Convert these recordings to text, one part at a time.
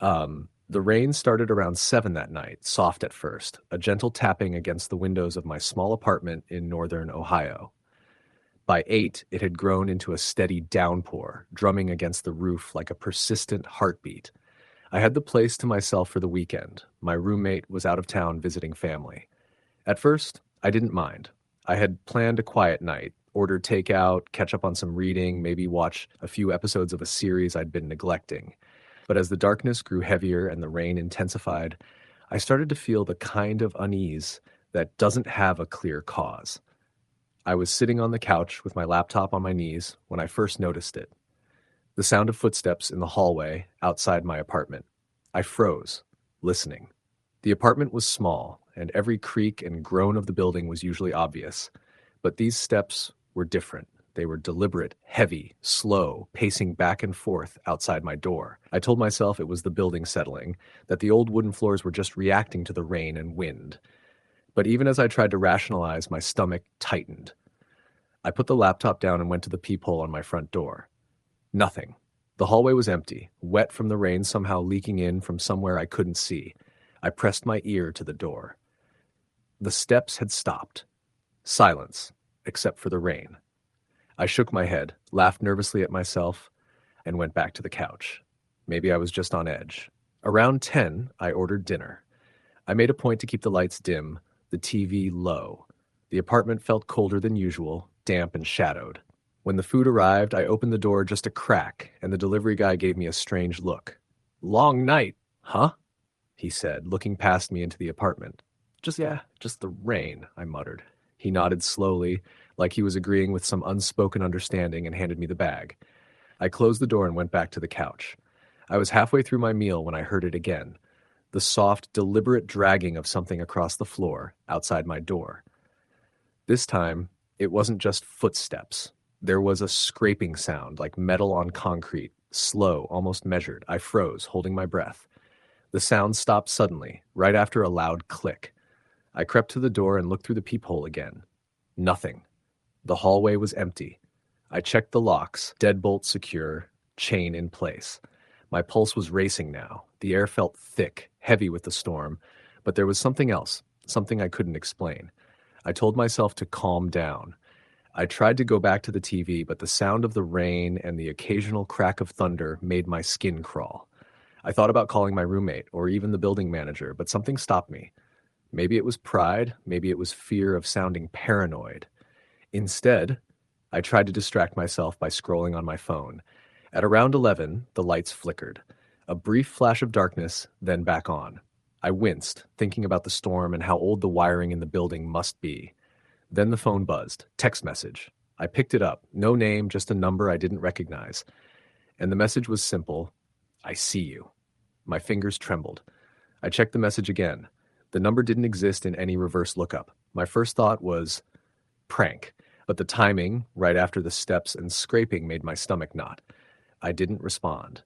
The rain started around 7 that night, soft at first, a gentle tapping against the windows of my small apartment in northern Ohio. By 8, it had grown into a steady downpour, drumming against the roof like a persistent heartbeat. I had the place to myself for the weekend. My roommate was out of town visiting family. At first, I didn't mind. I had planned a quiet night, ordered takeout, catch up on some reading, maybe watch a few episodes of a series I'd been neglecting. But as the darkness grew heavier and the rain intensified, I started to feel the kind of unease that doesn't have a clear cause. I was sitting on the couch with my laptop on my knees when I first noticed it. The sound of footsteps in the hallway outside my apartment. I froze, listening. The apartment was small, and every creak and groan of the building was usually obvious. But these steps were different. They were deliberate, heavy, slow, pacing back and forth outside my door. I told myself it was the building settling, that the old wooden floors were just reacting to the rain and wind. But even as I tried to rationalize, my stomach tightened. I put the laptop down and went to the peephole on my front door. Nothing. The hallway was empty, wet from the rain somehow leaking in from somewhere I couldn't see. I pressed my ear to the door. The steps had stopped. Silence, except for the rain. I shook my head, laughed nervously at myself, and went back to the couch. Maybe I was just on edge. Around 10, I ordered dinner. I made a point to keep the lights dim, the TV low. The apartment felt colder than usual, damp and shadowed. When the food arrived, I opened the door just a crack, and the delivery guy gave me a strange look. "Long night, huh?" he said, looking past me into the apartment. Just the rain," I muttered. He nodded slowly, like he was agreeing with some unspoken understanding, and handed me the bag. I closed the door and went back to the couch. I was halfway through my meal when I heard it again. The soft, deliberate dragging of something across the floor, outside my door. This time, it wasn't just footsteps. There was a scraping sound, like metal on concrete, slow, almost measured. I froze, holding my breath. The sound stopped suddenly, right after a loud click. I crept to the door and looked through the peephole again. Nothing. The hallway was empty. I checked the locks, deadbolt secure, chain in place. My pulse was racing now. The air felt thick, heavy with the storm, but there was something else, something I couldn't explain. I told myself to calm down. I tried to go back to the TV, but the sound of the rain and the occasional crack of thunder made my skin crawl. I thought about calling my roommate or even the building manager, but something stopped me. Maybe it was pride, maybe it was fear of sounding paranoid. Instead, I tried to distract myself by scrolling on my phone. At around 11, the lights flickered. A brief flash of darkness, then back on. I winced, thinking about the storm and how old the wiring in the building must be. Then the phone buzzed. Text message. I picked it up. No name, just a number I didn't recognize. And the message was simple. "I see you." My fingers trembled. I checked the message again. The number didn't exist in any reverse lookup. My first thought was prank, but the timing, right after the steps and scraping, made my stomach knot. I didn't respond.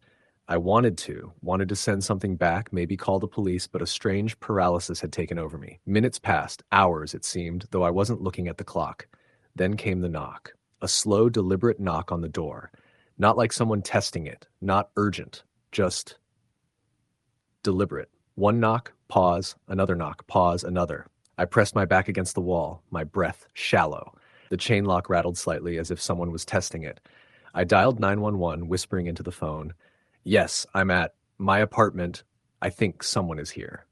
I wanted to send something back, maybe call the police, but a strange paralysis had taken over me. Minutes passed, hours it seemed, though I wasn't looking at the clock. Then came the knock. A slow, deliberate knock on the door. Not like someone testing it, not urgent, just deliberate. One knock, pause, another knock, pause, another. I pressed my back against the wall, my breath shallow. The chain lock rattled slightly as if someone was testing it. I dialed 911, whispering into the phone, "Yes, I'm at my apartment. I think someone is here."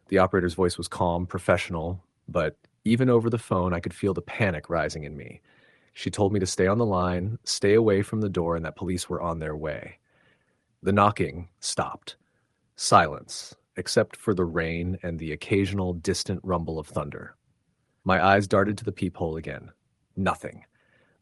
The operator's voice was calm, professional, but even over the phone, I could feel the panic rising in me. She told me to stay on the line, stay away from the door, and that police were on their way. The knocking stopped. Silence, except for the rain and the occasional distant rumble of thunder. My eyes darted to the peephole again. Nothing.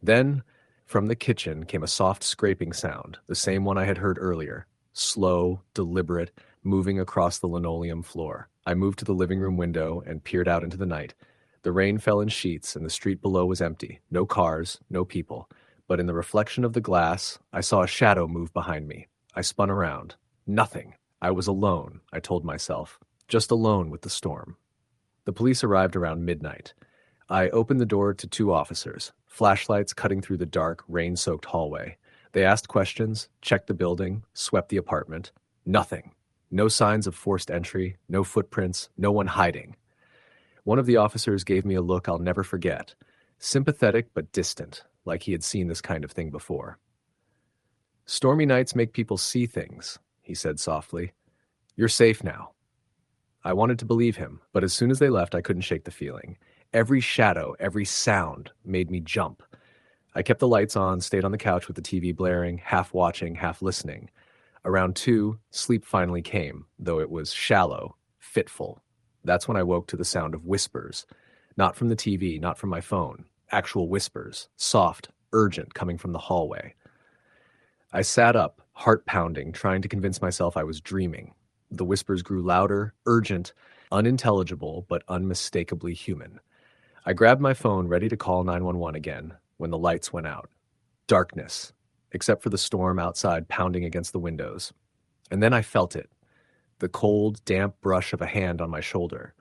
Then, from the kitchen came a soft scraping sound, the same one I had heard earlier. Slow, deliberate, moving across the linoleum floor. I moved to the living room window and peered out into the night. The rain fell in sheets and the street below was empty. No cars, no people. But in the reflection of the glass, I saw a shadow move behind me. I spun around. Nothing. I was alone, I told myself. Just alone with the storm. The police arrived around midnight. I opened the door to 2 officers, flashlights cutting through the dark, rain-soaked hallway. They asked questions, checked the building, swept the apartment. Nothing. No signs of forced entry, no footprints, no one hiding. One of the officers gave me a look I'll never forget, sympathetic but distant, like he had seen this kind of thing before. "Stormy nights make people see things," he said softly. "You're safe now." I wanted to believe him, but as soon as they left, I couldn't shake the feeling. Every shadow, every sound made me jump. I kept the lights on, stayed on the couch with the TV blaring, half watching, half listening. Around 2, sleep finally came, though it was shallow, fitful. That's when I woke to the sound of whispers. Not from the TV, not from my phone. Actual whispers, soft, urgent, coming from the hallway. I sat up, heart pounding, trying to convince myself I was dreaming. The whispers grew louder, urgent, unintelligible, but unmistakably human. I grabbed my phone, ready to call 911 again, when the lights went out. Darkness, except for the storm outside pounding against the windows. And then I felt it, the cold, damp brush of a hand on my shoulder.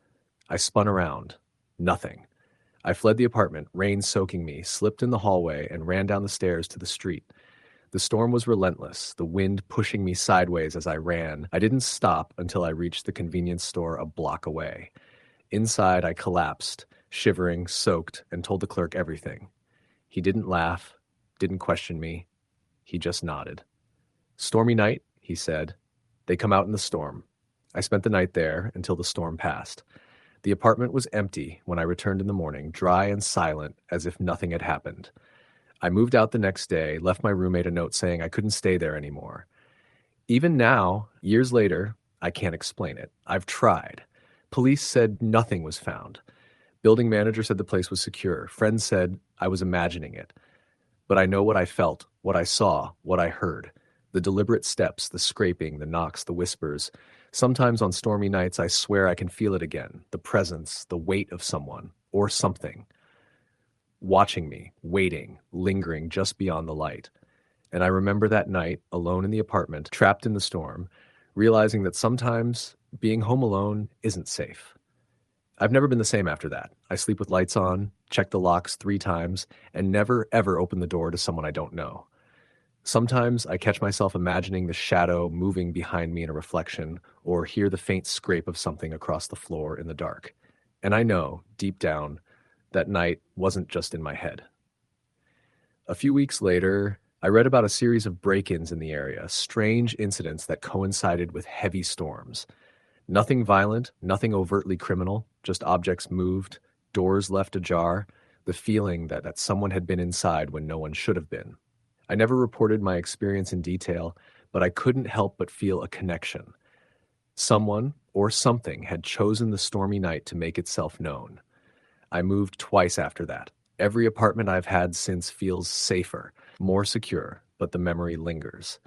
I spun around. Nothing. I fled the apartment, rain soaking me, slipped in the hallway, and ran down the stairs to the street. The storm was relentless, the wind pushing me sideways as I ran. I didn't stop until I reached the convenience store a block away. Inside, I collapsed, shivering, soaked, and told the clerk everything. He didn't laugh, didn't question me. He just nodded. "Stormy night," he said. "They come out in the storm." I spent the night there until the storm passed. The apartment was empty when I returned in the morning, dry and silent as if nothing had happened. I moved out the next day, left my roommate a note saying I couldn't stay there anymore. Even now, years later, I can't explain it. I've tried. Police said nothing was found. Building manager said the place was secure. Friends said I was imagining it. But I know what I felt, what I saw, what I heard. The deliberate steps, the scraping, the knocks, the whispers. Sometimes on stormy nights, I swear I can feel it again. The presence, the weight of someone, or something. Watching me, waiting, lingering just beyond the light. And I remember that night, alone in the apartment, trapped in the storm, realizing that sometimes being home alone isn't safe. I've never been the same after that. I sleep with lights on, check the locks 3 times, and never ever open the door to someone I don't know. Sometimes I catch myself imagining the shadow moving behind me in a reflection, or hear the faint scrape of something across the floor in the dark. And I know, deep down, that night wasn't just in my head. A few weeks later, I read about a series of break-ins in the area, strange incidents that coincided with heavy storms. Nothing violent, nothing overtly criminal, just objects moved, doors left ajar, the feeling that someone had been inside when no one should have been. I never reported my experience in detail, but I couldn't help but feel a connection. Someone or something had chosen the stormy night to make itself known. I moved twice after that. Every apartment I've had since feels safer, more secure, but the memory lingers.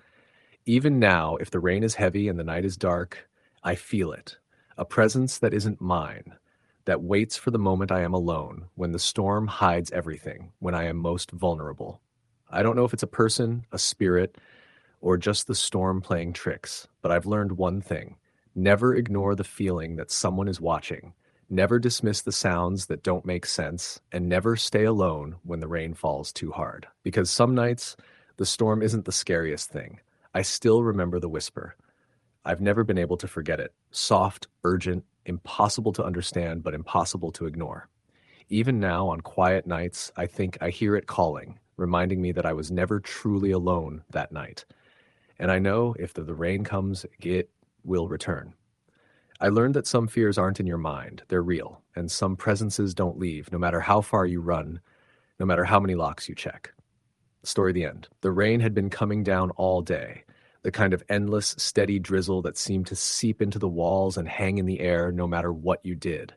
Even now, if the rain is heavy and the night is dark, I feel it. A presence that isn't mine, that waits for the moment I am alone, when the storm hides everything, when I am most vulnerable. I don't know if it's a person, a spirit, or just the storm playing tricks, but I've learned one thing. Never ignore the feeling that someone is watching. Never dismiss the sounds that don't make sense, and never stay alone when the rain falls too hard. Because some nights, the storm isn't the scariest thing. I still remember the whisper. I've never been able to forget it. Soft, urgent, impossible to understand, but impossible to ignore. Even now, on quiet nights, I think I hear it calling, reminding me that I was never truly alone that night. And I know if the rain comes, it will return. I learned that some fears aren't in your mind, they're real, and some presences don't leave, no matter how far you run, no matter how many locks you check. Story the end. The rain had been coming down all day, the kind of endless, steady drizzle that seemed to seep into the walls and hang in the air no matter what you did.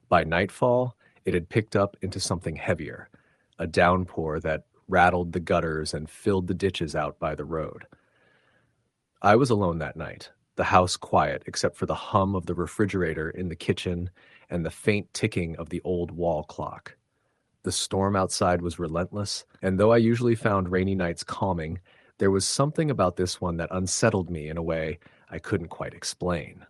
By nightfall, it had picked up into something heavier, a downpour that rattled the gutters and filled the ditches out by the road. I was alone that night, the house quiet except for the hum of the refrigerator in the kitchen and the faint ticking of the old wall clock. The storm outside was relentless, and though I usually found rainy nights calming, there was something about this one that unsettled me in a way I couldn't quite explain.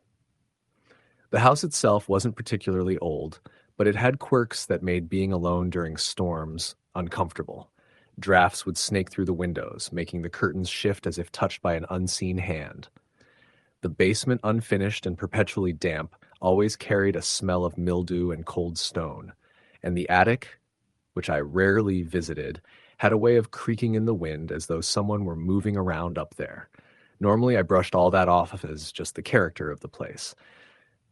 The house itself wasn't particularly old, but it had quirks that made being alone during storms uncomfortable. Drafts would snake through the windows, making the curtains shift as if touched by an unseen hand. The basement, unfinished and perpetually damp, always carried a smell of mildew and cold stone, and the attic, which I rarely visited, had a way of creaking in the wind as though someone were moving around up there. Normally, I brushed all that off as just the character of the place.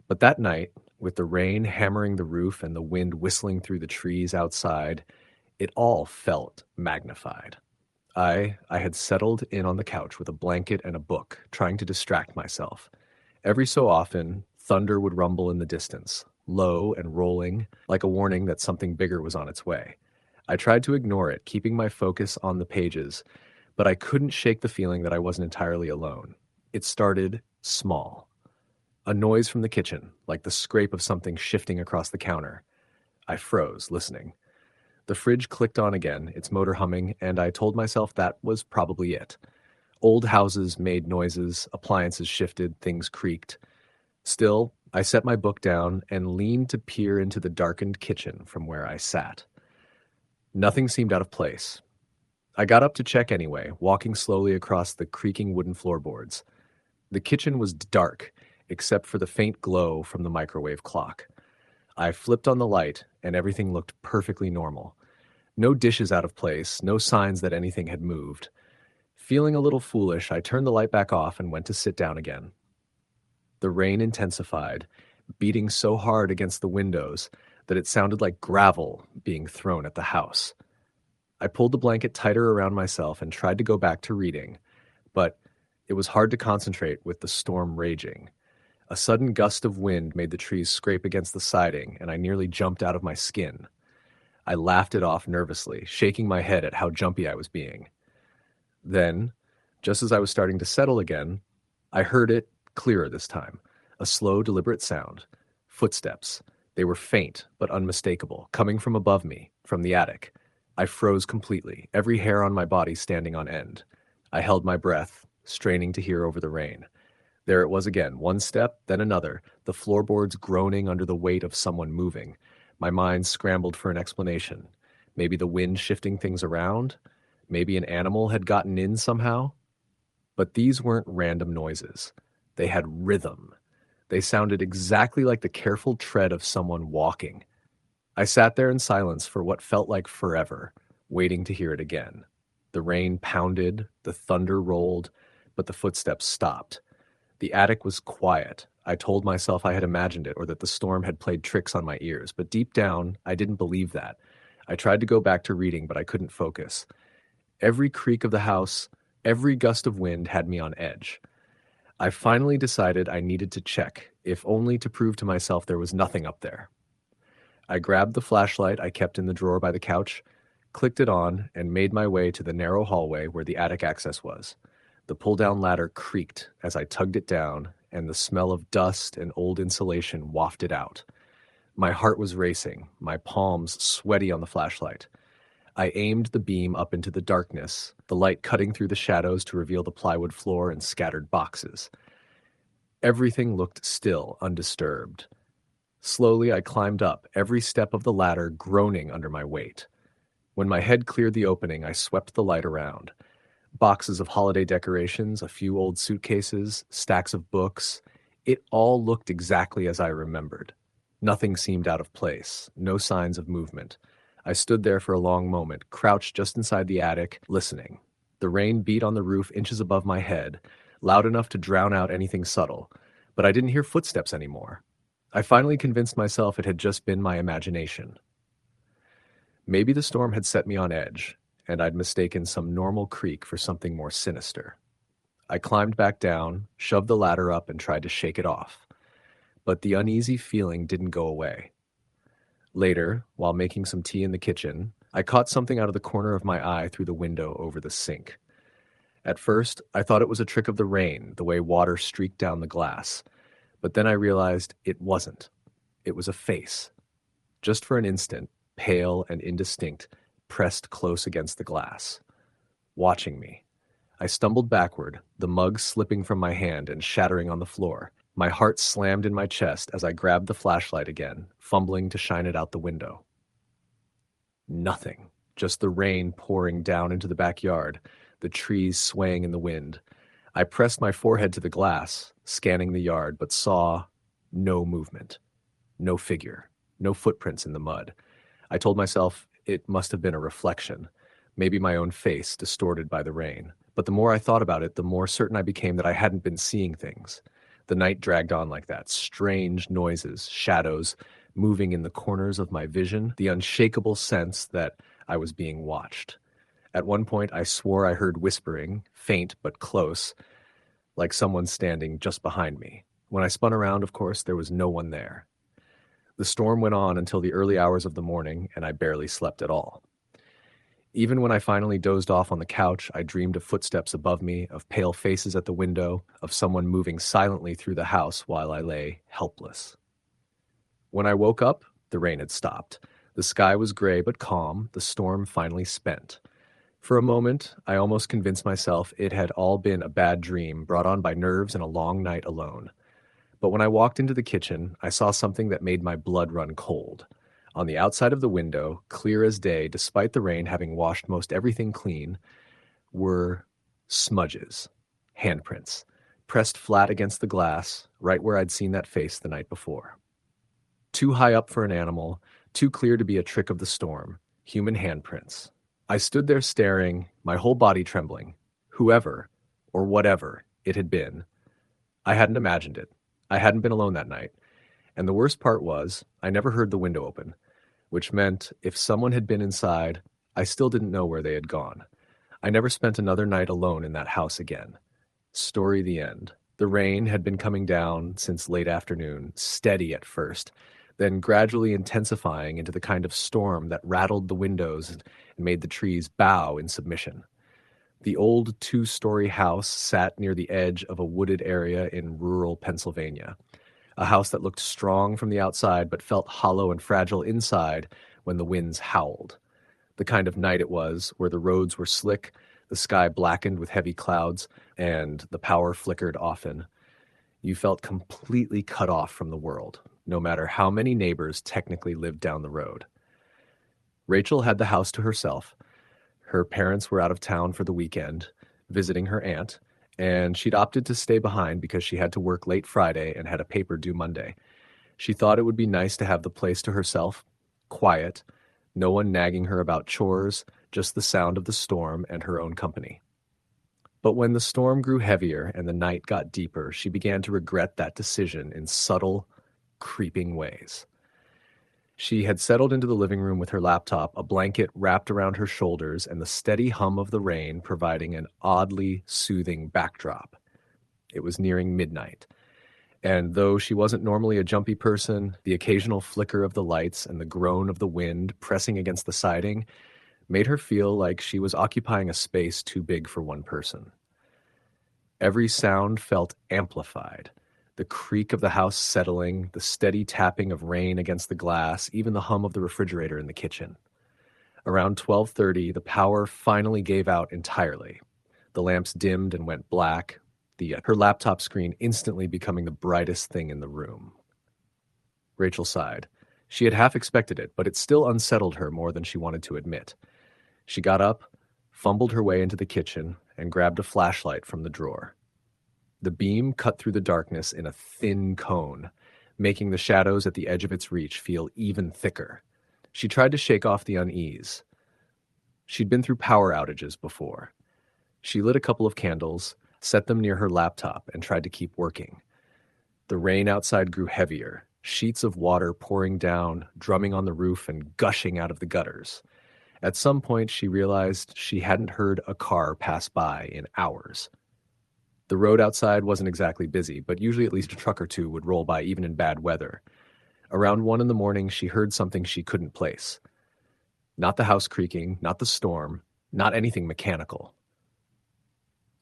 But that night, with the rain hammering the roof and the wind whistling through the trees outside, it all felt magnified. I had settled in on the couch with a blanket and a book, trying to distract myself. Every so often, thunder would rumble in the distance, low and rolling, like a warning that something bigger was on its way. I tried to ignore it, keeping my focus on the pages, but I couldn't shake the feeling that I wasn't entirely alone. It started small. A noise from the kitchen, like the scrape of something shifting across the counter. I froze, listening. The fridge clicked on again, its motor humming, and I told myself that was probably it. Old houses made noises, appliances shifted, things creaked. Still, I set my book down and leaned to peer into the darkened kitchen from where I sat. Nothing seemed out of place. I got up to check anyway, walking slowly across the creaking wooden floorboards. The kitchen was dark, except for the faint glow from the microwave clock. I flipped on the light, and everything looked perfectly normal. No dishes out of place, no signs that anything had moved. Feeling a little foolish, I turned the light back off and went to sit down again. The rain intensified, beating so hard against the windows that it sounded like gravel being thrown at the house. I pulled the blanket tighter around myself and tried to go back to reading, but it was hard to concentrate with the storm raging. A sudden gust of wind made the trees scrape against the siding, and I nearly jumped out of my skin. I laughed it off nervously, shaking my head at how jumpy I was being. Then, just as I was starting to settle again, I heard it clearer this time. A slow, deliberate sound. Footsteps. They were faint, but unmistakable, coming from above me, from the attic. I froze completely, every hair on my body standing on end. I held my breath, straining to hear over the rain. There it was again, one step, then another, the floorboards groaning under the weight of someone moving. My mind scrambled for an explanation. Maybe the wind shifting things around? Maybe an animal had gotten in somehow? But these weren't random noises. They had rhythm. They sounded exactly like the careful tread of someone walking. I sat there in silence for what felt like forever, waiting to hear it again. The rain pounded, the thunder rolled, but the footsteps stopped. The attic was quiet. I told myself I had imagined it or that the storm had played tricks on my ears, but deep down, I didn't believe that. I tried to go back to reading, but I couldn't focus. Every creak of the house, every gust of wind had me on edge. I finally decided I needed to check, if only to prove to myself there was nothing up there. I grabbed the flashlight I kept in the drawer by the couch, clicked it on, and made my way to the narrow hallway where the attic access was. The pull-down ladder creaked as I tugged it down, and the smell of dust and old insulation wafted out. My heart was racing, my palms sweaty on the flashlight. I aimed the beam up into the darkness, the light cutting through the shadows to reveal the plywood floor and scattered boxes. Everything looked still, undisturbed. Slowly, I climbed up, every step of the ladder groaning under my weight. When my head cleared the opening, I swept the light around. Boxes of holiday decorations, a few old suitcases, stacks of books. It all looked exactly as I remembered. Nothing seemed out of place, no signs of movement. I stood there for a long moment, crouched just inside the attic, listening. The rain beat on the roof inches above my head, loud enough to drown out anything subtle, but I didn't hear footsteps anymore. I finally convinced myself it had just been my imagination. Maybe the storm had set me on edge, and I'd mistaken some normal creak for something more sinister. I climbed back down, shoved the ladder up, and tried to shake it off. But the uneasy feeling didn't go away. Later, while making some tea in the kitchen, I caught something out of the corner of my eye through the window over the sink. At first, I thought it was a trick of the rain, the way water streaked down the glass. But then I realized it wasn't. It was a face. Just for an instant, pale and indistinct, pressed close against the glass, watching me. I stumbled backward, the mug slipping from my hand and shattering on the floor. My heart slammed in my chest as I grabbed the flashlight again, fumbling to shine it out the window. Nothing, just the rain pouring down into the backyard, the trees swaying in the wind. I pressed my forehead to the glass, scanning the yard, but saw no movement, no figure, no footprints in the mud. I told myself it must have been a reflection, maybe my own face distorted by the rain. But the more I thought about it, the more certain I became that I hadn't been seeing things. The night dragged on like that, strange noises, shadows, moving in the corners of my vision, the unshakable sense that I was being watched. At one point, I swore I heard whispering, faint but close, like someone standing just behind me. When I spun around, of course, there was no one there. The storm went on until the early hours of the morning, and I barely slept at all. Even when I finally dozed off on the couch, I dreamed of footsteps above me, of pale faces at the window, of someone moving silently through the house while I lay helpless. When I woke up, the rain had stopped. The sky was gray but calm, the storm finally spent. For a moment, I almost convinced myself it had all been a bad dream brought on by nerves and a long night alone. But when I walked into the kitchen, I saw something that made my blood run cold. On the outside of the window, clear as day, despite the rain having washed most everything clean, were smudges, handprints, pressed flat against the glass, right where I'd seen that face the night before. Too high up for an animal, too clear to be a trick of the storm, human handprints. I stood there staring, my whole body trembling. Whoever, or whatever, it had been. I hadn't imagined it. I hadn't been alone that night. And the worst part was, I never heard the window open, which meant if someone had been inside, I still didn't know where they had gone. I never spent another night alone in that house again. Story the end. The rain had been coming down since late afternoon, steady at first, then gradually intensifying into the kind of storm that rattled the windows and made the trees bow in submission. The old two-story house sat near the edge of a wooded area in rural Pennsylvania, a house that looked strong from the outside but felt hollow and fragile inside when the winds howled. The kind of night it was, where the roads were slick, the sky blackened with heavy clouds, and the power flickered often. You felt completely cut off from the world, no matter how many neighbors technically lived down the road. Rachel had the house to herself. Her parents were out of town for the weekend, visiting her aunt, and she'd opted to stay behind because she had to work late Friday and had a paper due Monday. She thought it would be nice to have the place to herself, quiet, no one nagging her about chores, just the sound of the storm and her own company. But when the storm grew heavier and the night got deeper, she began to regret that decision in subtle, creeping ways. She had settled into the living room with her laptop, a blanket wrapped around her shoulders, and the steady hum of the rain providing an oddly soothing backdrop. It was nearing midnight, and though she wasn't normally a jumpy person, the occasional flicker of the lights and the groan of the wind pressing against the siding made her feel like she was occupying a space too big for one person. Every sound felt amplified. The creak of the house settling, the steady tapping of rain against the glass, even the hum of the refrigerator in the kitchen. Around 12:30, the power finally gave out entirely. The lamps dimmed and went black, her laptop screen instantly becoming the brightest thing in the room. Rachel sighed. She had half expected it, but it still unsettled her more than she wanted to admit. She got up, fumbled her way into the kitchen, and grabbed a flashlight from the drawer. The beam cut through the darkness in a thin cone, making the shadows at the edge of its reach feel even thicker. She tried to shake off the unease. She'd been through power outages before. She lit a couple of candles, set them near her laptop, and tried to keep working. The rain outside grew heavier, sheets of water pouring down, drumming on the roof and gushing out of the gutters. At some point, she realized she hadn't heard a car pass by in hours. The road outside wasn't exactly busy, but usually at least a truck or two would roll by even in bad weather. Around 1 a.m, she heard something she couldn't place. Not the house creaking, not the storm, not anything mechanical.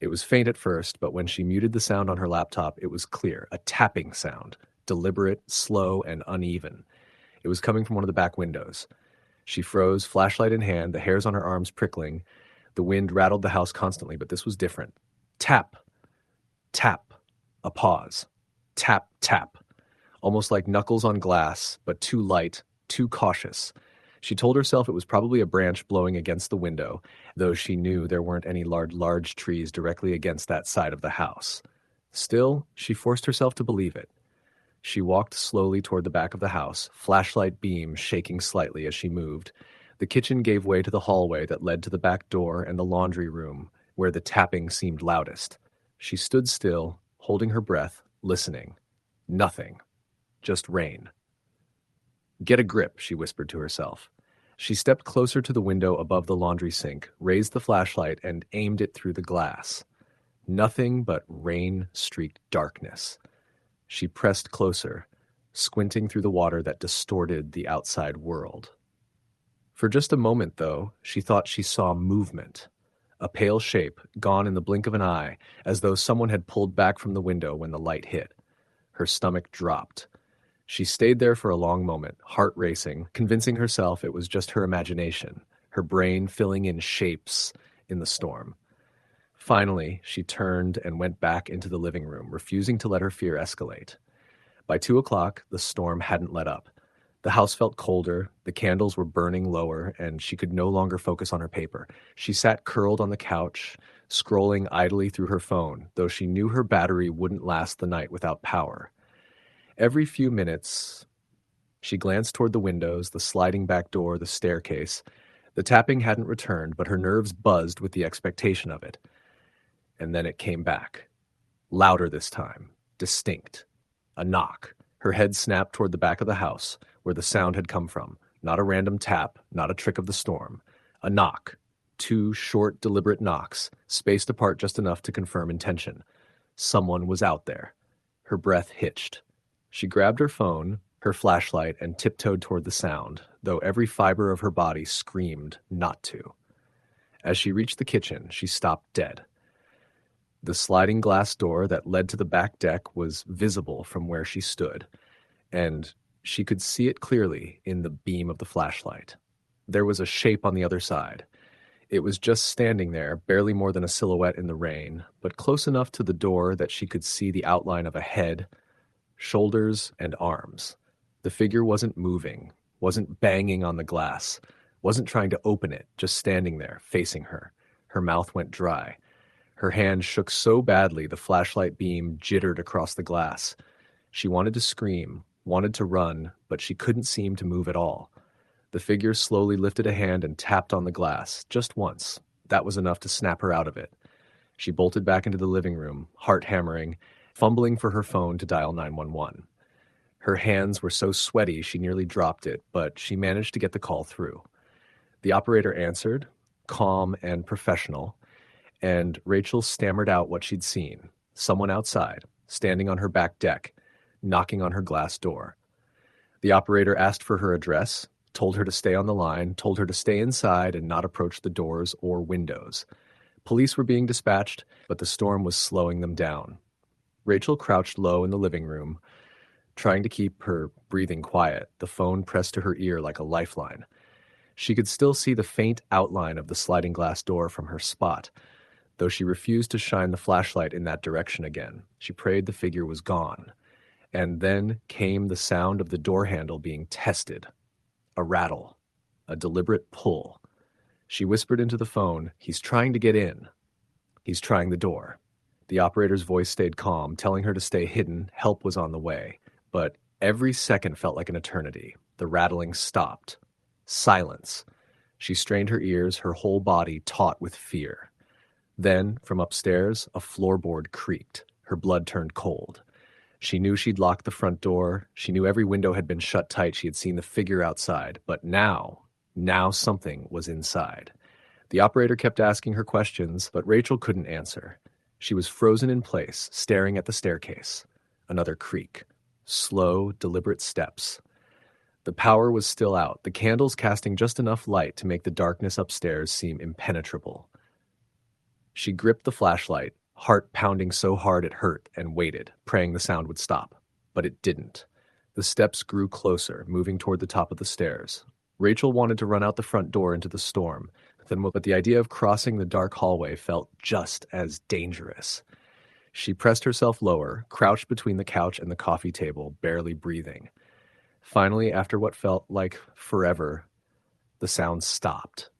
It was faint at first, but when she muted the sound on her laptop, it was clear, a tapping sound, deliberate, slow, and uneven. It was coming from one of the back windows. She froze, flashlight in hand, the hairs on her arms prickling. The wind rattled the house constantly, but this was different. Tap! Tap. A pause. Tap, tap. Almost like knuckles on glass, but too light, too cautious. She told herself it was probably a branch blowing against the window, though she knew there weren't any large trees directly against that side of the house. Still, she forced herself to believe it. She walked slowly toward the back of the house, flashlight beam shaking slightly as she moved. The kitchen gave way to the hallway that led to the back door and the laundry room, where the tapping seemed loudest. She stood still, holding her breath, listening. Nothing. Just rain. Get a grip, she whispered to herself. She stepped closer to the window above the laundry sink, raised the flashlight, and aimed it through the glass. Nothing but rain-streaked darkness. She pressed closer, squinting through the water that distorted the outside world. For just a moment, though, she thought she saw movement. A pale shape, gone in the blink of an eye, as though someone had pulled back from the window when the light hit. Her stomach dropped. She stayed there for a long moment, heart racing, convincing herself it was just her imagination, her brain filling in shapes in the storm. Finally, she turned and went back into the living room, refusing to let her fear escalate. By 2:00, the storm hadn't let up. The house felt colder, the candles were burning lower, and she could no longer focus on her paper. She sat curled on the couch, scrolling idly through her phone, though she knew her battery wouldn't last the night without power. Every few minutes, she glanced toward the windows, the sliding back door, the staircase. The tapping hadn't returned, but her nerves buzzed with the expectation of it. And then it came back. Louder this time. Distinct. A knock. Her head snapped toward the back of the house, where the sound had come from. Not a random tap, not a trick of the storm. A knock. 2 short, deliberate knocks, spaced apart just enough to confirm intention. Someone was out there. Her breath hitched. She grabbed her phone, her flashlight, and tiptoed toward the sound, though every fiber of her body screamed not to. As she reached the kitchen, she stopped dead. The sliding glass door that led to the back deck was visible from where she stood, and she could see it clearly in the beam of the flashlight. There was a shape on the other side. It was just standing there, barely more than a silhouette in the rain, but close enough to the door that she could see the outline of a head, shoulders, and arms. The figure wasn't moving, wasn't banging on the glass, wasn't trying to open it, just standing there, facing her. Her mouth went dry. Her hand shook so badly the flashlight beam jittered across the glass. She wanted to scream, wanted to run, but she couldn't seem to move at all. The figure slowly lifted a hand and tapped on the glass, just once. That was enough to snap her out of it. She bolted back into the living room, heart hammering, fumbling for her phone to dial 911. Her hands were so sweaty she nearly dropped it, but she managed to get the call through. The operator answered, calm and professional, and Rachel stammered out what she'd seen. Someone outside, standing on her back deck, knocking on her glass door. The operator asked for her address, told her to stay on the line, told her to stay inside and not approach the doors or windows. Police were being dispatched, but the storm was slowing them down. Rachel crouched low in the living room, trying to keep her breathing quiet, the phone pressed to her ear like a lifeline. She could still see the faint outline of the sliding glass door from her spot, though she refused to shine the flashlight in that direction again. She prayed the figure was gone. And then came the sound of the door handle being tested. A rattle. A deliberate pull. She whispered into the phone, "He's trying to get in." "He's trying the door." The operator's voice stayed calm, telling her to stay hidden, help was on the way. But every second felt like an eternity. The rattling stopped. Silence. She strained her ears, her whole body taut with fear. Then, from upstairs, a floorboard creaked. Her blood turned cold. She knew she'd locked the front door. She knew every window had been shut tight. She had seen the figure outside. But now something was inside. The operator kept asking her questions, but Rachel couldn't answer. She was frozen in place, staring at the staircase. Another creak. Slow, deliberate steps. The power was still out, the candles casting just enough light to make the darkness upstairs seem impenetrable. She gripped the flashlight, heart pounding so hard it hurt, and waited, praying the sound would stop. But it didn't. The steps grew closer, moving toward the top of the stairs. Rachel wanted to run out the front door into the storm, but the idea of crossing the dark hallway felt just as dangerous. She pressed herself lower, crouched between the couch and the coffee table, barely breathing. Finally, after what felt like forever, The sound stopped.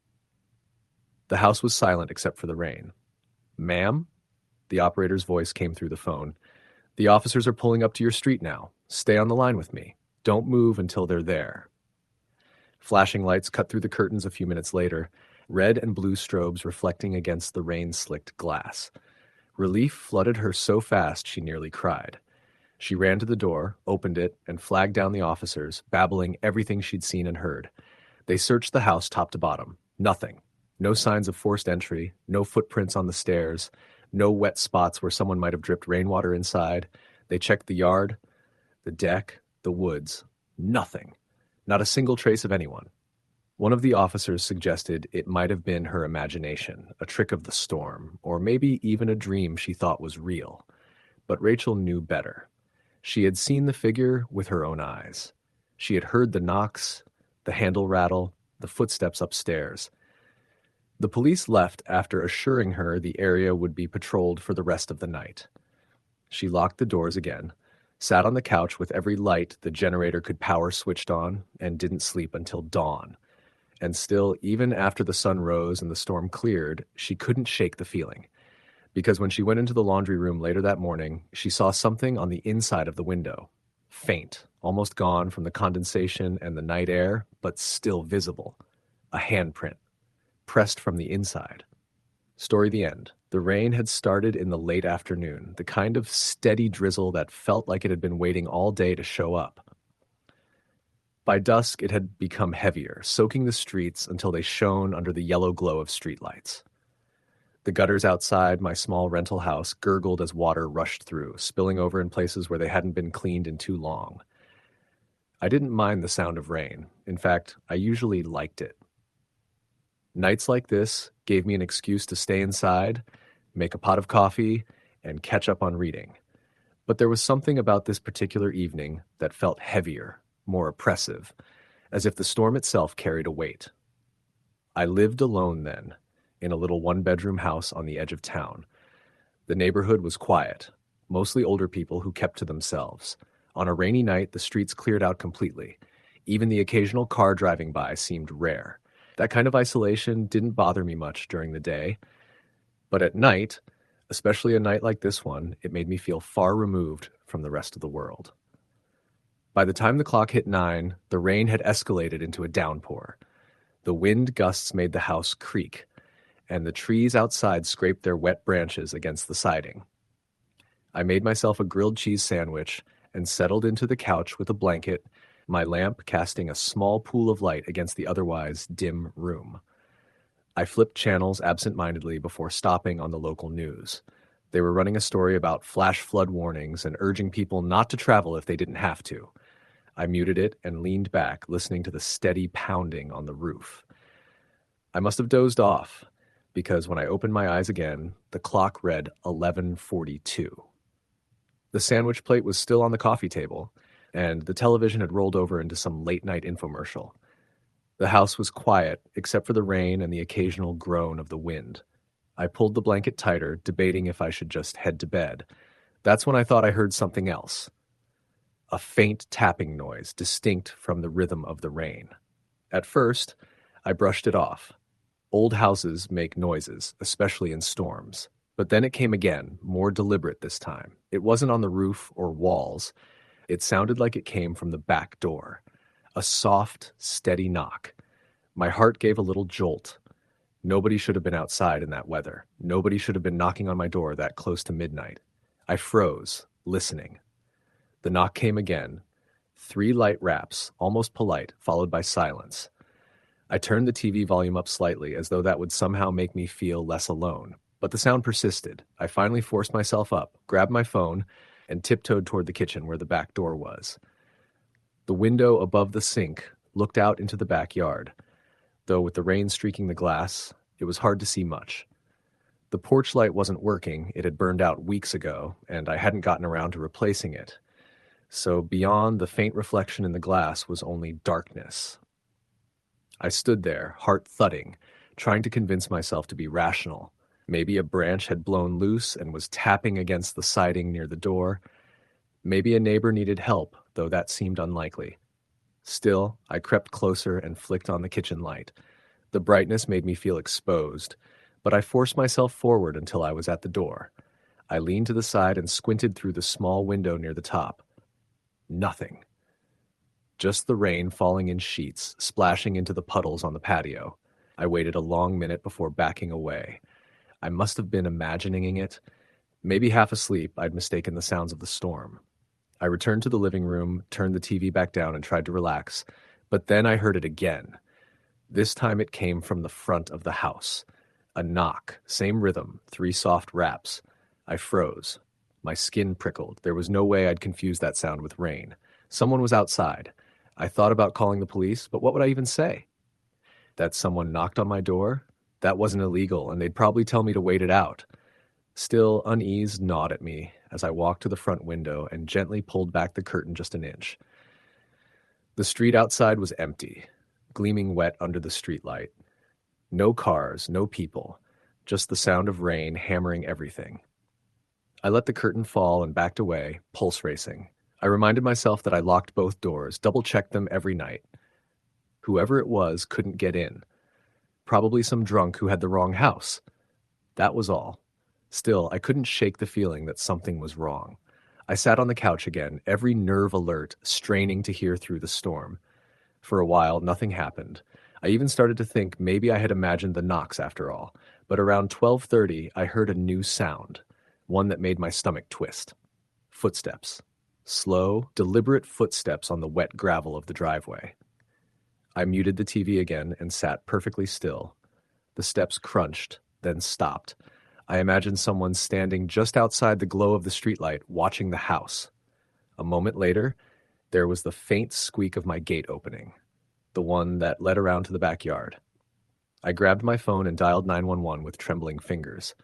The house was silent except for the rain. "Ma'am?" The operator's voice came through the phone. "The officers are pulling up to your street now. Stay on the line with me. Don't move until they're there." Flashing lights cut through the curtains a few minutes later, red and blue strobes reflecting against the rain-slicked glass. Relief flooded her so fast she nearly cried. She ran to the door, opened it, and flagged down the officers, babbling everything she'd seen and heard. They searched the house top to bottom. Nothing. No signs of forced entry, no footprints on the stairs, no wet spots where someone might have dripped rainwater inside. They checked the yard, the deck, the woods. Nothing. Not a single trace of anyone. One of the officers suggested it might have been her imagination, a trick of the storm, or maybe even a dream she thought was real. But Rachel knew better. She had seen the figure with her own eyes. She had heard the knocks, the handle rattle, the footsteps upstairs. The police left after assuring her the area would be patrolled for the rest of the night. She locked the doors again, sat on the couch with every light the generator could power switched on, and didn't sleep until dawn. And still, even after the sun rose and the storm cleared, she couldn't shake the feeling. Because when she went into the laundry room later that morning, she saw something on the inside of the window. Faint, almost gone from the condensation and the night air, but still visible. A handprint, pressed from the inside. Story the end. The rain had started in the late afternoon, the kind of steady drizzle that felt like it had been waiting all day to show up. By dusk, it had become heavier, soaking the streets until they shone under the yellow glow of streetlights. The gutters outside my small rental house gurgled as water rushed through, spilling over in places where they hadn't been cleaned in too long. I didn't mind the sound of rain. In fact, I usually liked it. Nights like this gave me an excuse to stay inside, make a pot of coffee, and catch up on reading. But there was something about this particular evening that felt heavier, more oppressive, as if the storm itself carried a weight. I lived alone then, in a little one-bedroom house on the edge of town. The neighborhood was quiet, mostly older people who kept to themselves. On a rainy night, the streets cleared out completely. Even the occasional car driving by seemed rare. That kind of isolation didn't bother me much during the day, but at night, especially a night like this one, it made me feel far removed from the rest of the world. By the time the clock hit 9, the rain had escalated into a downpour. The wind gusts made the house creak, and the trees outside scraped their wet branches against the siding. I made myself a grilled cheese sandwich and settled into the couch with a blanket, my lamp casting a small pool of light against the otherwise dim room. I flipped channels absent-mindedly before stopping on the local news. They were running a story about flash flood warnings and urging people not to travel if they didn't have to. I muted it and leaned back, listening to the steady pounding on the roof. I must have dozed off, because when I opened my eyes again, the clock read 11:42. The sandwich plate was still on the coffee table, and the television had rolled over into some late-night infomercial. The house was quiet, except for the rain and the occasional groan of the wind. I pulled the blanket tighter, debating if I should just head to bed. That's when I thought I heard something else. A faint tapping noise, distinct from the rhythm of the rain. At first, I brushed it off. Old houses make noises, especially in storms. But then it came again, more deliberate this time. It wasn't on the roof or walls. It sounded like it came from the back door. A soft, steady knock. My heart gave a little jolt. Nobody should have been outside in that weather. Nobody should have been knocking on my door that close to midnight. I froze, listening. The knock came again. 3 light raps, almost polite, followed by silence. I turned the TV volume up slightly, as though that would somehow make me feel less alone. But the sound persisted. I finally forced myself up, grabbed my phone, and tiptoed toward the kitchen where the back door was. The window above the sink looked out into the backyard, though with the rain streaking the glass, it was hard to see much. The porch light wasn't working. It had burned out weeks ago, and I hadn't gotten around to replacing it. So beyond the faint reflection in the glass was only darkness. I stood there, heart thudding, trying to convince myself to be rational. Maybe a branch had blown loose and was tapping against the siding near the door. Maybe a neighbor needed help, though that seemed unlikely. Still, I crept closer and flicked on the kitchen light. The brightness made me feel exposed, but I forced myself forward until I was at the door. I leaned to the side and squinted through the small window near the top. Nothing. Just the rain falling in sheets, splashing into the puddles on the patio. I waited a long minute before backing away. I must have been imagining it. Maybe half asleep, I'd mistaken the sounds of the storm. I returned to the living room, turned the TV back down, and tried to relax. But then I heard it again. This time it came from the front of the house. A knock, same rhythm, 3 soft raps. I froze. My skin prickled. There was no way I'd confuse that sound with rain. Someone was outside. I thought about calling the police, but what would I even say? That someone knocked on my door? That wasn't illegal, and they'd probably tell me to wait it out. Still, unease gnawed at me as I walked to the front window and gently pulled back the curtain just an inch. The street outside was empty, gleaming wet under the streetlight. No cars, no people, just the sound of rain hammering everything. I let the curtain fall and backed away, pulse racing. I reminded myself that I locked both doors, double-checked them every night. Whoever it was couldn't get in. Probably some drunk who had the wrong house. That was all. Still, I couldn't shake the feeling that something was wrong. I sat on the couch again, every nerve alert, straining to hear through the storm. For a while, nothing happened. I even started to think maybe I had imagined the knocks after all. But around 12:30, I heard a new sound, one that made my stomach twist. Footsteps. Slow, deliberate footsteps on the wet gravel of the driveway. I muted the TV again and sat perfectly still. The steps crunched, then stopped. I imagined someone standing just outside the glow of the streetlight, watching the house. A moment later, there was the faint squeak of my gate opening, the one that led around to the backyard. I grabbed my phone and dialed 911 with trembling fingers.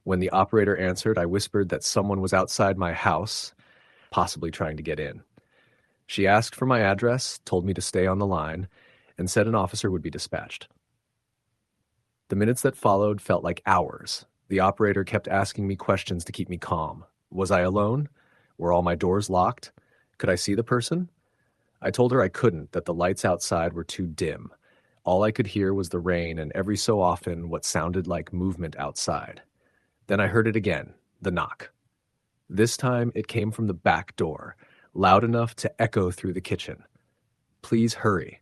When the operator answered, I whispered that someone was outside my house, possibly trying to get in. She asked for my address, told me to stay on the line, and said an officer would be dispatched. The minutes that followed felt like hours. The operator kept asking me questions to keep me calm. Was I alone? Were all my doors locked? Could I see the person? I told her I couldn't, that the lights outside were too dim. All I could hear was the rain and every so often what sounded like movement outside. Then I heard it again, the knock. This time it came from the back door, loud enough to echo through the kitchen. "Please hurry,"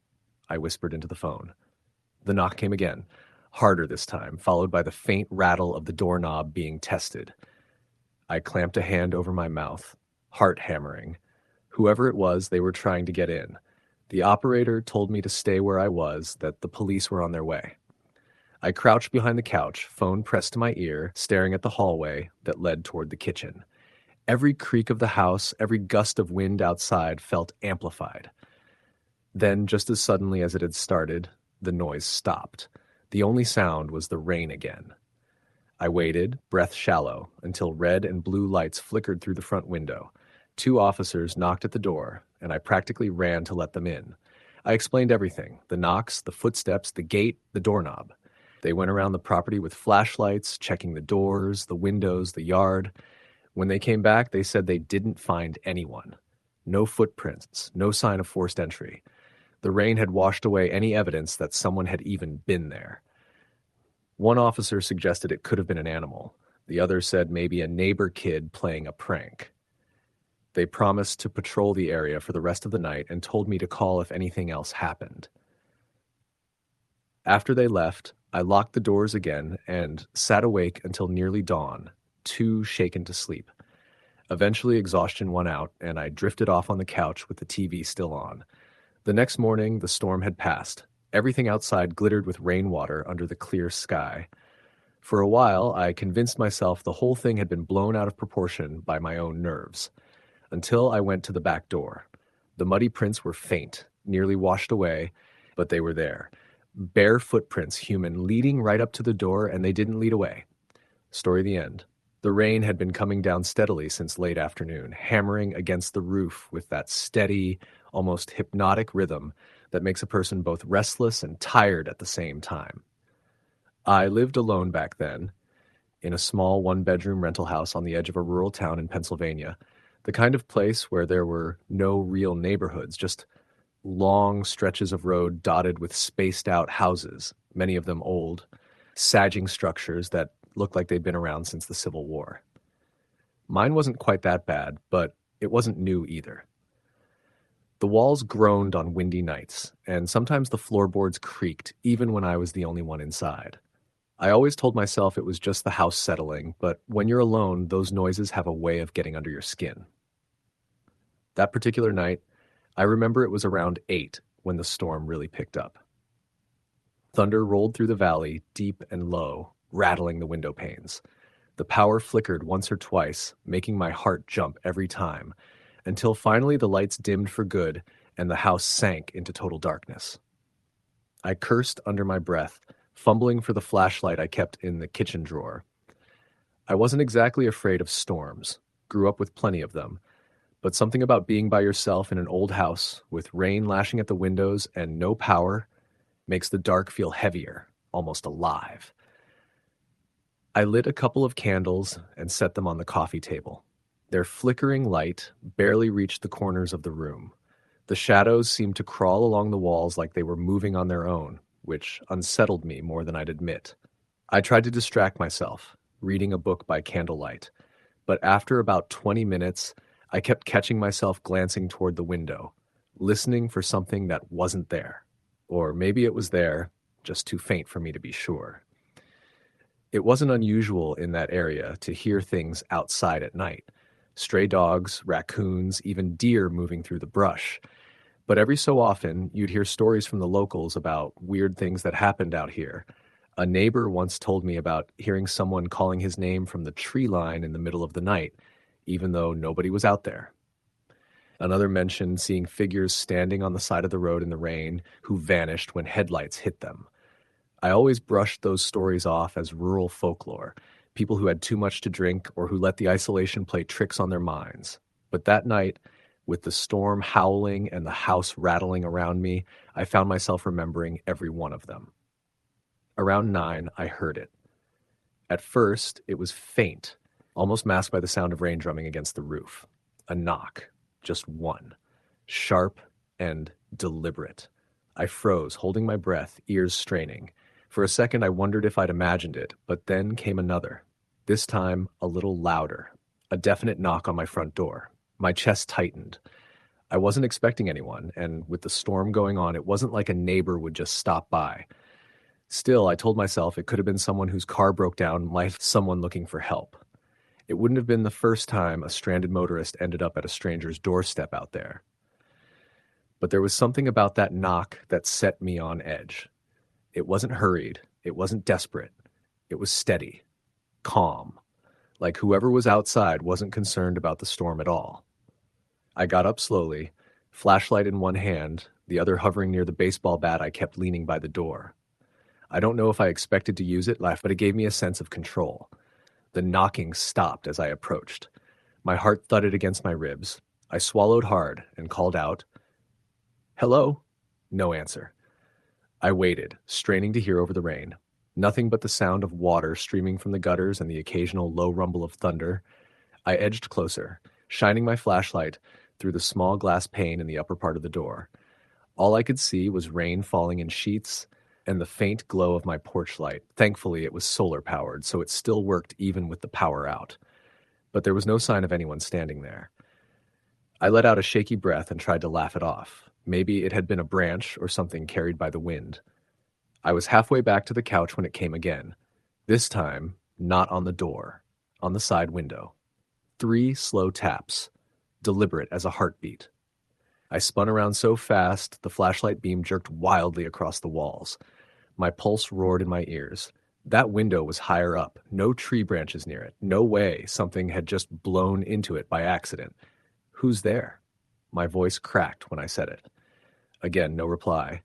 I whispered into the phone. The knock came again, harder this time, followed by the faint rattle of the doorknob being tested. I clamped a hand over my mouth, heart hammering. Whoever it was, they were trying to get in. The operator told me to stay where I was, that the police were on their way. I crouched behind the couch, phone pressed to my ear, staring at the hallway that led toward the kitchen. Every creak of the house, every gust of wind outside felt amplified. Then, just as suddenly as it had started, the noise stopped. The only sound was the rain again. I waited, breath shallow, until red and blue lights flickered through the front window. 2 officers knocked at the door, and I practically ran to let them in. I explained everything, the knocks, the footsteps, the gate, the doorknob. They went around the property with flashlights, checking the doors, the windows, the yard. When they came back, they said they didn't find anyone. No footprints, no sign of forced entry. The rain had washed away any evidence that someone had even been there. One officer suggested it could have been an animal. The other said maybe a neighbor kid playing a prank. They promised to patrol the area for the rest of the night and told me to call if anything else happened. After they left, I locked the doors again and sat awake until nearly dawn, too shaken to sleep. Eventually, exhaustion won out, and I drifted off on the couch with the TV still on. The next morning, the storm had passed. Everything outside glittered with rainwater under the clear sky. For a while, I convinced myself the whole thing had been blown out of proportion by my own nerves. Until I went to the back door. The muddy prints were faint, nearly washed away, but they were there. Bare footprints, human, leading right up to the door, and they didn't lead away. Story the end. The rain had been coming down steadily since late afternoon, hammering against the roof with that steady, almost hypnotic rhythm that makes a person both restless and tired at the same time. I lived alone back then, in a small one-bedroom rental house on the edge of a rural town in Pennsylvania, the kind of place where there were no real neighborhoods, just long stretches of road dotted with spaced out houses, many of them old, sagging structures that looked like they'd been around since the Civil War. Mine wasn't quite that bad, but it wasn't new either. The walls groaned on windy nights, and sometimes the floorboards creaked even when I was the only one inside. I always told myself it was just the house settling, but when you're alone, those noises have a way of getting under your skin. That particular night, I remember it was around 8 when the storm really picked up. Thunder rolled through the valley, deep and low, rattling the window panes. The power flickered once or twice, making my heart jump every time, until finally the lights dimmed for good and the house sank into total darkness. I cursed under my breath, fumbling for the flashlight I kept in the kitchen drawer. I wasn't exactly afraid of storms, grew up with plenty of them, but something about being by yourself in an old house with rain lashing at the windows and no power makes the dark feel heavier, almost alive. I lit a couple of candles and set them on the coffee table. Their flickering light barely reached the corners of the room. The shadows seemed to crawl along the walls like they were moving on their own, which unsettled me more than I'd admit. I tried to distract myself, reading a book by candlelight, but after about 20 minutes, I kept catching myself glancing toward the window, listening for something that wasn't there. Or maybe it was there, just too faint for me to be sure. It wasn't unusual in that area to hear things outside at night. Stray dogs, raccoons, even deer moving through the brush. But every so often, you'd hear stories from the locals about weird things that happened out here. A neighbor once told me about hearing someone calling his name from the tree line in the middle of the night, even though nobody was out there. Another mentioned seeing figures standing on the side of the road in the rain who vanished when headlights hit them. I always brushed those stories off as rural folklore, people who had too much to drink or who let the isolation play tricks on their minds. But that night, with the storm howling and the house rattling around me, I found myself remembering every one of them. Around 9, I heard it. At first, it was faint, almost masked by the sound of rain drumming against the roof. A knock, just one, sharp and deliberate. I froze, holding my breath, ears straining. For a second, I wondered if I'd imagined it, but then came another. This time, a little louder. A definite knock on my front door. My chest tightened. I wasn't expecting anyone, and with the storm going on, it wasn't like a neighbor would just stop by. Still, I told myself it could have been someone whose car broke down, like someone looking for help. It wouldn't have been the first time a stranded motorist ended up at a stranger's doorstep out there. But there was something about that knock that set me on edge. It wasn't hurried. It wasn't desperate. It was steady, calm, like whoever was outside wasn't concerned about the storm at all. I got up slowly, flashlight in one hand, the other hovering near the baseball bat I kept leaning by the door. I don't know if I expected to use it, but it gave me a sense of control. The knocking stopped as I approached. My heart thudded against my ribs. I swallowed hard and called out, "Hello?" No answer. I waited, straining to hear over the rain. Nothing but the sound of water streaming from the gutters and the occasional low rumble of thunder. I edged closer, shining my flashlight through the small glass pane in the upper part of the door. All I could see was rain falling in sheets and the faint glow of my porch light. Thankfully, it was solar-powered, so it still worked even with the power out. But there was no sign of anyone standing there. I let out a shaky breath and tried to laugh it off. Maybe it had been a branch or something carried by the wind. I was halfway back to the couch when it came again. This time, not on the door, on the side window. 3 slow taps, deliberate as a heartbeat. I spun around so fast, the flashlight beam jerked wildly across the walls. My pulse roared in my ears. That window was higher up, no tree branches near it. No way something had just blown into it by accident. Who's there? My voice cracked when I said it. Again, no reply.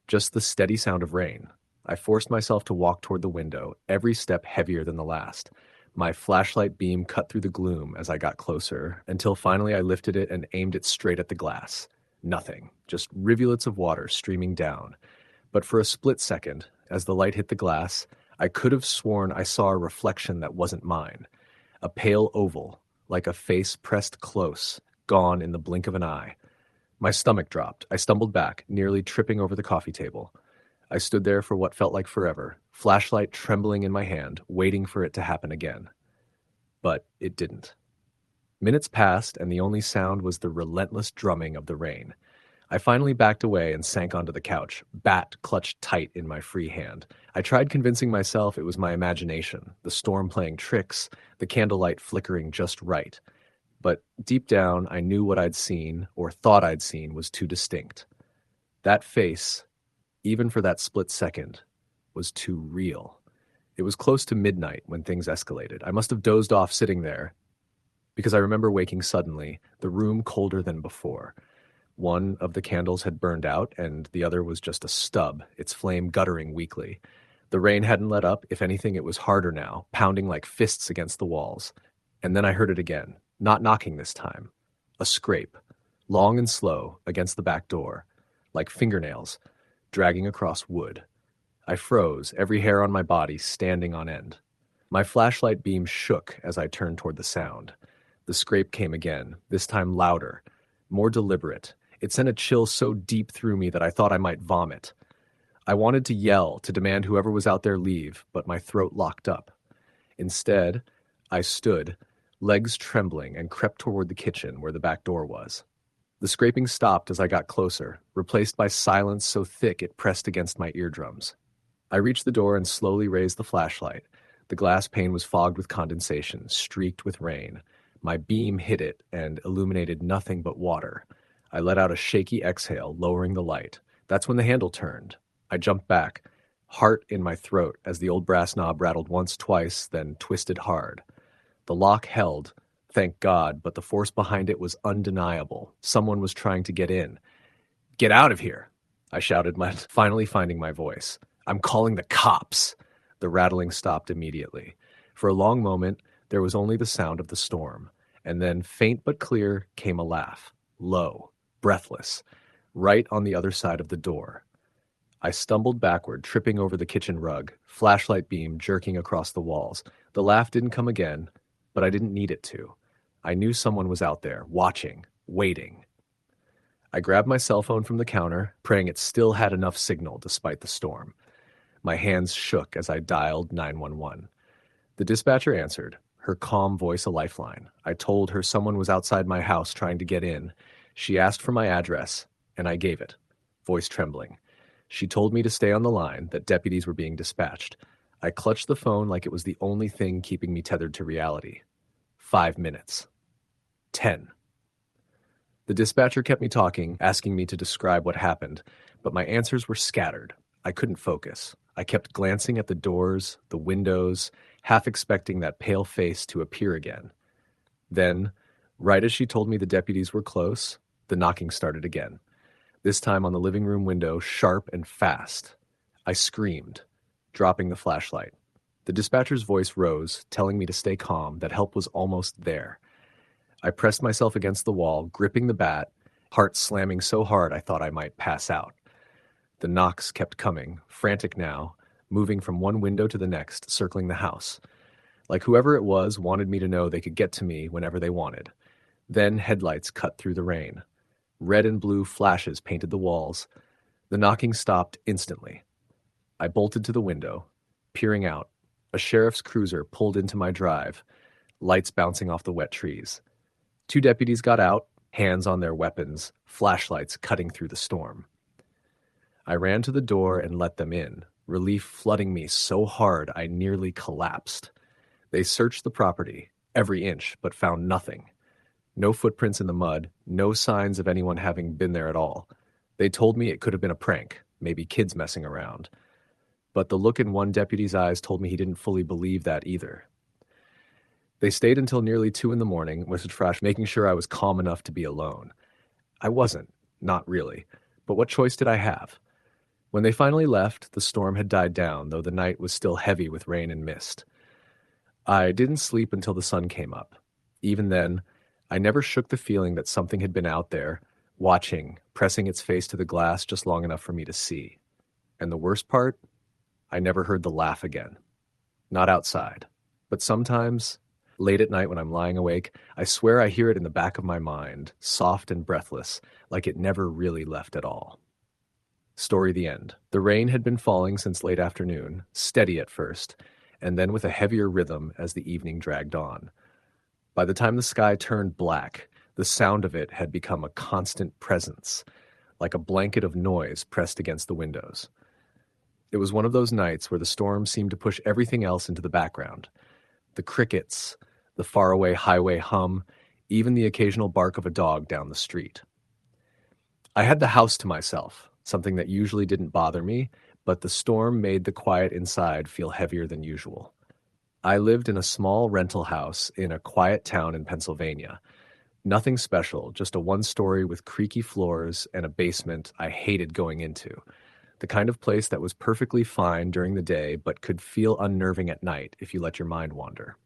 Just the steady sound of rain. I forced myself to walk toward the window, every step heavier than the last. My flashlight beam cut through the gloom as I got closer, until finally I lifted it and aimed it straight at the glass. Nothing, just rivulets of water streaming down. But for a split second, as the light hit the glass, I could have sworn I saw a reflection that wasn't mine. A pale oval, like a face pressed close, gone in the blink of an eye. My stomach dropped. I stumbled back, nearly tripping over the coffee table. I stood there for what felt like forever, flashlight trembling in my hand, waiting for it to happen again. But it didn't. Minutes passed, and the only sound was the relentless drumming of the rain. I finally backed away and sank onto the couch, bat clutched tight in my free hand. I tried convincing myself it was my imagination, the storm playing tricks, the candlelight flickering just right. But deep down, I knew what I'd seen, or thought I'd seen, was too distinct. That face, even for that split second, was too real. It was close to midnight when things escalated. I must have dozed off sitting there, because I remember waking suddenly, the room colder than before. One of the candles had burned out, and the other was just a stub, its flame guttering weakly. The rain hadn't let up. If anything, it was harder now, pounding like fists against the walls. And then I heard it again, not knocking this time. A scrape, long and slow, against the back door, like fingernails, dragging across wood. I froze, every hair on my body standing on end. My flashlight beam shook as I turned toward the sound. The scrape came again, this time louder, more deliberate. It sent a chill so deep through me that I thought I might vomit. I wanted to yell, to demand whoever was out there leave, but my throat locked up. Instead, I stood, legs trembling, and crept toward the kitchen where the back door was. The scraping stopped as I got closer, replaced by silence so thick it pressed against my eardrums. I reached the door and slowly raised the flashlight. The glass pane was fogged with condensation, streaked with rain. My beam hit it and illuminated nothing but water. I let out a shaky exhale, lowering the light. That's when the handle turned. I jumped back, heart in my throat as the old brass knob rattled once, twice, then twisted hard. The lock held, thank God, but the force behind it was undeniable. Someone was trying to get in. "Get out of here!" I shouted, finally finding my voice. "I'm calling the cops!" The rattling stopped immediately. For a long moment, there was only the sound of the storm, and then, faint but clear, came a laugh, low, breathless, right on the other side of the door. I stumbled backward, tripping over the kitchen rug, flashlight beam jerking across the walls. The laugh didn't come again, but I didn't need it to. I knew someone was out there, watching, waiting. I grabbed my cell phone from the counter, praying it still had enough signal despite the storm. My hands shook as I dialed 911. The dispatcher answered, her calm voice a lifeline. I told her someone was outside my house trying to get in. She asked for my address, and I gave it, voice trembling. She told me to stay on the line, that deputies were being dispatched. I clutched the phone like it was the only thing keeping me tethered to reality. 5 minutes. 10. The dispatcher kept me talking, asking me to describe what happened, but my answers were scattered. I couldn't focus. I kept glancing at the doors, the windows, half expecting that pale face to appear again. Then, right as she told me the deputies were close, the knocking started again. This time on the living room window, sharp and fast. I screamed, dropping the flashlight. The dispatcher's voice rose, telling me to stay calm, that help was almost there. I pressed myself against the wall, gripping the bat, heart slamming so hard I thought I might pass out. The knocks kept coming, frantic now, moving from one window to the next, circling the house. Like whoever it was wanted me to know they could get to me whenever they wanted. Then headlights cut through the rain. Red and blue flashes painted the walls. The knocking stopped instantly. I bolted to the window, peering out. A sheriff's cruiser pulled into my drive, lights bouncing off the wet trees. 2 deputies got out, hands on their weapons, flashlights cutting through the storm. I ran to the door and let them in, relief flooding me so hard I nearly collapsed. They searched the property, every inch, but found nothing. No footprints in the mud, no signs of anyone having been there at all. They told me it could have been a prank, maybe kids messing around. But the look in one deputy's eyes told me he didn't fully believe that either. They stayed until nearly 2 a.m, with Frash making sure I was calm enough to be alone. I wasn't, not really. But what choice did I have? When they finally left, the storm had died down, though the night was still heavy with rain and mist. I didn't sleep until the sun came up. Even then, I never shook the feeling that something had been out there, watching, pressing its face to the glass just long enough for me to see. And the worst part? I never heard the laugh again. Not outside. But sometimes, Late at night when I'm lying awake, I swear I hear it in the back of my mind, soft and breathless, like it never really left at all. Story the end. The rain had been falling since late afternoon, steady at first, and then with a heavier rhythm as the evening dragged on. By the time the sky turned black, the sound of it had become a constant presence, like a blanket of noise pressed against the windows. It was one of those nights where the storm seemed to push everything else into the background. The crickets, the faraway highway hum, even the occasional bark of a dog down the street. I had the house to myself, something that usually didn't bother me, but the storm made the quiet inside feel heavier than usual. I lived in a small rental house in a quiet town in Pennsylvania. Nothing special, just a one-story with creaky floors and a basement I hated going into. The kind of place that was perfectly fine during the day but could feel unnerving at night if you let your mind wander.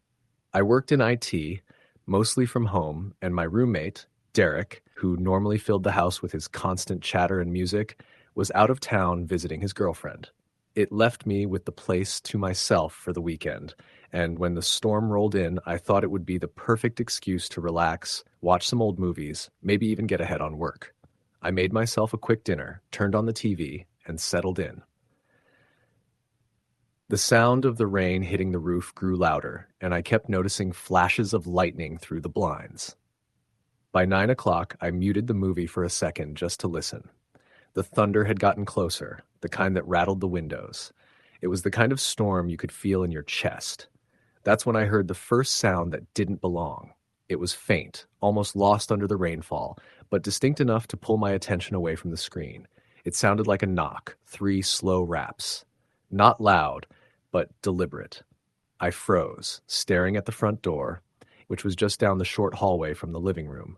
I worked in IT, mostly from home, and my roommate, Derek, who normally filled the house with his constant chatter and music, was out of town visiting his girlfriend. It left me with the place to myself for the weekend, and when the storm rolled in, I thought it would be the perfect excuse to relax, watch some old movies, maybe even get ahead on work. I made myself a quick dinner, turned on the TV, and settled in. The sound of the rain hitting the roof grew louder, and I kept noticing flashes of lightning through the blinds. By 9 o'clock, I muted the movie for a second just to listen. The thunder had gotten closer, the kind that rattled the windows. It was the kind of storm you could feel in your chest. That's when I heard the first sound that didn't belong. It was faint, almost lost under the rainfall, but distinct enough to pull my attention away from the screen. It sounded like a knock, 3 slow raps. Not loud, but deliberate. I froze, staring at the front door, which was just down the short hallway from the living room.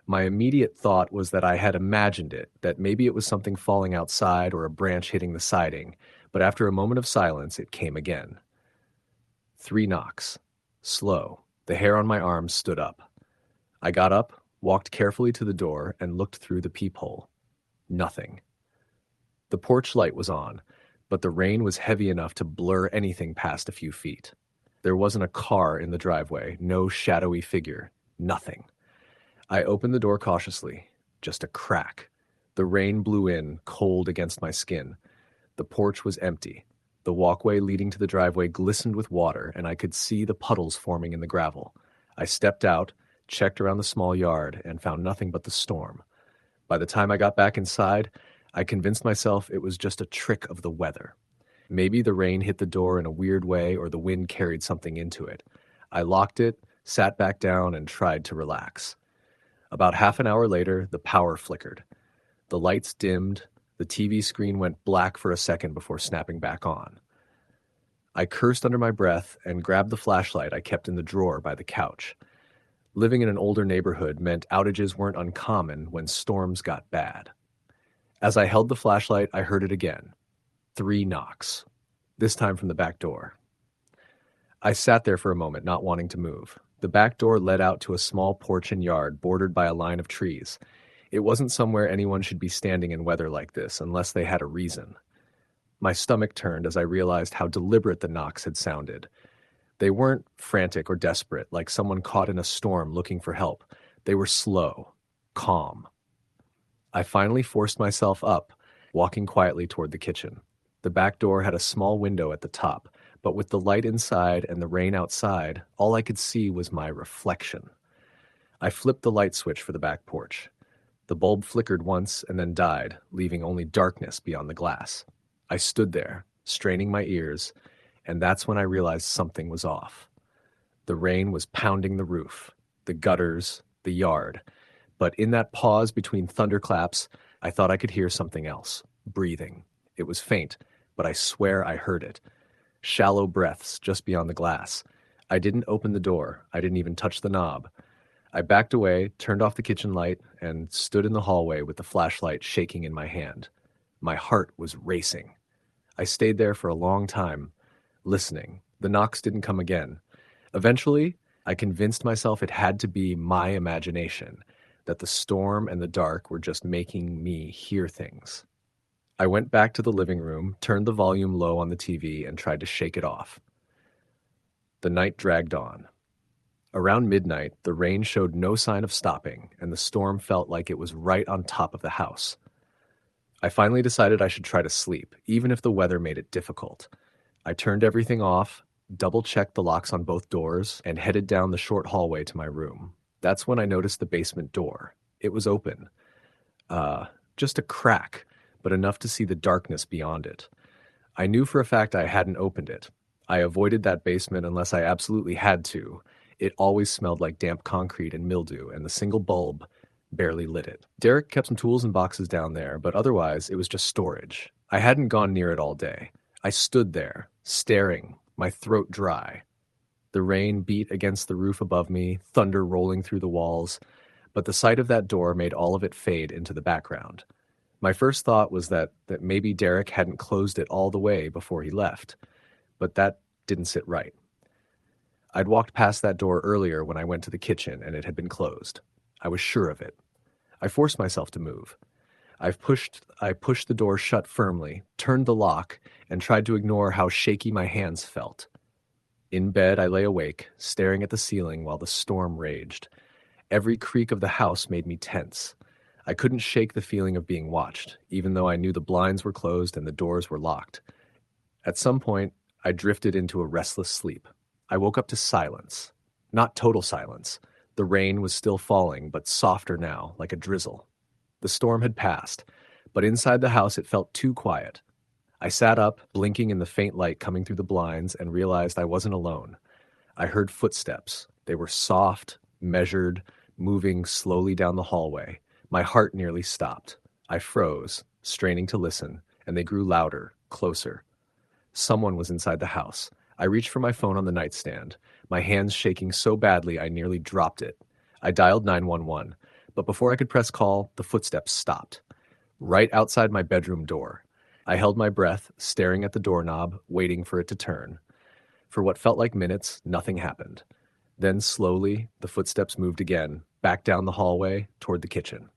My immediate thought was that I had imagined it, that maybe it was something falling outside or a branch hitting the siding, but after a moment of silence, it came again. 3 knocks. Slow. The hair on my arms stood up. I got up, walked carefully to the door, and looked through the peephole. Nothing. The porch light was on, but the rain was heavy enough to blur anything past a few feet. There wasn't a car in the driveway, no shadowy figure, nothing. I opened the door cautiously. Just a crack. The rain blew in, cold against my skin. The porch was empty. The walkway leading to the driveway glistened with water, and I could see the puddles forming in the gravel. I stepped out, checked around the small yard, and found nothing but the storm. By the time I got back inside, I convinced myself it was just a trick of the weather. Maybe the rain hit the door in a weird way or the wind carried something into it. I locked it, sat back down, and tried to relax. About half an hour later, the power flickered. The lights dimmed, the TV screen went black for a second before snapping back on. I cursed under my breath and grabbed the flashlight I kept in the drawer by the couch. Living in an older neighborhood meant outages weren't uncommon when storms got bad. As I held the flashlight, I heard it again. 3 knocks. This time from the back door. I sat there for a moment, not wanting to move. The back door led out to a small porch and yard bordered by a line of trees. It wasn't somewhere anyone should be standing in weather like this unless they had a reason. My stomach turned as I realized how deliberate the knocks had sounded. They weren't frantic or desperate, like someone caught in a storm looking for help. They were slow, calm. I finally forced myself up, walking quietly toward the kitchen. The back door had a small window at the top, but with the light inside and the rain outside, all I could see was my reflection. I flipped the light switch for the back porch. The bulb flickered once and then died, leaving only darkness beyond the glass. I stood there, straining my ears, and that's when I realized something was off. The rain was pounding the roof, the gutters, the yard. But in that pause between thunderclaps, I thought I could hear something else, breathing. It was faint, but I swear I heard it. Shallow breaths just beyond the glass. I didn't open the door. I didn't even touch the knob. I backed away, turned off the kitchen light, and stood in the hallway with the flashlight shaking in my hand. My heart was racing. I stayed there for a long time, listening. The knocks didn't come again. Eventually, I convinced myself it had to be my imagination, that the storm and the dark were just making me hear things. I went back to the living room, turned the volume low on the TV, and tried to shake it off. The night dragged on. Around midnight, the rain showed no sign of stopping, and the storm felt like it was right on top of the house. I finally decided I should try to sleep, even if the weather made it difficult. I turned everything off, double-checked the locks on both doors, and headed down the short hallway to my room. That's when I noticed the basement door. It was open. Uh, just a crack, but enough to see the darkness beyond it. I knew for a fact I hadn't opened it. I avoided that basement unless I absolutely had to. It always smelled like damp concrete and mildew, and the single bulb barely lit it. Derek kept some tools and boxes down there, but otherwise it was just storage. I hadn't gone near it all day. I stood there, staring, my throat dry. The rain beat against the roof above me, thunder rolling through the walls, but the sight of that door made all of it fade into the background. My first thought was that maybe Derek hadn't closed it all the way before he left, but that didn't sit right. I'd walked past that door earlier when I went to the kitchen, and it had been closed. I was sure of it. I forced myself to move. I pushed the door shut firmly, turned the lock, and tried to ignore how shaky my hands felt. In bed, I lay awake, staring at the ceiling while the storm raged. Every creak of the house made me tense. I couldn't shake the feeling of being watched, even though I knew the blinds were closed and the doors were locked. At some point, I drifted into a restless sleep. I woke up to silence. Not total silence. The rain was still falling, but softer now, like a drizzle. The storm had passed, but inside the house it felt too quiet. I sat up, blinking in the faint light coming through the blinds, and realized I wasn't alone. I heard footsteps. They were soft, measured, moving slowly down the hallway. My heart nearly stopped. I froze, straining to listen, and they grew louder, closer. Someone was inside the house. I reached for my phone on the nightstand, my hands shaking so badly I nearly dropped it. I dialed 911, but before I could press call, the footsteps stopped. Right outside my bedroom door. I held my breath, staring at the doorknob, waiting for it to turn. For what felt like minutes, nothing happened. Then slowly, the footsteps moved again, back down the hallway, toward the kitchen.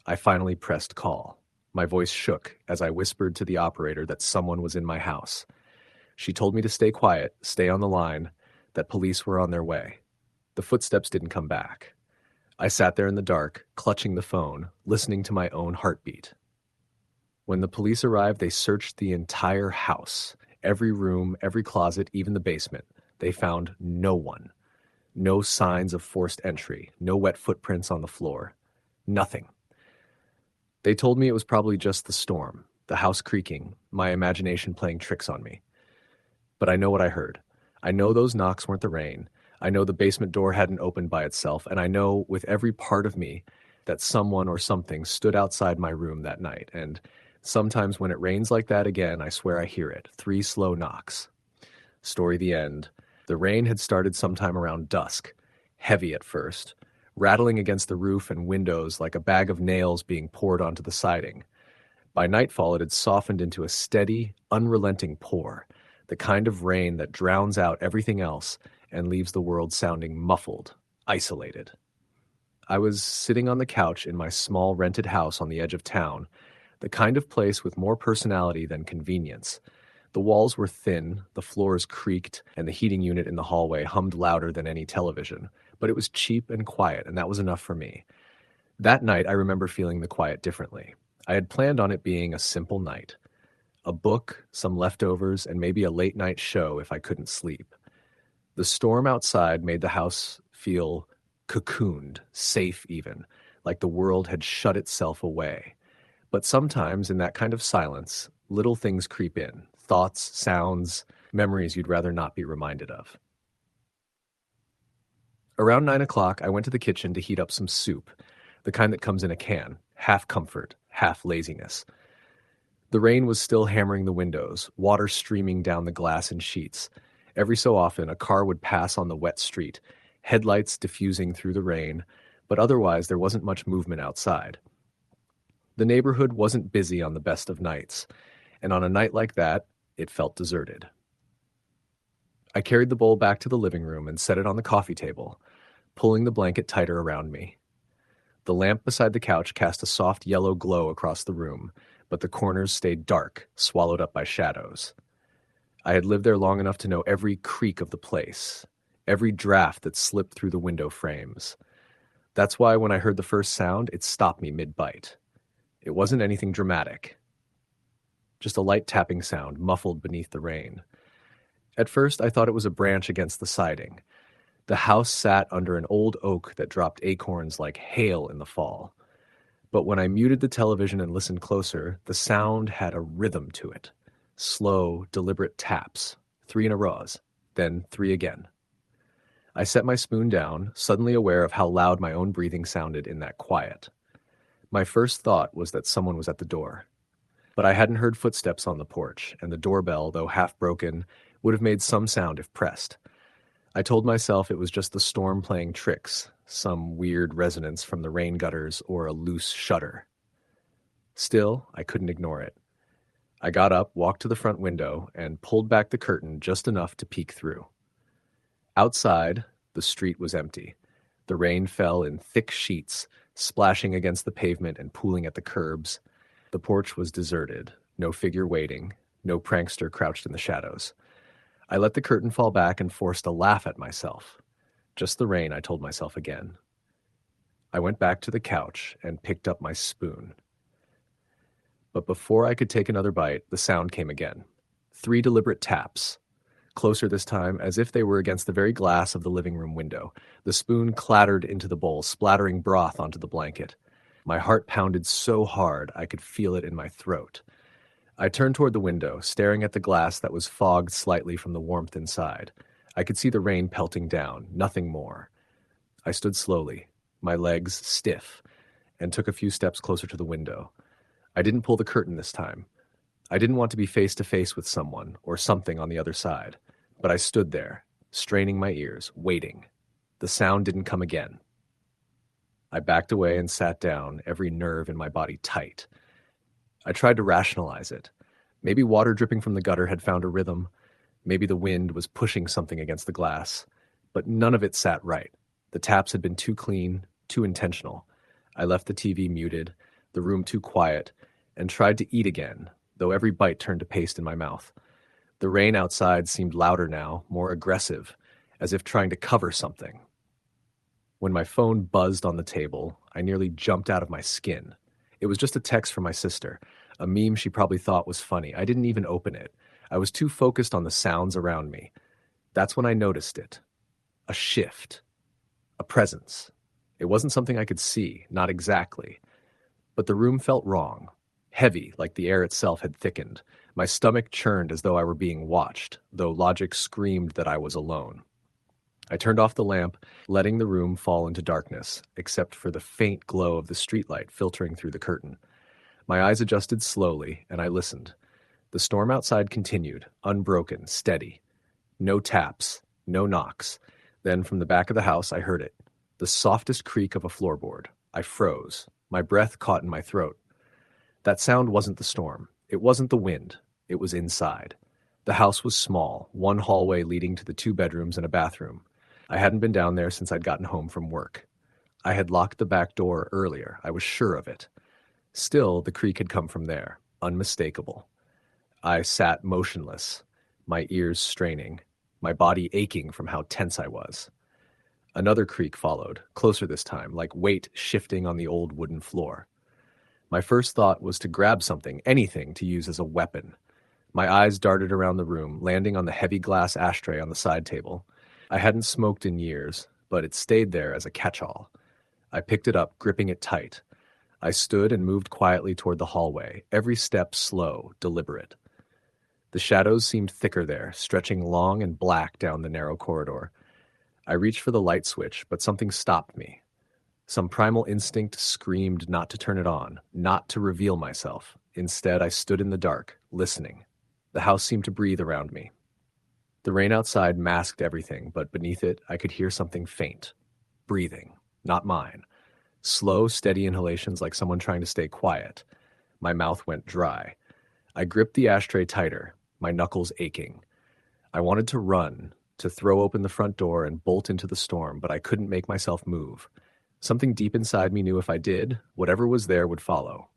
I finally pressed call. My voice shook as I whispered to the operator that someone was in my house. She told me to stay quiet, stay on the line, that police were on their way. The footsteps didn't come back. I sat there in the dark, clutching the phone, listening to my own heartbeat. When the police arrived, they searched the entire house, every room, every closet, even the basement. They found no one. No signs of forced entry, no wet footprints on the floor. Nothing. They told me it was probably just the storm, the house creaking, my imagination playing tricks on me. But I know what I heard. I know those knocks weren't the rain. I know the basement door hadn't opened by itself, and I know with every part of me that someone or something stood outside my room that night. And sometimes when it rains like that again, I swear I hear it. 3 slow knocks. Story the end. The rain had started sometime around dusk, heavy at first, rattling against the roof and windows like a bag of nails being poured onto the siding. By nightfall, it had softened into a steady, unrelenting pour, the kind of rain that drowns out everything else and leaves the world sounding muffled, isolated. I was sitting on the couch in my small rented house on the edge of town, the kind of place with more personality than convenience. The walls were thin, the floors creaked, and the heating unit in the hallway hummed louder than any television. But it was cheap and quiet, and that was enough for me. That night, I remember feeling the quiet differently. I had planned on it being a simple night. A book, some leftovers, and maybe a late-night show if I couldn't sleep. The storm outside made the house feel cocooned, safe even, like the world had shut itself away. But sometimes, in that kind of silence, little things creep in. Thoughts, sounds, memories you'd rather not be reminded of. Around 9 o'clock, I went to the kitchen to heat up some soup, the kind that comes in a can, half comfort, half laziness. The rain was still hammering the windows, water streaming down the glass in sheets. Every so often, a car would pass on the wet street, headlights diffusing through the rain, but otherwise there wasn't much movement outside. The neighborhood wasn't busy on the best of nights, and on a night like that, it felt deserted. I carried the bowl back to the living room and set it on the coffee table, pulling the blanket tighter around me. The lamp beside the couch cast a soft yellow glow across the room, but the corners stayed dark, swallowed up by shadows. I had lived there long enough to know every creak of the place, every draft that slipped through the window frames. That's why when I heard the first sound, it stopped me mid-bite. It wasn't anything dramatic, just a light tapping sound muffled beneath the rain. At first, I thought it was a branch against the siding. The house sat under an old oak that dropped acorns like hail in the fall. But when I muted the television and listened closer, the sound had a rhythm to it. Slow, deliberate taps, 3 in a row, then 3 again. I set my spoon down, suddenly aware of how loud my own breathing sounded in that quiet. My first thought was that someone was at the door. But I hadn't heard footsteps on the porch, and the doorbell, though half broken, would have made some sound if pressed. I told myself it was just the storm playing tricks, some weird resonance from the rain gutters or a loose shutter. Still, I couldn't ignore it. I got up, walked to the front window, and pulled back the curtain just enough to peek through. Outside, the street was empty. The rain fell in thick sheets, splashing against the pavement and pooling at the curbs. The porch was deserted, no figure waiting, no prankster crouched in the shadows. I let the curtain fall back and forced a laugh at myself. Just the rain, I told myself again. I went back to the couch and picked up my spoon. But before I could take another bite, the sound came again. 3 deliberate taps. Closer this time, as if they were against the very glass of the living room window. The spoon clattered into the bowl, splattering broth onto the blanket. My heart pounded so hard I could feel it in my throat. I turned toward the window, staring at the glass that was fogged slightly from the warmth inside. I could see the rain pelting down, nothing more. I stood slowly, my legs stiff, and took a few steps closer to the window. I didn't pull the curtain this time. I didn't want to be face to face with someone or something on the other side, but I stood there, straining my ears, waiting. The sound didn't come again. I backed away and sat down, every nerve in my body tight. I tried to rationalize it. Maybe water dripping from the gutter had found a rhythm. Maybe the wind was pushing something against the glass. But none of it sat right. The taps had been too clean, too intentional. I left the TV muted, the room too quiet, and tried to eat again, though every bite turned to paste in my mouth. The rain outside seemed louder now, more aggressive, as if trying to cover something. When my phone buzzed on the table, I nearly jumped out of my skin. It was just a text from my sister, a meme she probably thought was funny. I didn't even open it. I was too focused on the sounds around me. That's when I noticed it. A shift. A presence. It wasn't something I could see, not exactly. But the room felt wrong. Heavy, like the air itself had thickened. My stomach churned as though I were being watched, though logic screamed that I was alone. I turned off the lamp, letting the room fall into darkness, except for the faint glow of the streetlight filtering through the curtain. My eyes adjusted slowly, and I listened. The storm outside continued, unbroken, steady. No taps, no knocks. Then from the back of the house I heard it. The softest creak of a floorboard. I froze. My breath caught in my throat. That sound wasn't the storm. It wasn't the wind. It was inside. The house was small, one hallway leading to the 2 bedrooms and a bathroom. I hadn't been down there since I'd gotten home from work. I had locked the back door earlier. I was sure of it. Still, the creak had come from there, unmistakable. I sat motionless, my ears straining, my body aching from how tense I was. Another creak followed, closer this time, like weight shifting on the old wooden floor. My first thought was to grab something, anything, to use as a weapon. My eyes darted around the room, landing on the heavy glass ashtray on the side table. I hadn't smoked in years, but it stayed there as a catch-all. I picked it up, gripping it tight. I stood and moved quietly toward the hallway, every step slow, deliberate. The shadows seemed thicker there, stretching long and black down the narrow corridor. I reached for the light switch, but something stopped me. Some primal instinct screamed not to turn it on, not to reveal myself. Instead, I stood in the dark, listening. The house seemed to breathe around me. The rain outside masked everything, but beneath it, I could hear something faint. Breathing. Not mine. Slow, steady inhalations like someone trying to stay quiet. My mouth went dry. I gripped the ashtray tighter, my knuckles aching. I wanted to run, to throw open the front door and bolt into the storm, but I couldn't make myself move. Something deep inside me knew if I did, whatever was there would follow.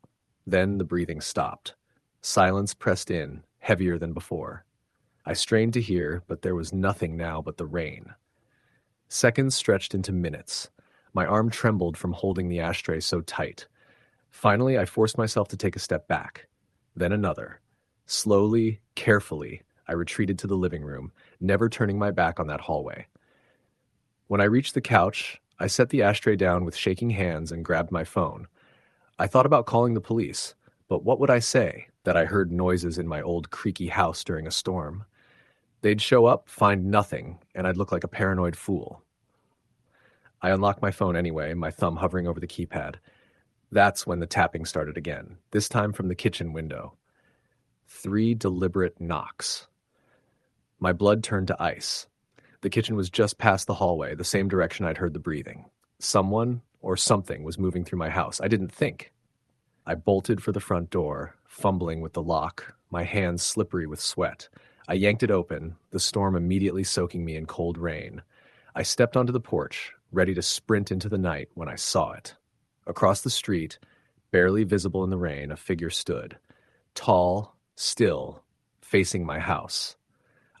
Then the breathing stopped. Silence pressed in, heavier than before. I strained to hear, but there was nothing now but the rain. Seconds stretched into minutes. My arm trembled from holding the ashtray so tight. Finally, I forced myself to take a step back. Then another. Slowly, carefully, I retreated to the living room, never turning my back on that hallway. When I reached the couch, I set the ashtray down with shaking hands and grabbed my phone. I thought about calling the police, but what would I say? That I heard noises in my old creaky house during a storm. They'd show up, find nothing, and I'd look like a paranoid fool. I unlocked my phone anyway, my thumb hovering over the keypad. That's when the tapping started again, this time from the kitchen window. 3 deliberate knocks. My blood turned to ice. The kitchen was just past the hallway, the same direction I'd heard the breathing. Someone or something was moving through my house. I didn't think. I bolted for the front door, fumbling with the lock, my hands slippery with sweat. I yanked it open, the storm immediately soaking me in cold rain. I stepped onto the porch, ready to sprint into the night when I saw it. Across the street, barely visible in the rain, a figure stood. Tall, still, facing my house.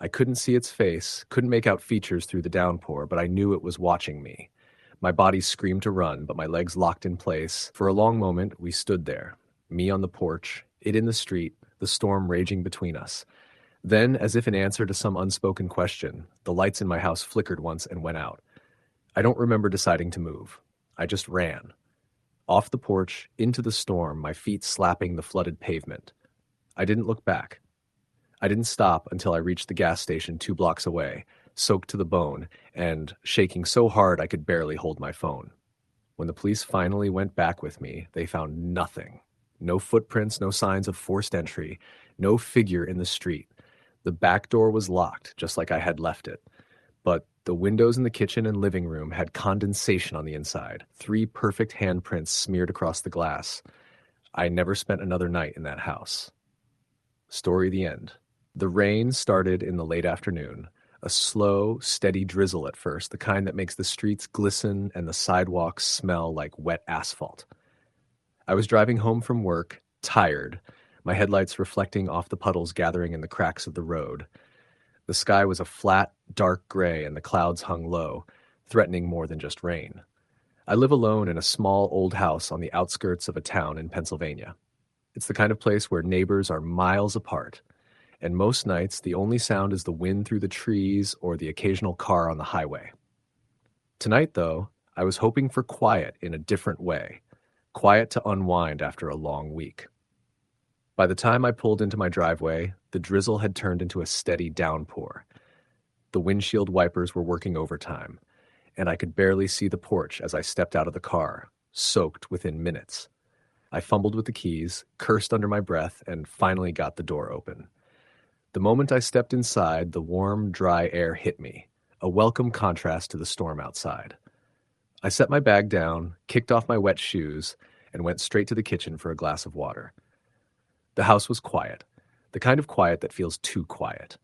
I couldn't see its face, couldn't make out features through the downpour, but I knew it was watching me. My body screamed to run, but my legs locked in place. For a long moment, we stood there. Me on the porch, it in the street, the storm raging between us. Then, as if in answer to some unspoken question, the lights in my house flickered once and went out. I don't remember deciding to move. I just ran. Off the porch, into the storm, my feet slapping the flooded pavement. I didn't look back. I didn't stop until I reached the gas station 2 blocks away, soaked to the bone, and shaking so hard I could barely hold my phone. When the police finally went back with me, they found nothing. No footprints, no signs of forced entry, no figure in the street. The back door was locked, just like I had left it. But the windows in the kitchen and living room had condensation on the inside, 3 perfect handprints smeared across the glass. I never spent another night in that house. Story the end. The rain started in the late afternoon, a slow, steady drizzle at first, the kind that makes the streets glisten and the sidewalks smell like wet asphalt. I was driving home from work, tired, my headlights reflecting off the puddles gathering in the cracks of the road. The sky was a flat, dark gray and the clouds hung low, threatening more than just rain. I live alone in a small old house on the outskirts of a town in Pennsylvania. It's the kind of place where neighbors are miles apart, and most nights the only sound is the wind through the trees or the occasional car on the highway. Tonight, though, I was hoping for quiet in a different way, quiet to unwind after a long week. By the time I pulled into my driveway, the drizzle had turned into a steady downpour. The windshield wipers were working overtime, and I could barely see the porch as I stepped out of the car, soaked within minutes. I fumbled with the keys, cursed under my breath, and finally got the door open. The moment I stepped inside, the warm, dry air hit me, a welcome contrast to the storm outside. I set my bag down, kicked off my wet shoes, and went straight to the kitchen for a glass of water. The house was quiet, the kind of quiet that feels too quiet.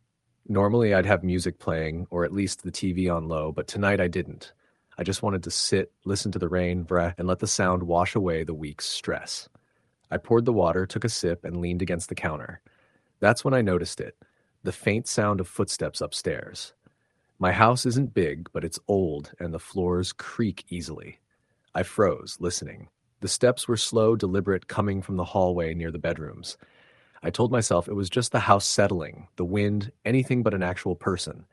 Normally I'd have music playing, or at least the TV on low, but tonight I didn't. I just wanted to sit, listen to the rain, and let the sound wash away the week's stress. I poured the water, took a sip, and leaned against the counter. That's when I noticed it, the faint sound of footsteps upstairs. My house isn't big, but it's old, and the floors creak easily. I froze, listening. The steps were slow, deliberate, coming from the hallway near the bedrooms. I told myself it was just the house settling, the wind, anything but an actual person.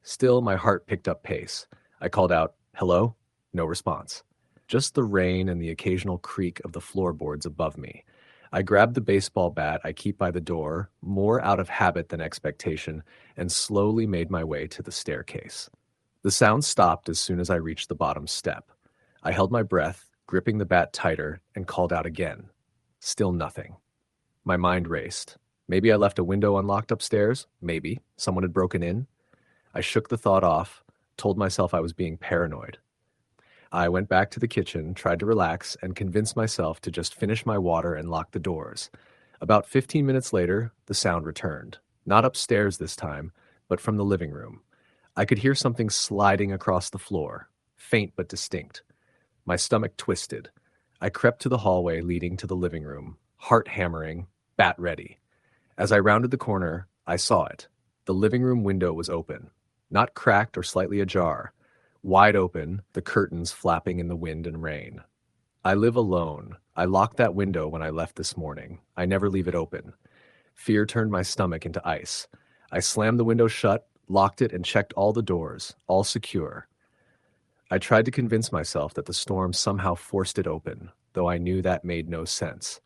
Still, my heart picked up pace. I called out, "Hello?" No response. Just the rain and the occasional creak of the floorboards above me. I grabbed the baseball bat I keep by the door, more out of habit than expectation, and slowly made my way to the staircase. The sound stopped as soon as I reached the bottom step. I held my breath, gripping the bat tighter, and called out again. Still nothing. My mind raced. Maybe I left a window unlocked upstairs. Maybe. Someone had broken in. I shook the thought off, told myself I was being paranoid. I went back to the kitchen, tried to relax, and convinced myself to just finish my water and lock the doors. About 15 minutes later, the sound returned. Not upstairs this time, but from the living room. I could hear something sliding across the floor, faint but distinct. My stomach twisted. I crept to the hallway leading to the living room, heart hammering, bat ready. As I rounded the corner, I saw it. The living room window was open, not cracked or slightly ajar. wide open, the curtains flapping in the wind and rain. I live alone. I locked that window when I left this morning. I never leave it open. Fear turned my stomach into ice. I slammed the window shut, locked it, and checked all the doors, all secure. I tried to convince myself that the storm somehow forced it open, though I knew that made no sense.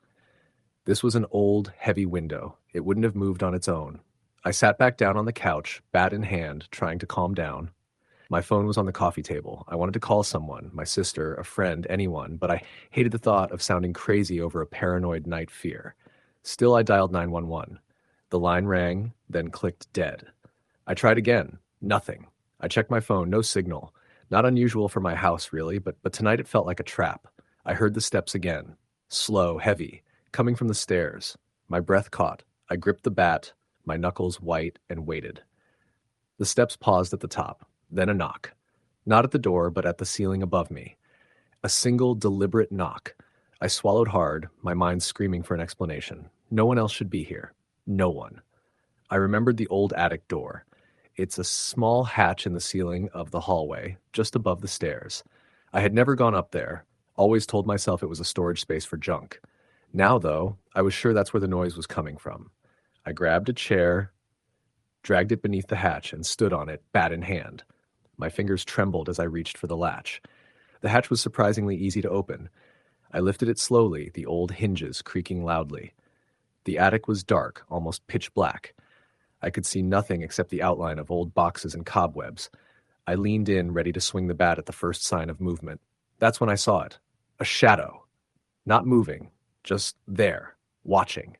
This was an old, heavy window. It wouldn't have moved on its own. I sat back down on the couch, bat in hand, trying to calm down. My phone was on the coffee table. I wanted to call someone, my sister, a friend, anyone, but I hated the thought of sounding crazy over a paranoid night fear. Still, I dialed 911. The line rang, then clicked dead. I tried again. Nothing. I checked my phone. No signal. Not unusual for my house, really, but tonight it felt like a trap. I heard the steps again. Slow, heavy, coming from the stairs. My breath caught. I gripped the bat, my knuckles white, and waited. The steps paused at the top. Then a knock. Not at the door, but at the ceiling above me. A single, deliberate knock. I swallowed hard, my mind screaming for an explanation. No one else should be here. No one. I remembered the old attic door. It's a small hatch in the ceiling of the hallway, just above the stairs. I had never gone up there, always told myself it was a storage space for junk. Now, though, I was sure that's where the noise was coming from. I grabbed a chair, dragged it beneath the hatch, and stood on it, bat in hand. My fingers trembled as I reached for the latch. The hatch was surprisingly easy to open. I lifted it slowly, the old hinges creaking loudly. The attic was dark, almost pitch black. I could see nothing except the outline of old boxes and cobwebs. I leaned in, ready to swing the bat at the first sign of movement. That's when I saw it. A shadow. Not moving, just there, watching.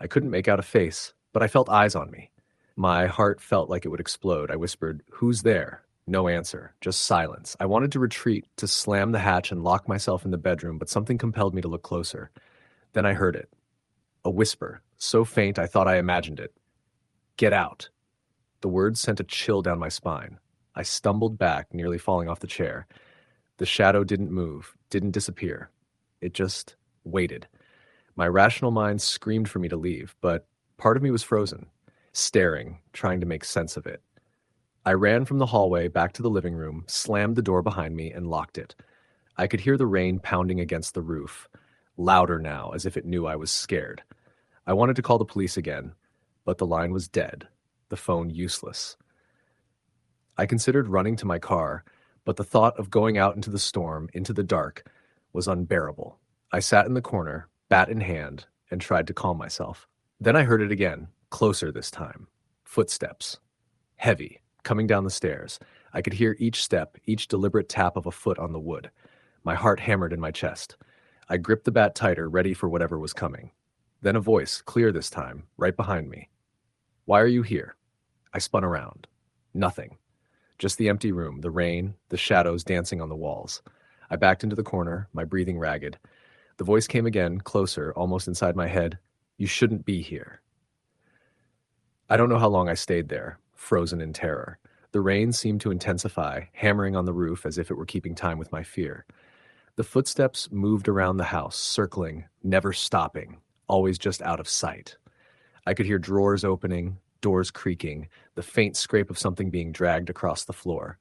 I couldn't make out a face, but I felt eyes on me. My heart felt like it would explode. I whispered, "Who's there?" No answer, just silence. I wanted to retreat, to slam the hatch and lock myself in the bedroom, but something compelled me to look closer. Then I heard it. A whisper, so faint I thought I imagined it. "Get out." The words sent a chill down my spine. I stumbled back, nearly falling off the chair. The shadow didn't move, didn't disappear. It just waited. My rational mind screamed for me to leave, but part of me was frozen, staring, trying to make sense of it. I ran from the hallway back to the living room, slammed the door behind me, and locked it. I could hear the rain pounding against the roof, louder now, as if it knew I was scared. I wanted to call the police again, but the line was dead, the phone useless. I considered running to my car, but the thought of going out into the storm, into the dark, was unbearable. I sat in the corner, bat in hand, and tried to calm myself. Then I heard it again, closer this time. Footsteps. Heavy, coming down the stairs. I could hear each step, each deliberate tap of a foot on the wood. My heart hammered in my chest. I gripped the bat tighter, ready for whatever was coming. Then a voice, clear this time, right behind me. "Why are you here?" I spun around. Nothing. Just the empty room, the rain, the shadows dancing on the walls. I backed into the corner, my breathing ragged. The voice came again, closer, almost inside my head. "You shouldn't be here." I don't know how long I stayed there, frozen in terror. The rain seemed to intensify, hammering on the roof as if it were keeping time with my fear. The footsteps moved around the house, circling, never stopping, always just out of sight. I could hear drawers opening, doors creaking, the faint scrape of something being dragged across the floor.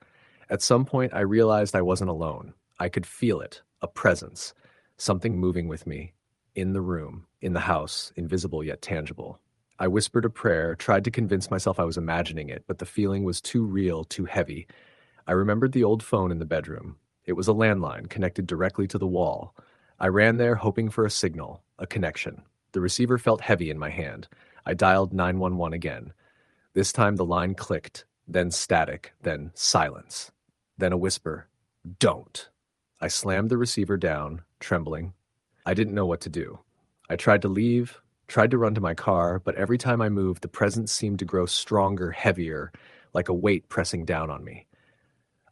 At some point, I realized I wasn't alone. I could feel it, a presence, something moving with me, in the room, in the house, invisible yet tangible. I whispered a prayer, tried to convince myself I was imagining it, but the feeling was too real, too heavy. I remembered the old phone in the bedroom. It was a landline connected directly to the wall. I ran there hoping for a signal, a connection. The receiver felt heavy in my hand. I dialed 911 again. This time the line clicked, then static, then silence. Then a whisper, "Don't." I slammed the receiver down, trembling. I didn't know what to do. I tried to leave, tried to run to my car, but every time I moved, the presence seemed to grow stronger, heavier, like a weight pressing down on me.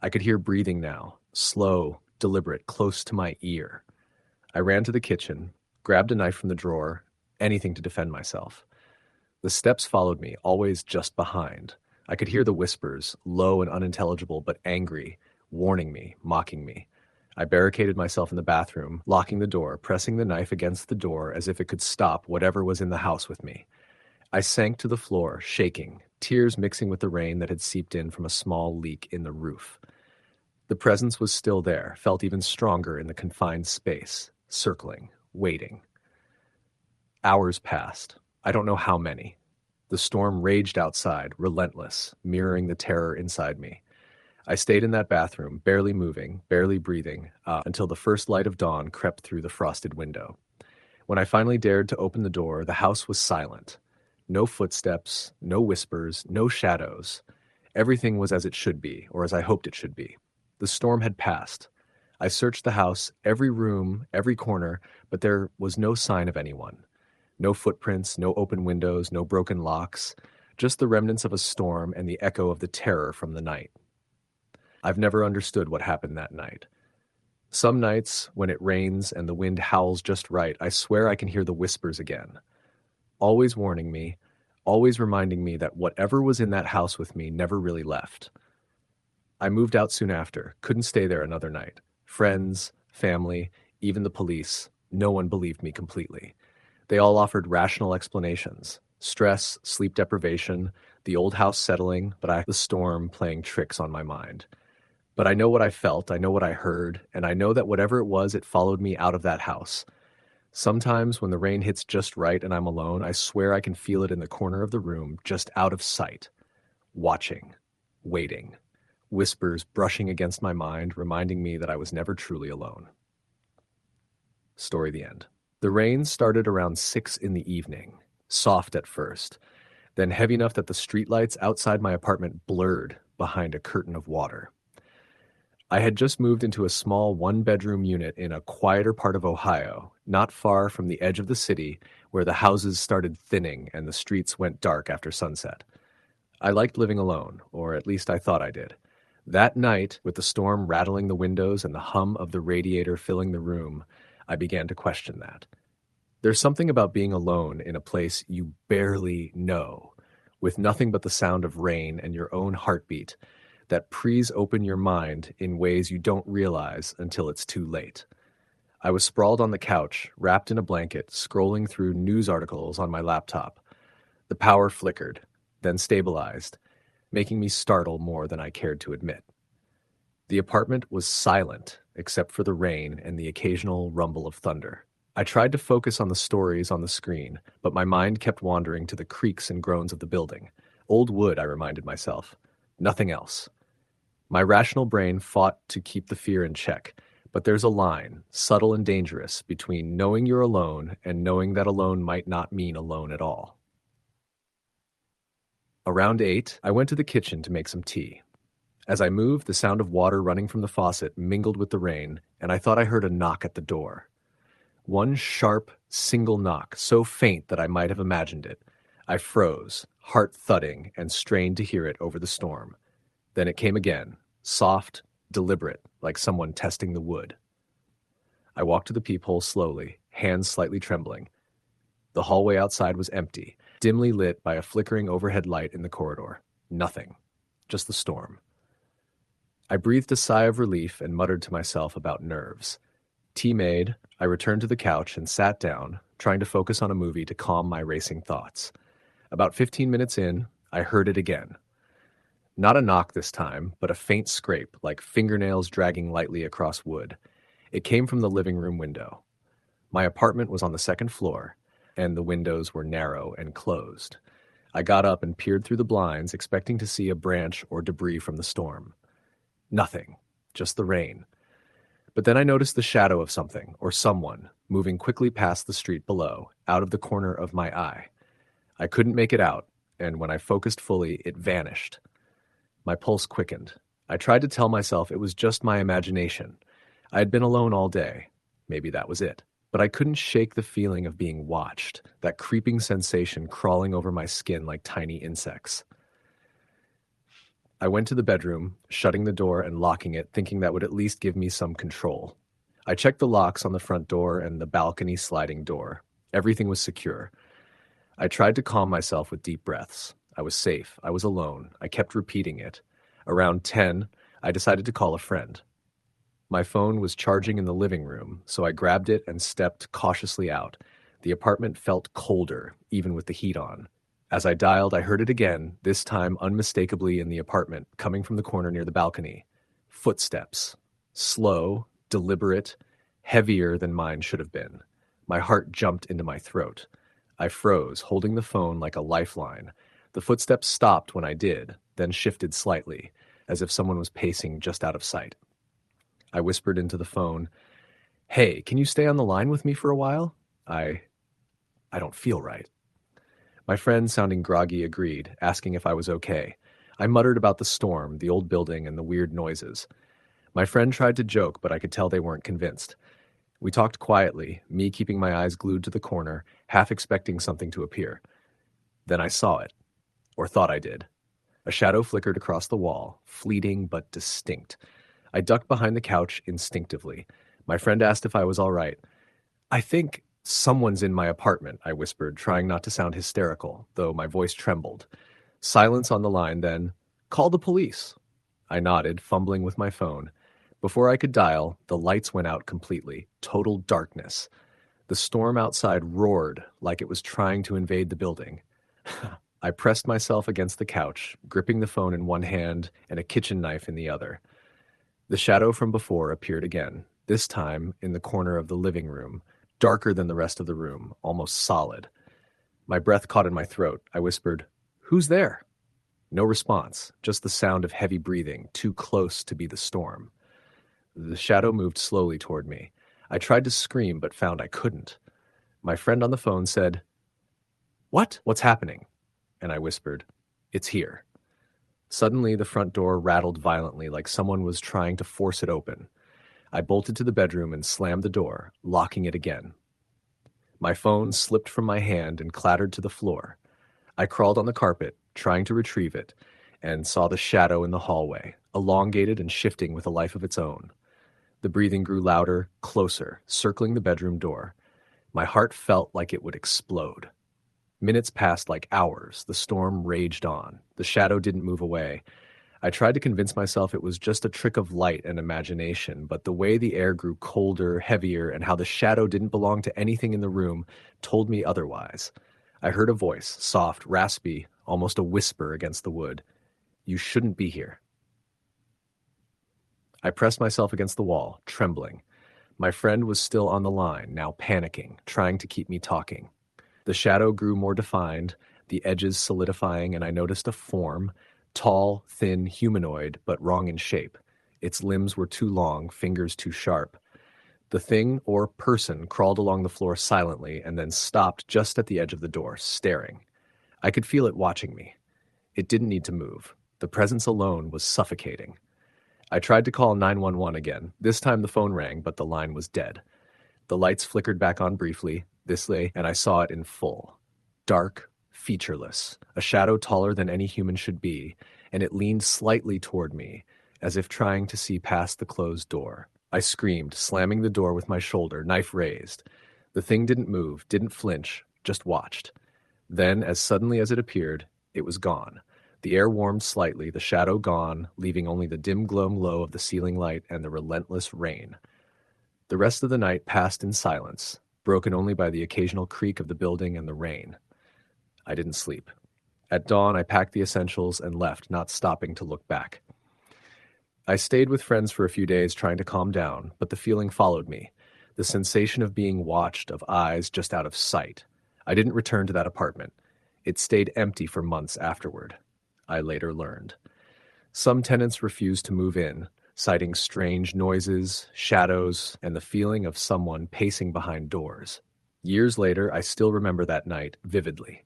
I could hear breathing now, slow, deliberate, close to my ear. I ran to the kitchen, grabbed a knife from the drawer, anything to defend myself. The steps followed me, always just behind. I could hear the whispers, low and unintelligible, but angry, warning me, mocking me. I barricaded myself in the bathroom, locking the door, pressing the knife against the door as if it could stop whatever was in the house with me. I sank to the floor, shaking, tears mixing with the rain that had seeped in from a small leak in the roof. The presence was still there, felt even stronger in the confined space, circling, waiting. Hours passed. I don't know how many. The storm raged outside, relentless, mirroring the terror inside me. I stayed in that bathroom, barely moving, barely breathing, until the first light of dawn crept through the frosted window. When I finally dared to open the door, the house was silent. No footsteps, no whispers, no shadows. Everything was as it should be, or as I hoped it should be. The storm had passed. I searched the house, every room, every corner, but there was no sign of anyone. No footprints, no open windows, no broken locks, just the remnants of a storm and the echo of the terror from the night. I've never understood what happened that night. Some nights, when it rains and the wind howls just right, I swear I can hear the whispers again, always warning me, always reminding me that whatever was in that house with me never really left. I moved out soon after, couldn't stay there another night. Friends, family, even the police, no one believed me completely. They all offered rational explanations. Stress, sleep deprivation, the old house settling, the storm playing tricks on my mind. But I know what I felt, I know what I heard, and I know that whatever it was, it followed me out of that house. Sometimes when the rain hits just right and I'm alone, I swear I can feel it in the corner of the room, just out of sight. Watching, waiting, whispers brushing against my mind, reminding me that I was never truly alone. Story the end. The rain started around 6 in the evening, soft at first, then heavy enough that the streetlights outside my apartment blurred behind a curtain of water. I had just moved into a small one-bedroom unit in a quieter part of Ohio, not far from the edge of the city, where the houses started thinning and the streets went dark after sunset. I liked living alone, or at least I thought I did. That night, with the storm rattling the windows and the hum of the radiator filling the room, I began to question that. There's something about being alone in a place you barely know, with nothing but the sound of rain and your own heartbeat, that prees open your mind in ways you don't realize until it's too late. I was sprawled on the couch, wrapped in a blanket, scrolling through news articles on my laptop. The power flickered, then stabilized, making me startle more than I cared to admit. The apartment was silent, except for the rain and the occasional rumble of thunder. I tried to focus on the stories on the screen, but my mind kept wandering to the creaks and groans of the building. Old wood, I reminded myself. Nothing else. My rational brain fought to keep the fear in check, but there's a line, subtle and dangerous, between knowing you're alone and knowing that alone might not mean alone at all. Around 8, I went to the kitchen to make some tea. As I moved, the sound of water running from the faucet mingled with the rain, and I thought I heard a knock at the door. One sharp, single knock, so faint that I might have imagined it. I froze, heart thudding, and strained to hear it over the storm. Then it came again, soft, deliberate, like someone testing the wood. I walked to the peephole slowly, hands slightly trembling. The hallway outside was empty, dimly lit by a flickering overhead light in the corridor. Nothing. Just the storm. I breathed a sigh of relief and muttered to myself about nerves. Tea made, I returned to the couch and sat down, trying to focus on a movie to calm my racing thoughts. About 15 minutes in, I heard it again. Not a knock this time, but a faint scrape, like fingernails dragging lightly across wood. It came from the living room window. My apartment was on the second floor, and the windows were narrow and closed. I got up and peered through the blinds, expecting to see a branch or debris from the storm. Nothing, just the rain. But then I noticed the shadow of something, or someone, moving quickly past the street below, out of the corner of my eye. I couldn't make it out, and when I focused fully, it vanished. My pulse quickened. I tried to tell myself it was just my imagination. I had been alone all day. Maybe that was it. But I couldn't shake the feeling of being watched, that creeping sensation crawling over my skin like tiny insects. I went to the bedroom, shutting the door and locking it, thinking that would at least give me some control. I checked the locks on the front door and the balcony sliding door. Everything was secure. I tried to calm myself with deep breaths. I was safe. I was alone. I kept repeating it. Around 10, I decided to call a friend. My phone was charging in the living room, so I grabbed it and stepped cautiously out. The apartment felt colder, even with the heat on. As I dialed, I heard it again, this time unmistakably in the apartment, coming from the corner near the balcony. Footsteps. Slow, deliberate, heavier than mine should have been. My heart jumped into my throat. I froze, holding the phone like a lifeline. The footsteps stopped when I did, then shifted slightly, as if someone was pacing just out of sight. I whispered into the phone, "Hey, can you stay on the line with me for a while? I don't feel right." My friend, sounding groggy, agreed, asking if I was okay. I muttered about the storm, the old building, and the weird noises. My friend tried to joke, but I could tell they weren't convinced. We talked quietly, me keeping my eyes glued to the corner, half expecting something to appear. Then I saw it, or thought I did. A shadow flickered across the wall, fleeting but distinct. I ducked behind the couch instinctively. My friend asked if I was all right. "I think someone's in my apartment," I whispered, trying not to sound hysterical, though my voice trembled. Silence on the line, then, "Call the police." I nodded, fumbling with my phone. Before I could dial, the lights went out completely. Total darkness. The storm outside roared like it was trying to invade the building. I pressed myself against the couch, gripping the phone in one hand and a kitchen knife in the other. The shadow from before appeared again, this time in the corner of the living room, darker than the rest of the room, almost solid. My breath caught in my throat. I whispered, "Who's there?" No response, just the sound of heavy breathing, too close to be the storm. The shadow moved slowly toward me. I tried to scream, but found I couldn't. My friend on the phone said, "What? What's happening?" And I whispered, "It's here." Suddenly, the front door rattled violently like someone was trying to force it open. I bolted to the bedroom and slammed the door, locking it again. My phone slipped from my hand and clattered to the floor. I crawled on the carpet, trying to retrieve it, and saw the shadow in the hallway, elongated and shifting with a life of its own. The breathing grew louder, closer, circling the bedroom door. My heart felt like it would explode. Minutes passed like hours. The storm raged on. The shadow didn't move away. I tried to convince myself it was just a trick of light and imagination, but the way the air grew colder, heavier, and how the shadow didn't belong to anything in the room told me otherwise. I heard a voice, soft, raspy, almost a whisper against the wood. "You shouldn't be here." I pressed myself against the wall, trembling. My friend was still on the line, now panicking, trying to keep me talking. The shadow grew more defined, the edges solidifying, and I noticed a form, tall, thin, humanoid, but wrong in shape. Its limbs were too long, fingers too sharp. The thing, or person, crawled along the floor silently and then stopped just at the edge of the door, staring. I could feel it watching me. It didn't need to move. The presence alone was suffocating. I tried to call 911 again. This time the phone rang, but the line was dead. The lights flickered back on briefly, this way, and I saw it in full. Dark, featureless, a shadow taller than any human should be, and it leaned slightly toward me, as if trying to see past the closed door. I screamed, slamming the door with my shoulder, knife raised. The thing didn't move, didn't flinch, just watched. Then, as suddenly as it appeared, it was gone. The air warmed slightly, the shadow gone, leaving only the dim glow of the ceiling light and the relentless rain. The rest of the night passed in silence, broken only by the occasional creak of the building and the rain. I didn't sleep. At dawn, I packed the essentials and left, not stopping to look back. I stayed with friends for a few days trying to calm down, but the feeling followed me, the sensation of being watched, of eyes just out of sight. I didn't return to that apartment. It stayed empty for months afterward, I later learned. Some tenants refused to move in, citing strange noises, shadows, and the feeling of someone pacing behind doors. Years later, I still remember that night vividly.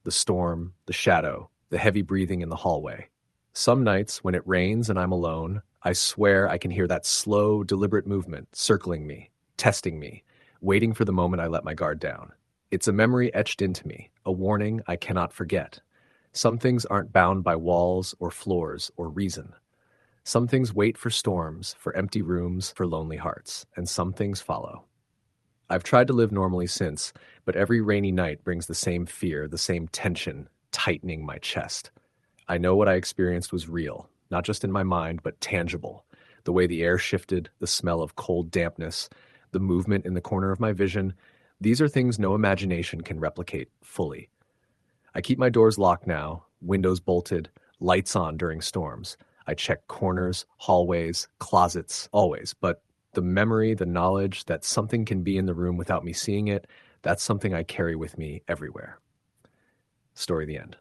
The storm, the shadow, the heavy breathing in the hallway. Some nights, when it rains and I'm alone, I swear I can hear that slow, deliberate movement circling me, testing me, waiting for the moment I let my guard down. It's a memory etched into me, a warning I cannot forget. Some things aren't bound by walls or floors or reason. Some things wait for storms, for empty rooms, for lonely hearts, and some things follow. I've tried to live normally since, but every rainy night brings the same fear, the same tension, tightening my chest. I know what I experienced was real, not just in my mind, but tangible. The way the air shifted, the smell of cold dampness, the movement in the corner of my vision, these are things no imagination can replicate fully. I keep my doors locked now, windows bolted, lights on during storms. I checked corners, hallways, closets, always. But the memory, the knowledge that something can be in the room without me seeing it, that's something I carry with me everywhere. Story the end.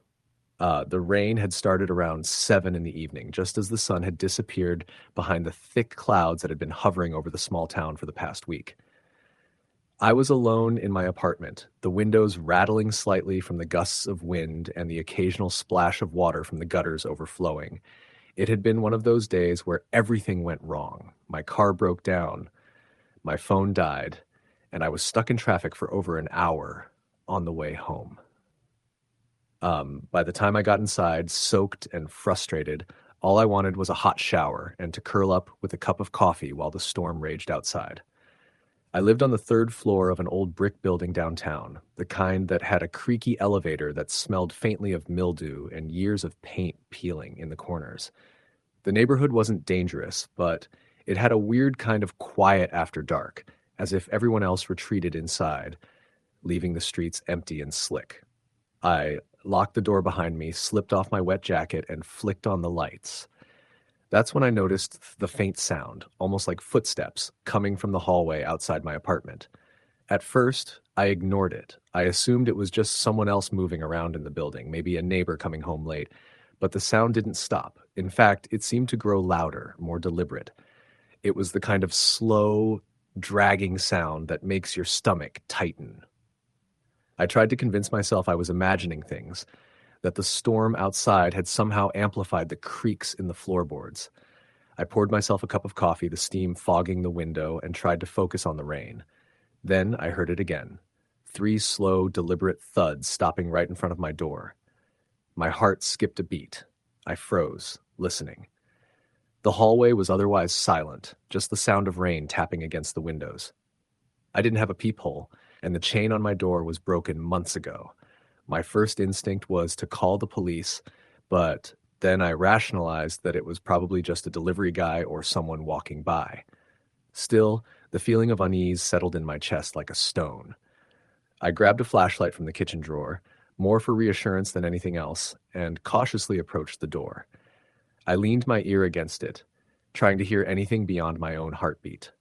The rain had started around 7 in the evening, just as the sun had disappeared behind the thick clouds that had been hovering over the small town for the past week. I was alone in my apartment, the windows rattling slightly from the gusts of wind and the occasional splash of water from the gutters overflowing. It had been one of those days where everything went wrong. My car broke down, my phone died, and I was stuck in traffic for over an hour on the way home. By the time I got inside, soaked and frustrated, all I wanted was a hot shower and to curl up with a cup of coffee while the storm raged outside. I lived on the third floor of an old brick building downtown, the kind that had a creaky elevator that smelled faintly of mildew and years of paint peeling in the corners. The neighborhood wasn't dangerous, but it had a weird kind of quiet after dark, as if everyone else retreated inside, leaving the streets empty and slick. I locked the door behind me, slipped off my wet jacket, and flicked on the lights. That's when I noticed the faint sound, almost like footsteps, coming from the hallway outside my apartment. At first, I ignored it. I assumed it was just someone else moving around in the building, maybe a neighbor coming home late. But the sound didn't stop. In fact, it seemed to grow louder, more deliberate. It was the kind of slow, dragging sound that makes your stomach tighten. I tried to convince myself I was imagining things, that the storm outside had somehow amplified the creaks in the floorboards. I poured myself a cup of coffee, the steam fogging the window, and tried to focus on the rain. Then I heard it again. 3 slow, deliberate thuds stopping right in front of my door. My heart skipped a beat. I froze, listening. The hallway was otherwise silent, just the sound of rain tapping against the windows. I didn't have a peephole, and the chain on my door was broken months ago. My first instinct was to call the police, but then I rationalized that it was probably just a delivery guy or someone walking by. Still, the feeling of unease settled in my chest like a stone. I grabbed a flashlight from the kitchen drawer, more for reassurance than anything else, and cautiously approached the door. I leaned my ear against it, trying to hear anything beyond my own heartbeat.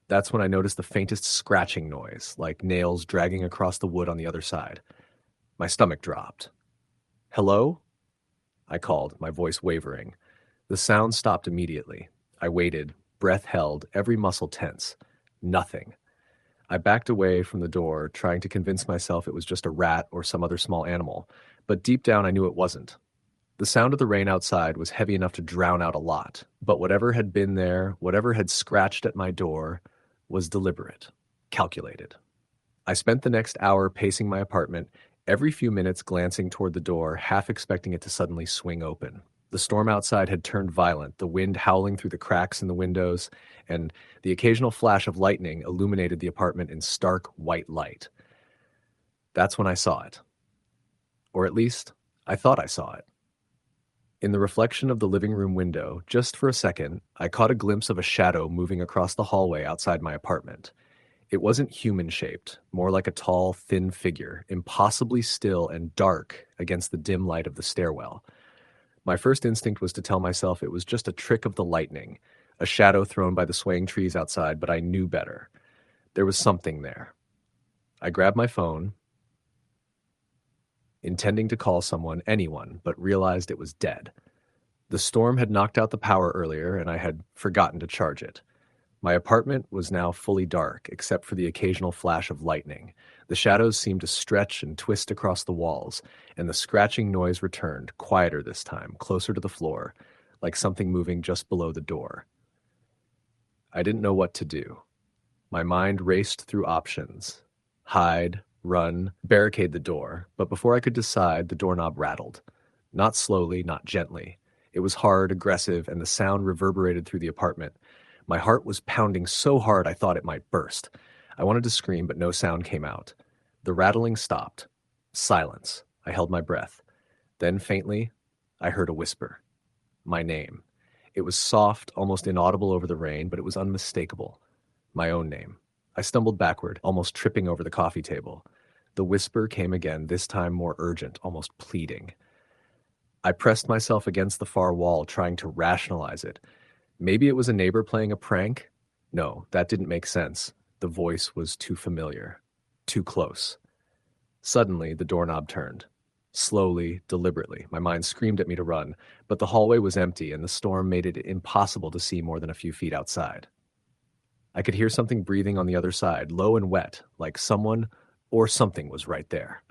That's when I noticed the faintest scratching noise, like nails dragging across the wood on the other side. My stomach dropped. "Hello?" I called, my voice wavering. The sound stopped immediately. I waited, breath held, every muscle tense. Nothing. I backed away from the door, trying to convince myself it was just a rat or some other small animal, but deep down I knew it wasn't. The sound of the rain outside was heavy enough to drown out a lot, but whatever had been there, whatever had scratched at my door, was deliberate, calculated. I spent the next hour pacing my apartment, every few minutes glancing toward the door, half expecting it to suddenly swing open. The storm outside had turned violent, the wind howling through the cracks in the windows, and the occasional flash of lightning illuminated the apartment in stark white light. That's when I saw it. Or at least, I thought I saw it. In the reflection of the living room window, just for a second, I caught a glimpse of a shadow moving across the hallway outside my apartment. It wasn't human-shaped, more like a tall, thin figure, impossibly still and dark against the dim light of the stairwell. My first instinct was to tell myself it was just a trick of the lightning, a shadow thrown by the swaying trees outside, but I knew better. There was something there. I grabbed my phone, intending to call someone, anyone, but realized it was dead. The storm had knocked out the power earlier, and I had forgotten to charge it. My apartment was now fully dark, except for the occasional flash of lightning. The shadows seemed to stretch and twist across the walls, and the scratching noise returned, quieter this time, closer to the floor, like something moving just below the door. I didn't know what to do. My mind raced through options. Hide, run, barricade the door, but before I could decide, the doorknob rattled. Not slowly, not gently. It was hard, aggressive, and the sound reverberated through the apartment. My heart was pounding so hard I thought it might burst. I wanted to scream, but no sound came out. The rattling stopped. Silence. I held my breath. Then, faintly, I heard a whisper. My name. It was soft, almost inaudible over the rain, but it was unmistakable. My own name. I stumbled backward, almost tripping over the coffee table. The whisper came again, this time more urgent, almost pleading. I pressed myself against the far wall, trying to rationalize it. Maybe it was a neighbor playing a prank? No, that didn't make sense. The voice was too familiar, too close. Suddenly, the doorknob turned. Slowly, deliberately, my mind screamed at me to run, but the hallway was empty and the storm made it impossible to see more than a few feet outside. I could hear something breathing on the other side, low and wet, like someone or something was right there.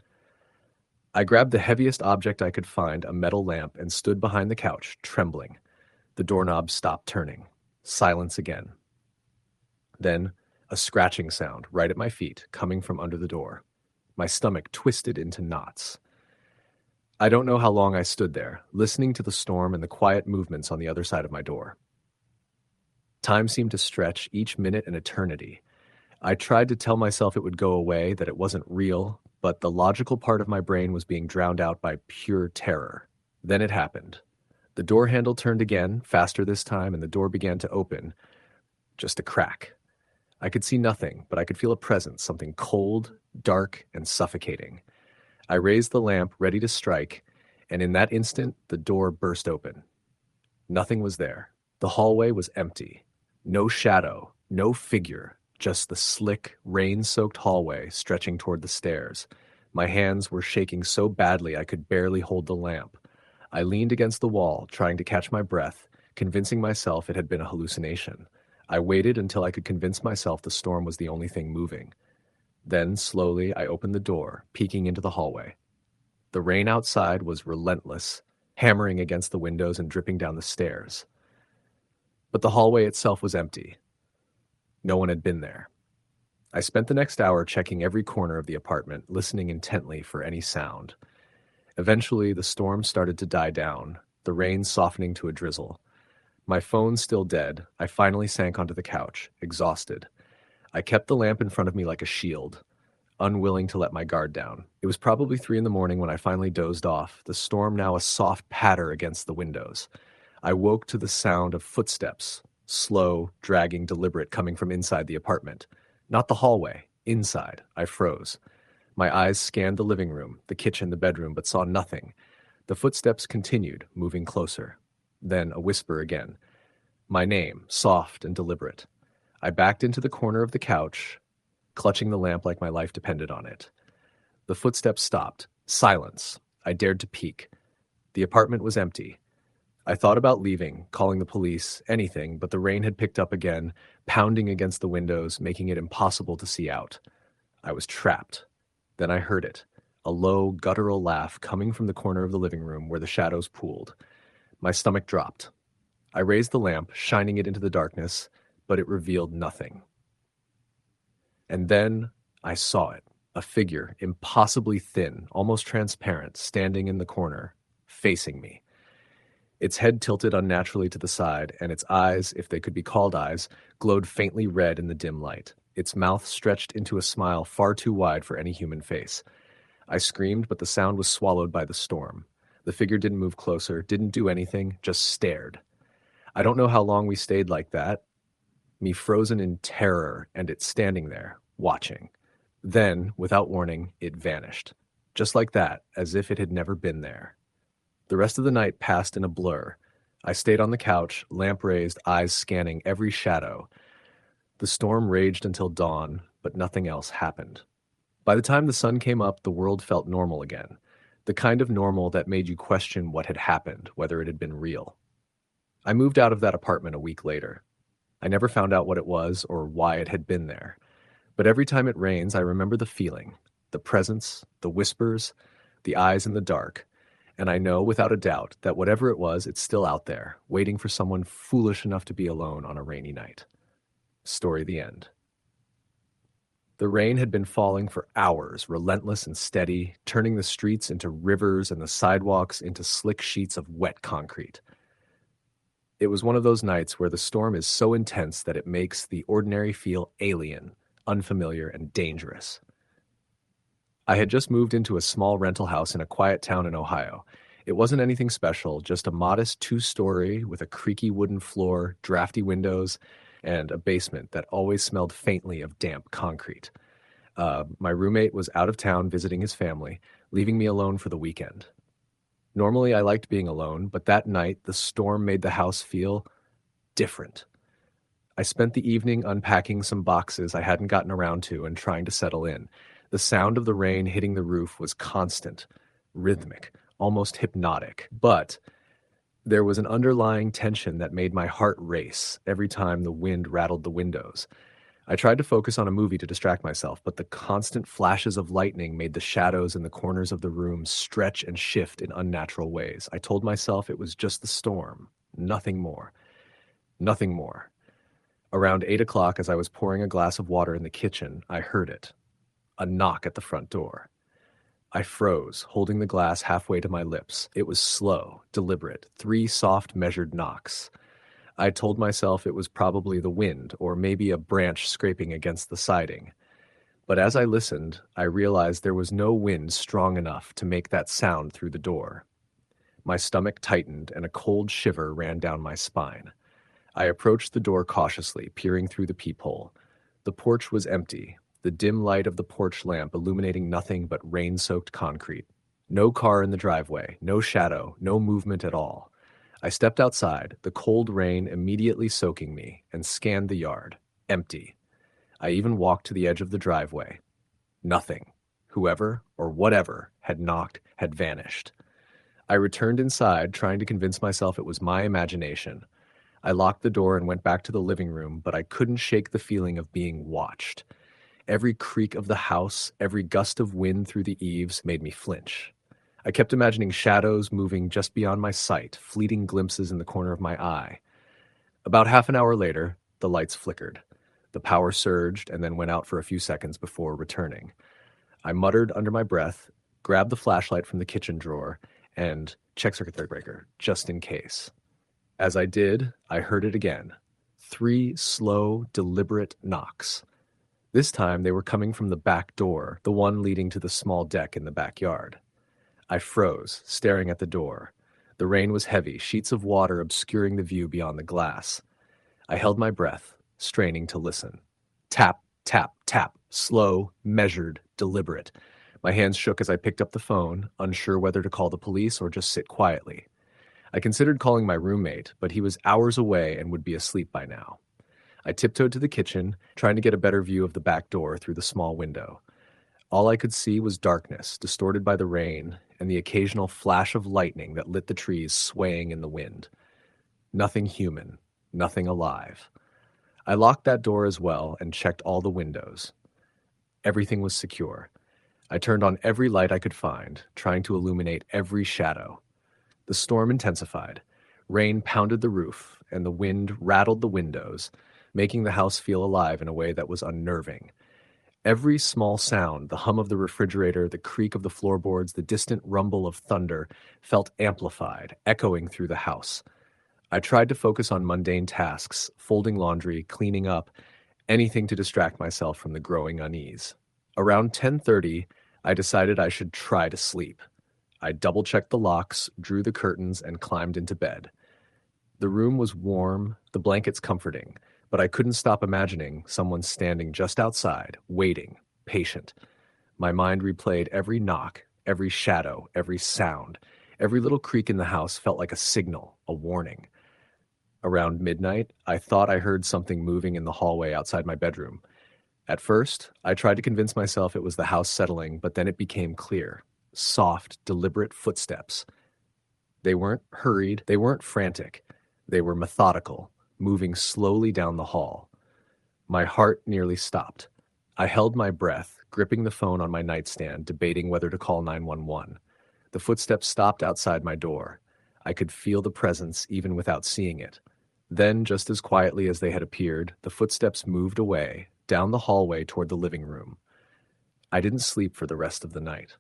I grabbed the heaviest object I could find, a metal lamp, and stood behind the couch, trembling. The doorknob stopped turning. Silence again. Then, a scratching sound right at my feet, coming from under the door. My stomach twisted into knots. I don't know how long I stood there, listening to the storm and the quiet movements on the other side of my door. Time seemed to stretch, each minute an eternity. I tried to tell myself it would go away, that it wasn't real, but the logical part of my brain was being drowned out by pure terror. Then it happened. The door handle turned again, faster this time, and the door began to open. Just a crack. I could see nothing, but I could feel a presence, something cold, dark, and suffocating. I raised the lamp, ready to strike, and in that instant, the door burst open. Nothing was there. The hallway was empty. No shadow, no figure, just the slick, rain-soaked hallway stretching toward the stairs. My hands were shaking so badly I could barely hold the lamp. I leaned against the wall, trying to catch my breath, convincing myself it had been a hallucination. I waited until I could convince myself the storm was the only thing moving. Then, slowly, I opened the door, peeking into the hallway. The rain outside was relentless, hammering against the windows and dripping down the stairs. But the hallway itself was empty. No one had been there. I spent the next hour checking every corner of the apartment, listening intently for any sound. Eventually, the storm started to die down, the rain softening to a drizzle. My phone still dead, I finally sank onto the couch, exhausted. I kept the lamp in front of me like a shield, unwilling to let my guard down. It was probably 3 a.m. when I finally dozed off, the storm now a soft patter against the windows. I woke to the sound of footsteps, slow, dragging, deliberate, coming from inside the apartment. Not the hallway, inside. I froze. My eyes scanned the living room, the kitchen, the bedroom, but saw nothing. The footsteps continued, moving closer. Then a whisper again. My name, soft and deliberate. I backed into the corner of the couch, clutching the lamp like my life depended on it. The footsteps stopped. Silence. I dared to peek. The apartment was empty. I thought about leaving, calling the police, anything, but the rain had picked up again, pounding against the windows, making it impossible to see out. I was trapped. Then I heard it, a low, guttural laugh coming from the corner of the living room where the shadows pooled. My stomach dropped. I raised the lamp, shining it into the darkness, but it revealed nothing. And then I saw it, a figure, impossibly thin, almost transparent, standing in the corner, facing me. Its head tilted unnaturally to the side, and its eyes, if they could be called eyes, glowed faintly red in the dim light. Its mouth stretched into a smile far too wide for any human face. I screamed, but the sound was swallowed by the storm. The figure didn't move closer, didn't do anything, just stared. I don't know how long we stayed like that, me frozen in terror, and it standing there, watching. Then, without warning, it vanished. Just like that, as if it had never been there. The rest of the night passed in a blur. I stayed on the couch, lamp raised, eyes scanning every shadow. The storm raged until dawn, but nothing else happened. By the time the sun came up, the world felt normal again. The kind of normal that made you question what had happened, whether it had been real. I moved out of that apartment a week later. I never found out what it was or why it had been there. But every time it rains, I remember the feeling, the presence, the whispers, the eyes in the dark. And I know without a doubt that whatever it was, it's still out there, waiting for someone foolish enough to be alone on a rainy night. Story the end. The rain had been falling for hours, relentless and steady, turning the streets into rivers and the sidewalks into slick sheets of wet concrete. It was one of those nights where the storm is so intense that it makes the ordinary feel alien, unfamiliar, and dangerous. I had just moved into a small rental house in a quiet town in Ohio. It wasn't anything special, just a modest 2-story with a creaky wooden floor, drafty windows, and a basement that always smelled faintly of damp concrete. My roommate was out of town visiting his family, leaving me alone for the weekend. Normally, I liked being alone, but that night, the storm made the house feel different. I spent the evening unpacking some boxes I hadn't gotten around to and trying to settle in. The sound of the rain hitting the roof was constant, rhythmic, almost hypnotic. But there was an underlying tension that made my heart race every time the wind rattled the windows. I tried to focus on a movie to distract myself, but the constant flashes of lightning made the shadows in the corners of the room stretch and shift in unnatural ways. I told myself it was just the storm, nothing more. Nothing more. Around 8 o'clock, as I was pouring a glass of water in the kitchen, I heard it. A knock at the front door. I froze, holding the glass halfway to my lips. It was slow, deliberate, 3 soft, measured knocks. I told myself it was probably the wind, or maybe a branch scraping against the siding. But as I listened, I realized there was no wind strong enough to make that sound through the door. My stomach tightened, and a cold shiver ran down my spine. I approached the door cautiously, peering through the peephole. The porch was empty, the dim light of the porch lamp illuminating nothing but rain-soaked concrete. No car in the driveway, no shadow, no movement at all. I stepped outside, the cold rain immediately soaking me, and scanned the yard. Empty. I even walked to the edge of the driveway. Nothing. Whoever, or whatever, had knocked had vanished. I returned inside, trying to convince myself it was my imagination. I locked the door and went back to the living room, but I couldn't shake the feeling of being watched. Every creak of the house, every gust of wind through the eaves made me flinch. I kept imagining shadows moving just beyond my sight, fleeting glimpses in the corner of my eye. About half an hour later, the lights flickered. The power surged and then went out for a few seconds before returning. I muttered under my breath, grabbed the flashlight from the kitchen drawer, and checked circuit breaker, just in case. As I did, I heard it again. 3 slow, deliberate knocks. This time they were coming from the back door, the one leading to the small deck in the backyard. I froze, staring at the door. The rain was heavy, sheets of water obscuring the view beyond the glass. I held my breath, straining to listen. Tap, tap, tap, slow, measured, deliberate. My hands shook as I picked up the phone, unsure whether to call the police or just sit quietly. I considered calling my roommate, but he was hours away and would be asleep by now. I tiptoed to the kitchen, trying to get a better view of the back door through the small window. All I could see was darkness, distorted by the rain, and the occasional flash of lightning that lit the trees swaying in the wind. Nothing human, nothing alive. I locked that door as well and checked all the windows. Everything was secure. I turned on every light I could find, trying to illuminate every shadow. The storm intensified. Rain pounded the roof, and the wind rattled the windows, making the house feel alive in a way that was unnerving. Every small sound, the hum of the refrigerator, the creak of the floorboards, the distant rumble of thunder, felt amplified, echoing through the house. I tried to focus on mundane tasks, folding laundry, cleaning up, anything to distract myself from the growing unease. Around 10:30, I decided I should try to sleep. I double-checked the locks, drew the curtains, and climbed into bed. The room was warm, the blankets comforting, but I couldn't stop imagining someone standing just outside, waiting, patient. My mind replayed every knock, every shadow, every sound. Every little creak in the house felt like a signal, a warning. Around midnight, I thought I heard something moving in the hallway outside my bedroom. At first, I tried to convince myself it was the house settling, but then it became clear. Soft, deliberate footsteps. They weren't hurried, they weren't frantic. They were methodical, moving slowly down the hall. My heart nearly stopped. I held my breath, gripping the phone on my nightstand, debating whether to call 911. The footsteps stopped outside my door. I could feel the presence even without seeing it. Then, just as quietly as they had appeared, the footsteps moved away, down the hallway toward the living room. I didn't sleep for the rest of the night.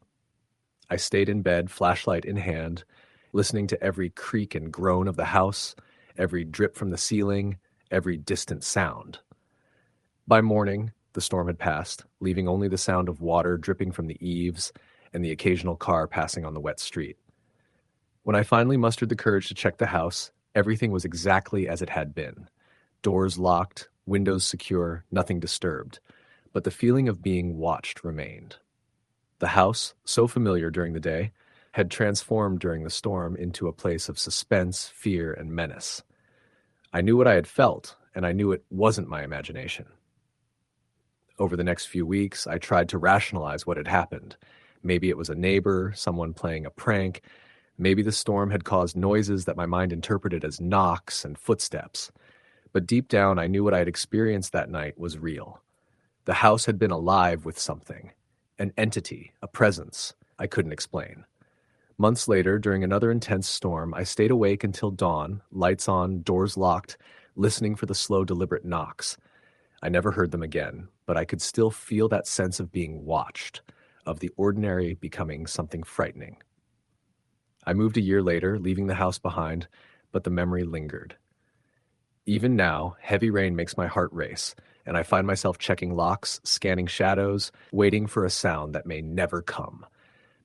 I stayed in bed, flashlight in hand, listening to every creak and groan of the house, every drip from the ceiling, every distant sound. By morning, the storm had passed, leaving only the sound of water dripping from the eaves and the occasional car passing on the wet street. When I finally mustered the courage to check the house, everything was exactly as it had been. Doors locked, windows secure, nothing disturbed. But the feeling of being watched remained. The house, so familiar during the day, had transformed during the storm into a place of suspense, fear, and menace. I knew what I had felt, and I knew it wasn't my imagination. Over the next few weeks, I tried to rationalize what had happened. Maybe it was a neighbor, someone playing a prank. Maybe the storm had caused noises that my mind interpreted as knocks and footsteps. But deep down, I knew what I had experienced that night was real. The house had been alive with something, an entity, a presence I couldn't explain. Months later, during another intense storm, I stayed awake until dawn, lights on, doors locked, listening for the slow, deliberate knocks. I never heard them again, but I could still feel that sense of being watched, of the ordinary becoming something frightening. I moved a year later, leaving the house behind, but the memory lingered. Even now, heavy rain makes my heart race, and I find myself checking locks, scanning shadows, waiting for a sound that may never come.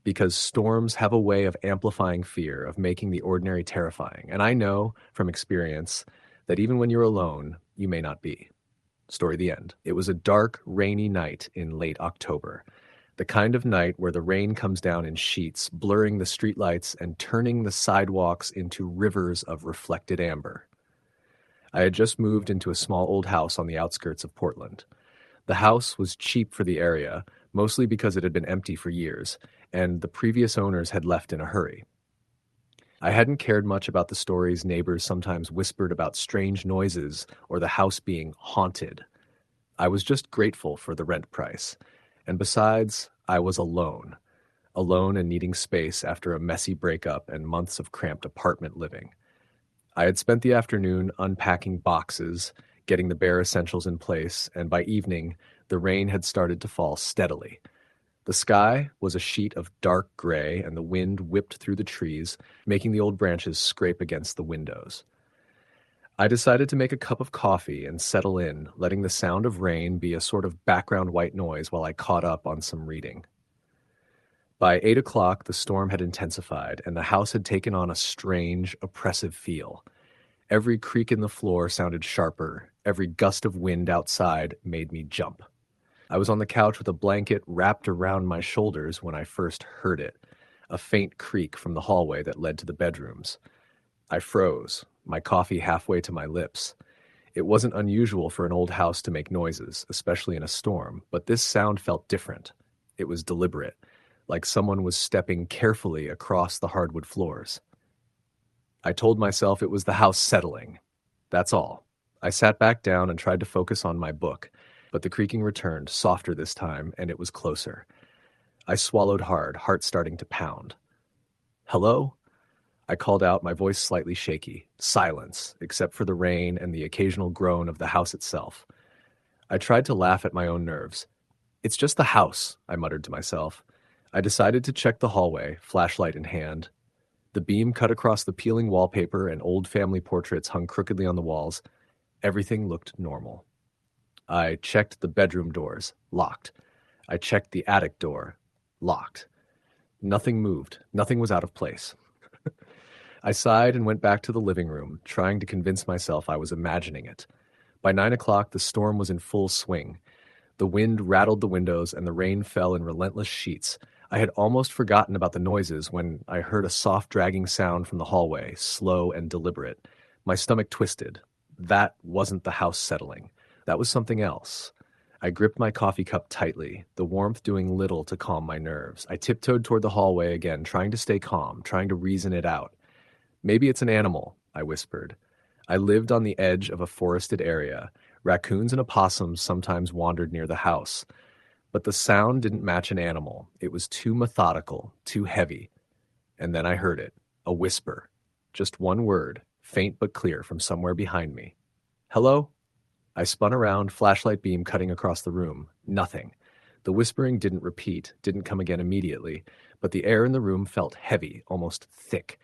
Because storms have a way of amplifying fear, of making the ordinary terrifying. And I know from experience that even when you're alone, you may not be. Story the end. It was a dark, rainy night in late October. The kind of night where the rain comes down in sheets, blurring the streetlights and turning the sidewalks into rivers of reflected amber. I had just moved into a small old house on the outskirts of Portland. The house was cheap for the area, mostly because it had been empty for years, and the previous owners had left in a hurry. I hadn't cared much about the stories neighbors sometimes whispered about strange noises or the house being haunted. I was just grateful for the rent price. And besides, I was alone and needing space after a messy breakup and months of cramped apartment living. I had spent the afternoon unpacking boxes, getting the bare essentials in place, and by evening, the rain had started to fall steadily. The sky was a sheet of dark gray, and the wind whipped through the trees, making the old branches scrape against the windows. I decided to make a cup of coffee and settle in, letting the sound of rain be a sort of background white noise while I caught up on some reading. By 8 o'clock, the storm had intensified, and the house had taken on a strange, oppressive feel. Every creak in the floor sounded sharper. Every gust of wind outside made me jump. I was on the couch with a blanket wrapped around my shoulders when I first heard it, a faint creak from the hallway that led to the bedrooms. I froze, my coffee halfway to my lips. It wasn't unusual for an old house to make noises, especially in a storm, but this sound felt different. It was deliberate, like someone was stepping carefully across the hardwood floors. I told myself it was the house settling. That's all. I sat back down and tried to focus on my book, but the creaking returned, softer this time, and it was closer. I swallowed hard, heart starting to pound. "Hello?" I called out, my voice slightly shaky. Silence, except for the rain and the occasional groan of the house itself. I tried to laugh at my own nerves. "It's just the house," I muttered to myself. I decided to check the hallway, flashlight in hand. The beam cut across the peeling wallpaper and old family portraits hung crookedly on the walls. Everything looked normal. I checked the bedroom doors, locked. I checked the attic door, locked. Nothing moved. Nothing was out of place. I sighed and went back to the living room, trying to convince myself I was imagining it. By 9 o'clock, the storm was in full swing. The wind rattled the windows and the rain fell in relentless sheets. I had almost forgotten about the noises when I heard a soft dragging sound from the hallway, slow and deliberate. My stomach twisted. That wasn't the house settling. That was something else. I gripped my coffee cup tightly, the warmth doing little to calm my nerves. I tiptoed toward the hallway again, trying to stay calm, trying to reason it out. "Maybe it's an animal," I whispered. I lived on the edge of a forested area. Raccoons and opossums sometimes wandered near the house. But the sound didn't match an animal. It was too methodical, too heavy. And then I heard it, a whisper. Just one word, faint but clear from somewhere behind me. "Hello?" I spun around, flashlight beam cutting across the room. Nothing. The whispering didn't repeat, didn't come again immediately, but the air in the room felt heavy, almost thick.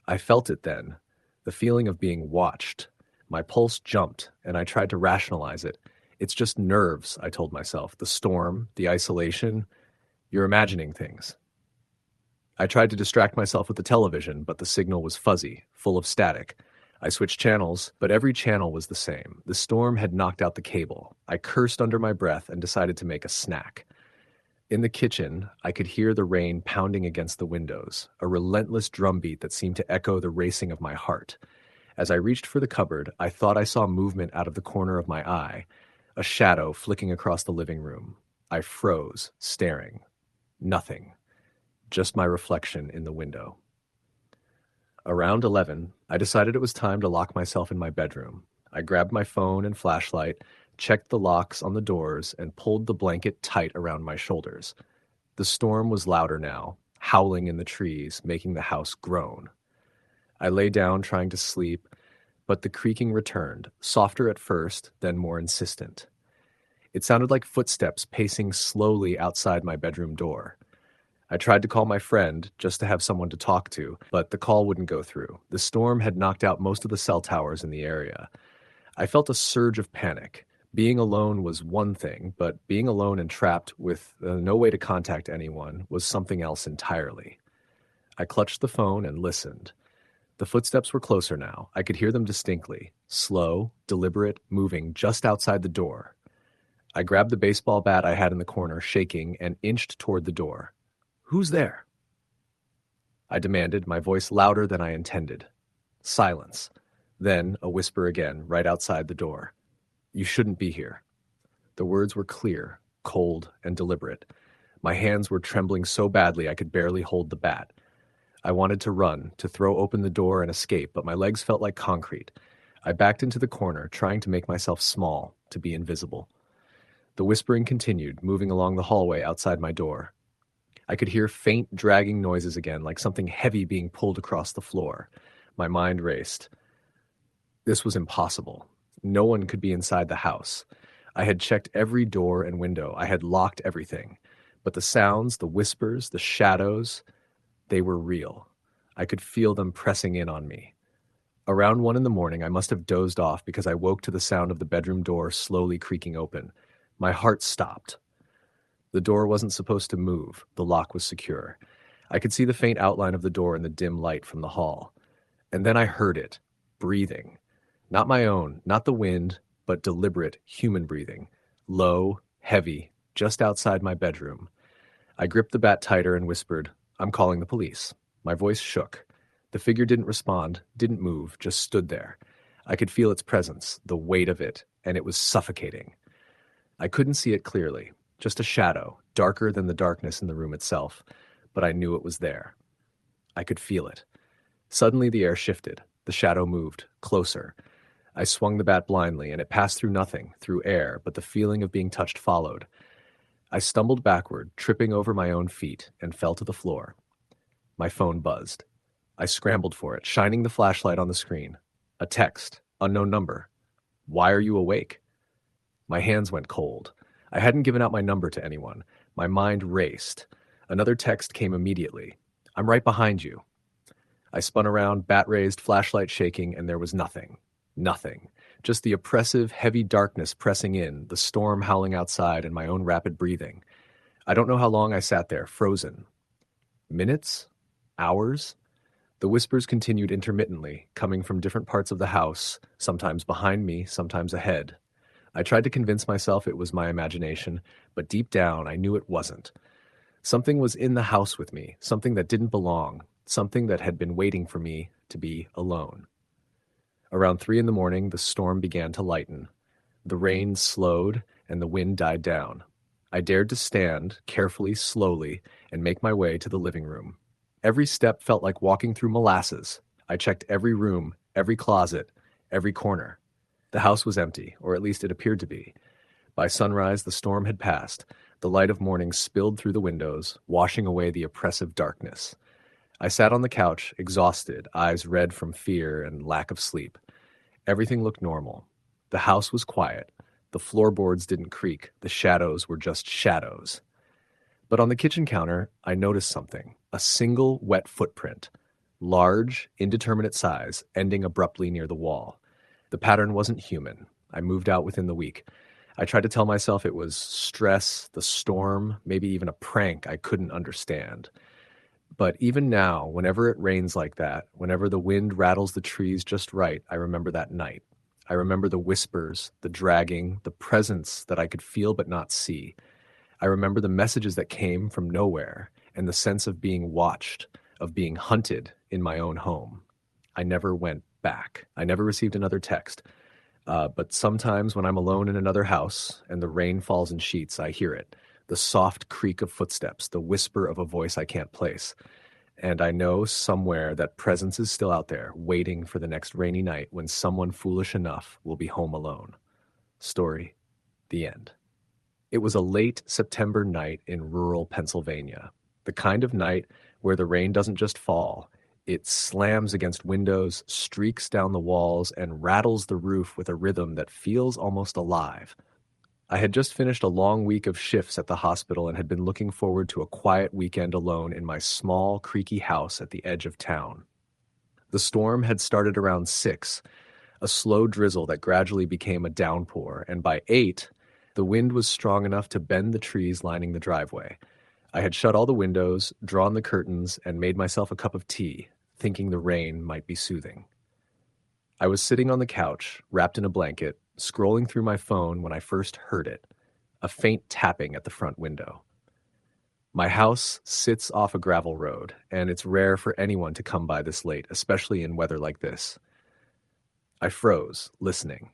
I felt it then, the feeling of being watched. My pulse jumped, and I tried to rationalize it. "It's just nerves," I told myself. "The storm, the isolation. You're imagining things." I tried to distract myself with the television, but the signal was fuzzy, full of static. I switched channels, but every channel was the same. The storm had knocked out the cable. I cursed under my breath and decided to make a snack. In the kitchen, I could hear the rain pounding against the windows, a relentless drumbeat that seemed to echo the racing of my heart. As I reached for the cupboard, I thought I saw movement out of the corner of my eye, a shadow flicking across the living room. I froze, staring. Nothing. Just my reflection in the window. Around 11, I decided it was time to lock myself in my bedroom. I grabbed my phone and flashlight, checked the locks on the doors, and pulled the blanket tight around my shoulders. The storm was louder now, howling in the trees, making the house groan. I lay down trying to sleep, but the creaking returned, softer at first, then more insistent. It sounded like footsteps pacing slowly outside my bedroom door. I tried to call my friend just to have someone to talk to, but the call wouldn't go through. The storm had knocked out most of the cell towers in the area. I felt a surge of panic. Being alone was one thing, but being alone and trapped with no way to contact anyone was something else entirely. I clutched the phone and listened. The footsteps were closer now. I could hear them distinctly, slow, deliberate, moving just outside the door. I grabbed the baseball bat I had in the corner, shaking, and inched toward the door. "Who's there?" I demanded, my voice louder than I intended. Silence. Then a whisper again, right outside the door. "You shouldn't be here." The words were clear, cold, and deliberate. My hands were trembling so badly I could barely hold the bat. I wanted to run, to throw open the door and escape, but my legs felt like concrete. I backed into the corner, trying to make myself small, to be invisible. The whispering continued, moving along the hallway outside my door. I could hear faint, dragging noises again, like something heavy being pulled across the floor. My mind raced. This was impossible. No one could be inside the house. I had checked every door and window. I had locked everything. But the sounds, the whispers, the shadows, they were real. I could feel them pressing in on me. Around 1 a.m, I must have dozed off because I woke to the sound of the bedroom door slowly creaking open. My heart stopped. The door wasn't supposed to move. The lock was secure. I could see the faint outline of the door in the dim light from the hall. And then I heard it, breathing. Not my own, not the wind, but deliberate human breathing. Low, heavy, just outside my bedroom. I gripped the bat tighter and whispered, "I'm calling the police." My voice shook. The figure didn't respond, didn't move, just stood there. I could feel its presence, the weight of it, and it was suffocating. I couldn't see it clearly. Just a shadow, darker than the darkness in the room itself, but I knew it was there. I could feel it. Suddenly the air shifted. The shadow moved, closer. I swung the bat blindly, and it passed through nothing, through air, but the feeling of being touched followed. I stumbled backward, tripping over my own feet, and fell to the floor. My phone buzzed. I scrambled for it, shining the flashlight on the screen. A text, unknown number. "Why are you awake?" My hands went cold. I hadn't given out my number to anyone. My mind raced. Another text came immediately. "I'm right behind you." I spun around, bat raised, flashlight shaking, and there was nothing. Nothing. Just the oppressive, heavy darkness pressing in, the storm howling outside, and my own rapid breathing. I don't know how long I sat there, frozen. Minutes? Hours? The whispers continued intermittently, coming from different parts of the house, sometimes behind me, sometimes ahead. I tried to convince myself it was my imagination, but deep down I knew it wasn't. Something was in the house with me, something that didn't belong, something that had been waiting for me to be alone. Around 3 a.m, the storm began to lighten. The rain slowed, and the wind died down. I dared to stand, carefully, slowly, and make my way to the living room. Every step felt like walking through molasses. I checked every room, every closet, every corner. The house was empty, or at least it appeared to be. By sunrise, the storm had passed. The light of morning spilled through the windows, washing away the oppressive darkness. I sat on the couch, exhausted, eyes red from fear and lack of sleep. Everything looked normal. The house was quiet. The floorboards didn't creak. The shadows were just shadows. But on the kitchen counter, I noticed something. A single wet footprint. Large, indeterminate size, ending abruptly near the wall. The pattern wasn't human. I moved out within the week. I tried to tell myself it was stress, the storm, maybe even a prank I couldn't understand. But even now, whenever it rains like that, whenever the wind rattles the trees just right, I remember that night. I remember the whispers, the dragging, the presence that I could feel but not see. I remember the messages that came from nowhere and the sense of being watched, of being hunted in my own home. I never went back. I never received another text. But sometimes when I'm alone in another house and the rain falls in sheets, I hear it. The soft creak of footsteps, the whisper of a voice I can't place. And I know somewhere that presence is still out there, waiting for the next rainy night when someone foolish enough will be home alone. Story, the end. It was a late September night in rural Pennsylvania, the kind of night where the rain doesn't just fall, it slams against windows, streaks down the walls, and rattles the roof with a rhythm that feels almost alive. I had just finished a long week of shifts at the hospital and had been looking forward to a quiet weekend alone in my small, creaky house at the edge of town. The storm had started around 6, a slow drizzle that gradually became a downpour, and by 8, the wind was strong enough to bend the trees lining the driveway. I had shut all the windows, drawn the curtains, and made myself a cup of tea, thinking the rain might be soothing. I was sitting on the couch, wrapped in a blanket, scrolling through my phone when I first heard it, a faint tapping at the front window. My house sits off a gravel road, and it's rare for anyone to come by this late, especially in weather like this. I froze, listening.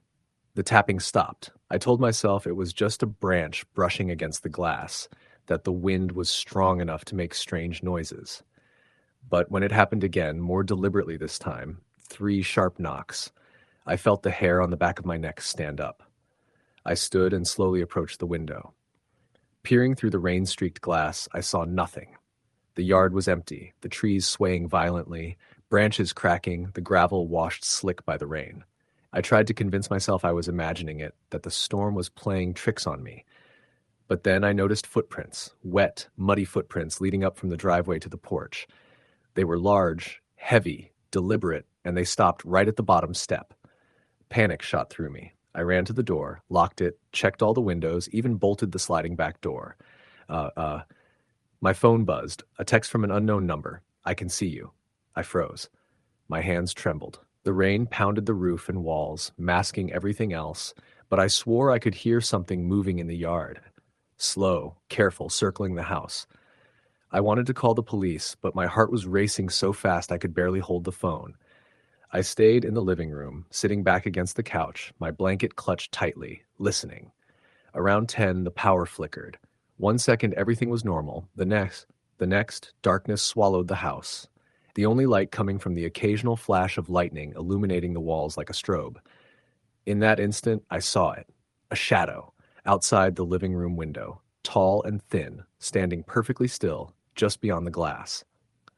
The tapping stopped. I told myself it was just a branch brushing against the glass, that the wind was strong enough to make strange noises. But when it happened again, more deliberately this time, 3 sharp knocks, I felt the hair on the back of my neck stand up. I stood and slowly approached the window. Peering through the rain-streaked glass, I saw nothing. The yard was empty, the trees swaying violently, branches cracking, the gravel washed slick by the rain. I tried to convince myself I was imagining it, that the storm was playing tricks on me. But then I noticed footprints, wet, muddy footprints leading up from the driveway to the porch. They were large, heavy, deliberate, and they stopped right at the bottom step. Panic shot through me. I ran to the door, locked it, checked all the windows, even bolted the sliding back door. My phone buzzed, a text from an unknown number. I can see you. I froze. My hands trembled. The rain pounded the roof and walls, masking everything else, but I swore I could hear something moving in the yard. Slow, careful, circling the house. I wanted to call the police, but my heart was racing so fast I could barely hold the phone. I stayed in the living room, sitting back against the couch, my blanket clutched tightly, listening. Around 10, the power flickered. 1 second, everything was normal. The next, darkness swallowed the house. The only light coming from the occasional flash of lightning illuminating the walls like a strobe. In that instant, I saw it. A shadow, outside the living room window, tall and thin, standing perfectly still, just beyond the glass.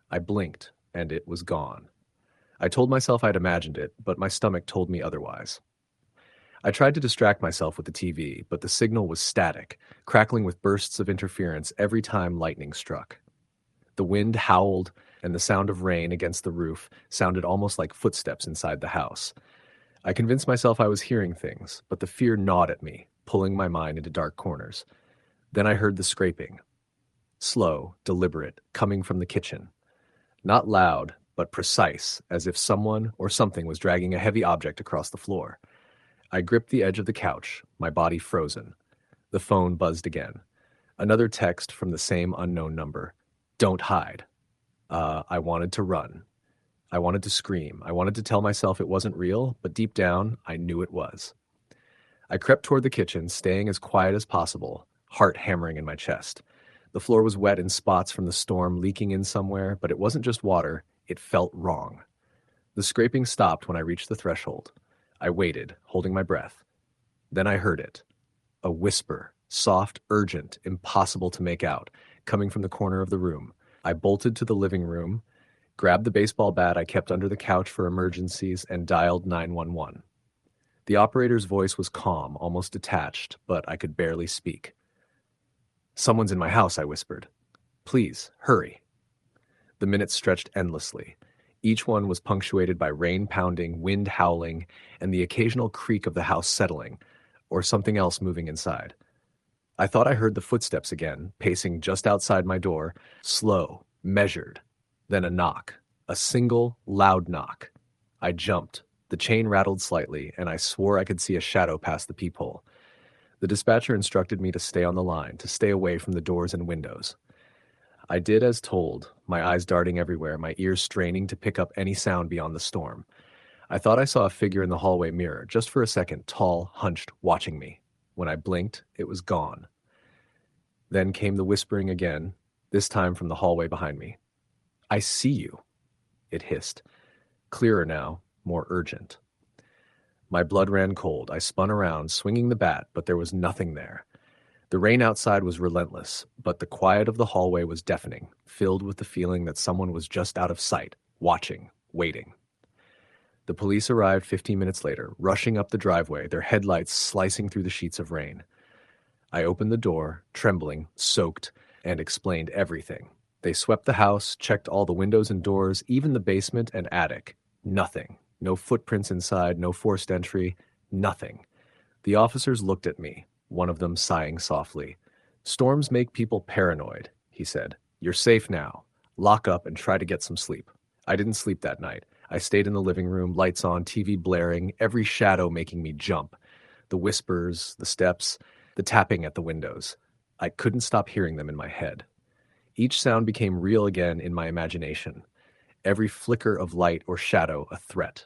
I blinked, and it was gone. I told myself I'd imagined it, but my stomach told me otherwise. I tried to distract myself with the TV, but the signal was static, crackling with bursts of interference every time lightning struck. The wind howled, and the sound of rain against the roof sounded almost like footsteps inside the house. I convinced myself I was hearing things, but the fear gnawed at me, pulling my mind into dark corners. Then I heard the scraping. Slow, deliberate, coming from the kitchen. Not loud, but precise, as if someone or something was dragging a heavy object across the floor. I gripped the edge of the couch, my body frozen. The phone buzzed again. Another text from the same unknown number. Don't hide. I wanted to run. I wanted to scream. I wanted to tell myself it wasn't real, but deep down, I knew it was. I crept toward the kitchen, staying as quiet as possible, heart hammering in my chest. The floor was wet in spots from the storm leaking in somewhere, but it wasn't just water. It felt wrong. The scraping stopped when I reached the threshold. I waited, holding my breath. Then I heard it. A whisper, soft, urgent, impossible to make out, coming from the corner of the room. I bolted to the living room, grabbed the baseball bat I kept under the couch for emergencies, and dialed 911. The operator's voice was calm, almost detached, but I could barely speak. Someone's in my house, I whispered. Please, hurry. The minutes stretched endlessly. Each one was punctuated by rain pounding, wind howling, and the occasional creak of the house settling, or something else moving inside. I thought I heard the footsteps again, pacing just outside my door, slow, measured. Then a knock. A single, loud knock. I jumped. The chain rattled slightly, and I swore I could see a shadow past the peephole. The dispatcher instructed me to stay on the line, to stay away from the doors and windows. I did as told, my eyes darting everywhere, my ears straining to pick up any sound beyond the storm. I thought I saw a figure in the hallway mirror, just for a second, tall, hunched, watching me. When I blinked, it was gone. Then came the whispering again, this time from the hallway behind me. "I see you," it hissed. Clearer now, more urgent. My blood ran cold. I spun around, swinging the bat, but there was nothing there. The rain outside was relentless, but the quiet of the hallway was deafening, filled with the feeling that someone was just out of sight, watching, waiting. The police arrived 15 minutes later, rushing up the driveway, their headlights slicing through the sheets of rain. I opened the door, trembling, soaked, and explained everything. They swept the house, checked all the windows and doors, even the basement and attic. Nothing. No footprints inside, no forced entry, nothing. The officers looked at me, one of them sighing softly. "Storms make people paranoid," he said. "You're safe now. Lock up and try to get some sleep." I didn't sleep that night. I stayed in the living room, lights on, TV blaring, every shadow making me jump. The whispers, the steps, the tapping at the windows. I couldn't stop hearing them in my head. Each sound became real again in my imagination. Every flicker of light or shadow a threat.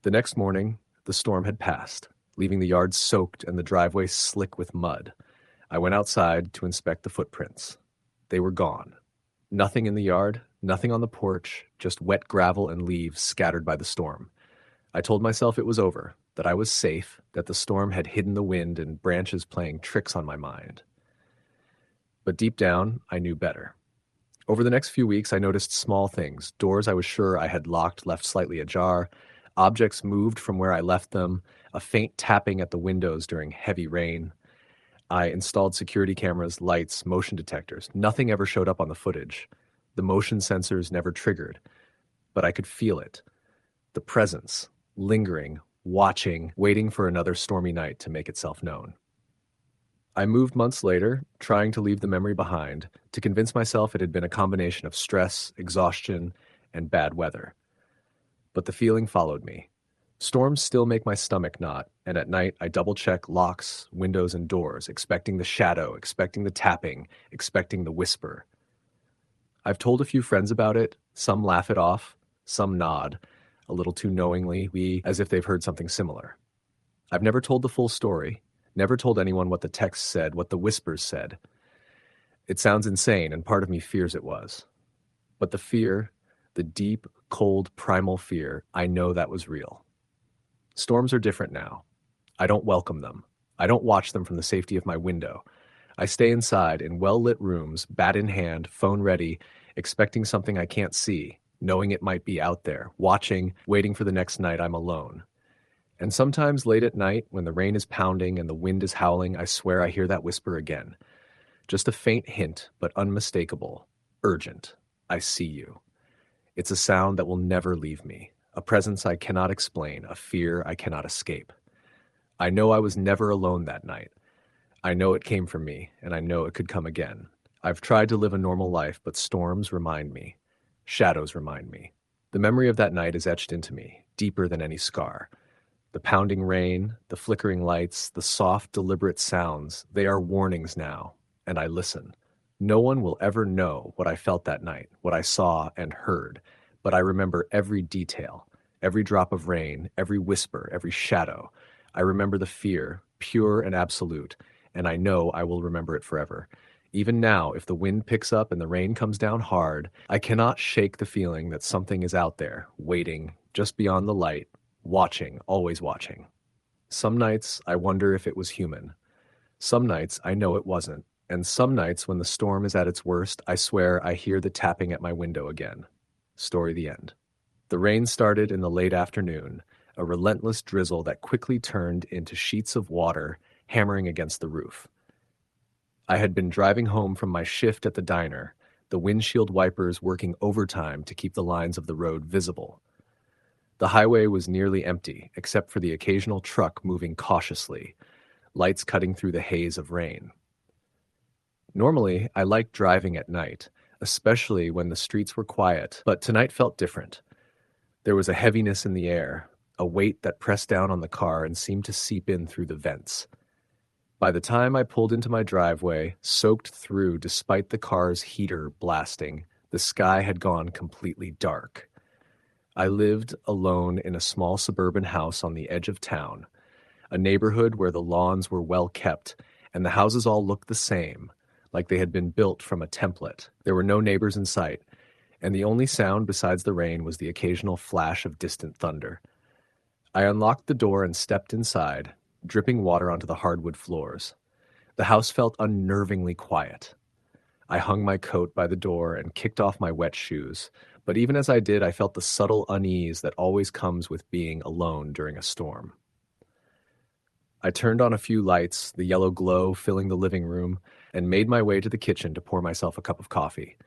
The next morning, the storm had passed, leaving the yard soaked and the driveway slick with mud. I went outside to inspect the footprints. They were gone. Nothing in the yard, nothing on the porch, just wet gravel and leaves scattered by the storm. I told myself it was over, that I was safe, that the storm had hidden the wind and branches playing tricks on my mind. But deep down, I knew better. Over the next few weeks, I noticed small things, doors I was sure I had locked left slightly ajar, objects moved from where I left them, a faint tapping at the windows during heavy rain. I installed security cameras, lights, motion detectors. Nothing ever showed up on the footage. The motion sensors never triggered, but I could feel it. The presence, lingering, watching, waiting for another stormy night to make itself known. I moved months later, trying to leave the memory behind, to convince myself it had been a combination of stress, exhaustion, and bad weather. But the feeling followed me. Storms still make my stomach knot, and at night I double-check locks, windows, and doors, expecting the shadow, expecting the tapping, expecting the whisper. I've told a few friends about it. Some laugh it off, some nod, a little too knowingly, as if they've heard something similar. I've never told the full story, never told anyone what the text said, what the whispers said. It sounds insane, and part of me fears it was. But the fear, the deep, cold, primal fear, I know that was real. Storms are different now. I don't welcome them. I don't watch them from the safety of my window. I stay inside in well-lit rooms, bat in hand, phone ready, expecting something I can't see, knowing it might be out there, watching, waiting for the next night I'm alone. And sometimes late at night, when the rain is pounding and the wind is howling, I swear I hear that whisper again. Just a faint hint, but unmistakable. Urgent. I see you. It's a sound that will never leave me, a presence I cannot explain, a fear I cannot escape. I know I was never alone that night. I know it came from me, and I know it could come again. I've tried to live a normal life, but storms remind me. Shadows remind me. The memory of that night is etched into me, deeper than any scar. The pounding rain, the flickering lights, the soft, deliberate sounds, they are warnings now, and I listen. No one will ever know what I felt that night, what I saw and heard, but I remember every detail, every drop of rain, every whisper, every shadow. I remember the fear, pure and absolute, and I know I will remember it forever. Even now, if the wind picks up and the rain comes down hard, I cannot shake the feeling that something is out there, waiting, just beyond the light, watching, always watching. Some nights, I wonder if it was human. Some nights, I know it wasn't. And some nights, when the storm is at its worst, I swear I hear the tapping at my window again. Story the end. The rain started in the late afternoon, a relentless drizzle that quickly turned into sheets of water hammering against the roof. I had been driving home from my shift at the diner, the windshield wipers working overtime to keep the lines of the road visible. The highway was nearly empty, except for the occasional truck moving cautiously, lights cutting through the haze of rain. Normally, I liked driving at night, especially when the streets were quiet, but tonight felt different. There was a heaviness in the air, a weight that pressed down on the car and seemed to seep in through the vents. By the time I pulled into my driveway, soaked through despite the car's heater blasting, the sky had gone completely dark. I lived alone in a small suburban house on the edge of town, a neighborhood where the lawns were well kept and the houses all looked the same, like they had been built from a template. There were no neighbors in sight, and the only sound besides the rain was the occasional flash of distant thunder. I unlocked the door and stepped inside, dripping water onto the hardwood floors. The house felt unnervingly quiet. I hung my coat by the door and kicked off my wet shoes, but even as I did, I felt the subtle unease that always comes with being alone during a storm. I turned on a few lights, the yellow glow filling the living room, and made my way to the kitchen to pour myself a cup of coffee.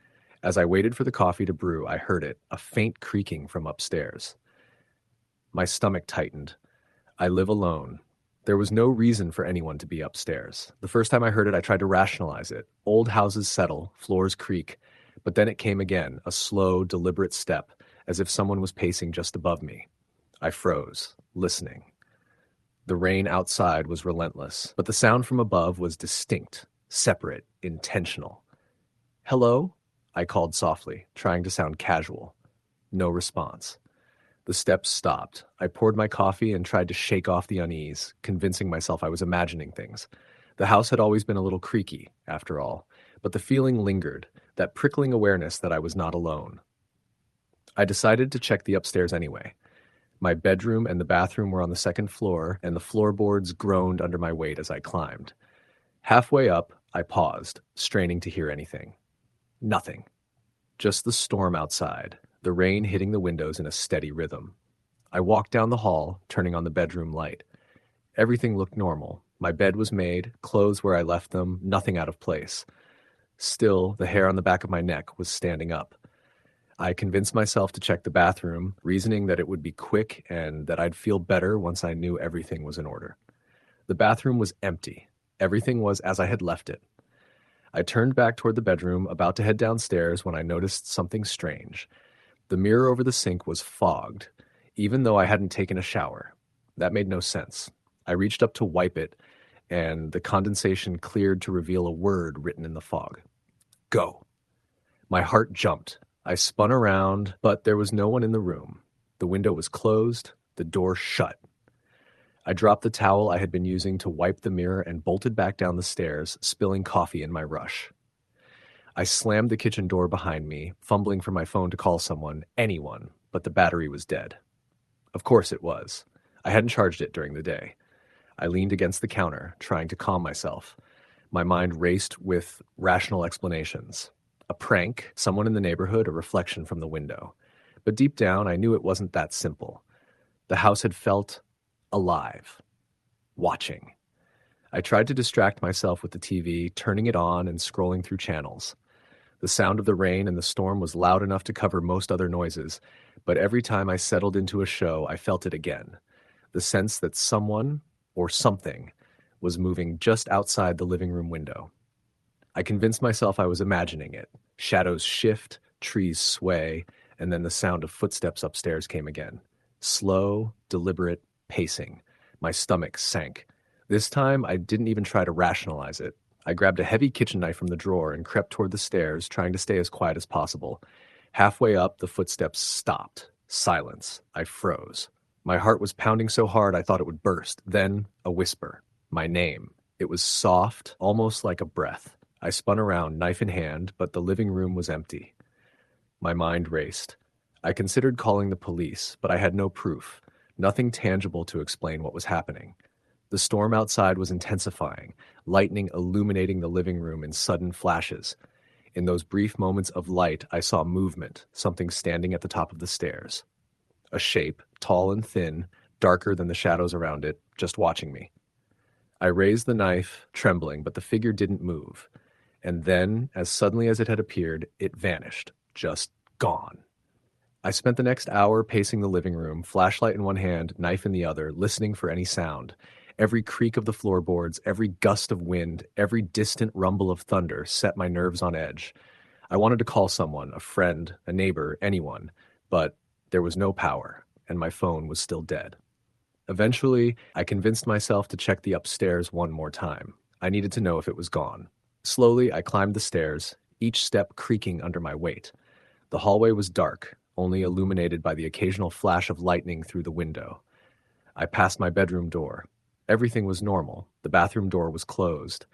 As I waited for the coffee to brew, I heard it, a faint creaking from upstairs. My stomach tightened. I live alone. There was no reason for anyone to be upstairs. The first time I heard it, I tried to rationalize it. Old houses settle, floors creak, but then it came again, a slow, deliberate step, as if someone was pacing just above me. I froze, listening. The rain outside was relentless, but the sound from above was distinct, separate, intentional. "Hello?" I called softly, trying to sound casual. No response. The steps stopped. I poured my coffee and tried to shake off the unease, convincing myself I was imagining things. The house had always been a little creaky, after all, but the feeling lingered, that prickling awareness that I was not alone. I decided to check the upstairs anyway. My bedroom and the bathroom were on the second floor, and the floorboards groaned under my weight as I climbed. Halfway up, I paused, straining to hear anything. Nothing. Just the storm outside, the rain hitting the windows in a steady rhythm. I walked down the hall, turning on the bedroom light. Everything looked normal. My bed was made, clothes where I left them, nothing out of place. Still, the hair on the back of my neck was standing up. I convinced myself to check the bathroom, reasoning that it would be quick and that I'd feel better once I knew everything was in order. The bathroom was empty. Everything was as I had left it. I turned back toward the bedroom, about to head downstairs when I noticed something strange. The mirror over the sink was fogged, even though I hadn't taken a shower. That made no sense. I reached up to wipe it, and the condensation cleared to reveal a word written in the fog. Go. My heart jumped. I spun around, but there was no one in the room. The window was closed, the door shut. I dropped the towel I had been using to wipe the mirror and bolted back down the stairs, spilling coffee in my rush. I slammed the kitchen door behind me, fumbling for my phone to call someone, anyone, but the battery was dead. Of course it was. I hadn't charged it during the day. I leaned against the counter, trying to calm myself. My mind raced with rational explanations. A prank, someone in the neighborhood, a reflection from the window. But deep down, I knew it wasn't that simple. The house had felt alive, watching. I tried to distract myself with the TV, turning it on and scrolling through channels. The sound of the rain and the storm was loud enough to cover most other noises, but every time I settled into a show, I felt it again. The sense that someone, or something, was moving just outside the living room window. I convinced myself I was imagining it. Shadows shift, trees sway, and then the sound of footsteps upstairs came again. Slow, deliberate, pacing. My stomach sank. This time, I didn't even try to rationalize it. I grabbed a heavy kitchen knife from the drawer and crept toward the stairs, trying to stay as quiet as possible. Halfway up, the footsteps stopped. Silence. I froze. My heart was pounding so hard I thought it would burst. Then, a whisper. My name. It was soft, almost like a breath. I spun around, knife in hand, but the living room was empty. My mind raced. I considered calling the police, but I had no proof, nothing tangible to explain what was happening. The storm outside was intensifying, lightning illuminating the living room in sudden flashes. In those brief moments of light, I saw movement, something standing at the top of the stairs. A shape, tall and thin, darker than the shadows around it, just watching me. I raised the knife, trembling, but the figure didn't move. And then, as suddenly as it had appeared, it vanished, just gone. I spent the next hour pacing the living room, flashlight in one hand, knife in the other, listening for any sound. Every creak of the floorboards, every gust of wind, every distant rumble of thunder set my nerves on edge. I wanted to call someone, a friend, a neighbor, anyone, but there was no power, and my phone was still dead. Eventually, I convinced myself to check the upstairs one more time. I needed to know if it was gone. Slowly, I climbed the stairs, each step creaking under my weight. The hallway was dark, only illuminated by the occasional flash of lightning through the window. I passed my bedroom door. Everything was normal. The bathroom door was closed.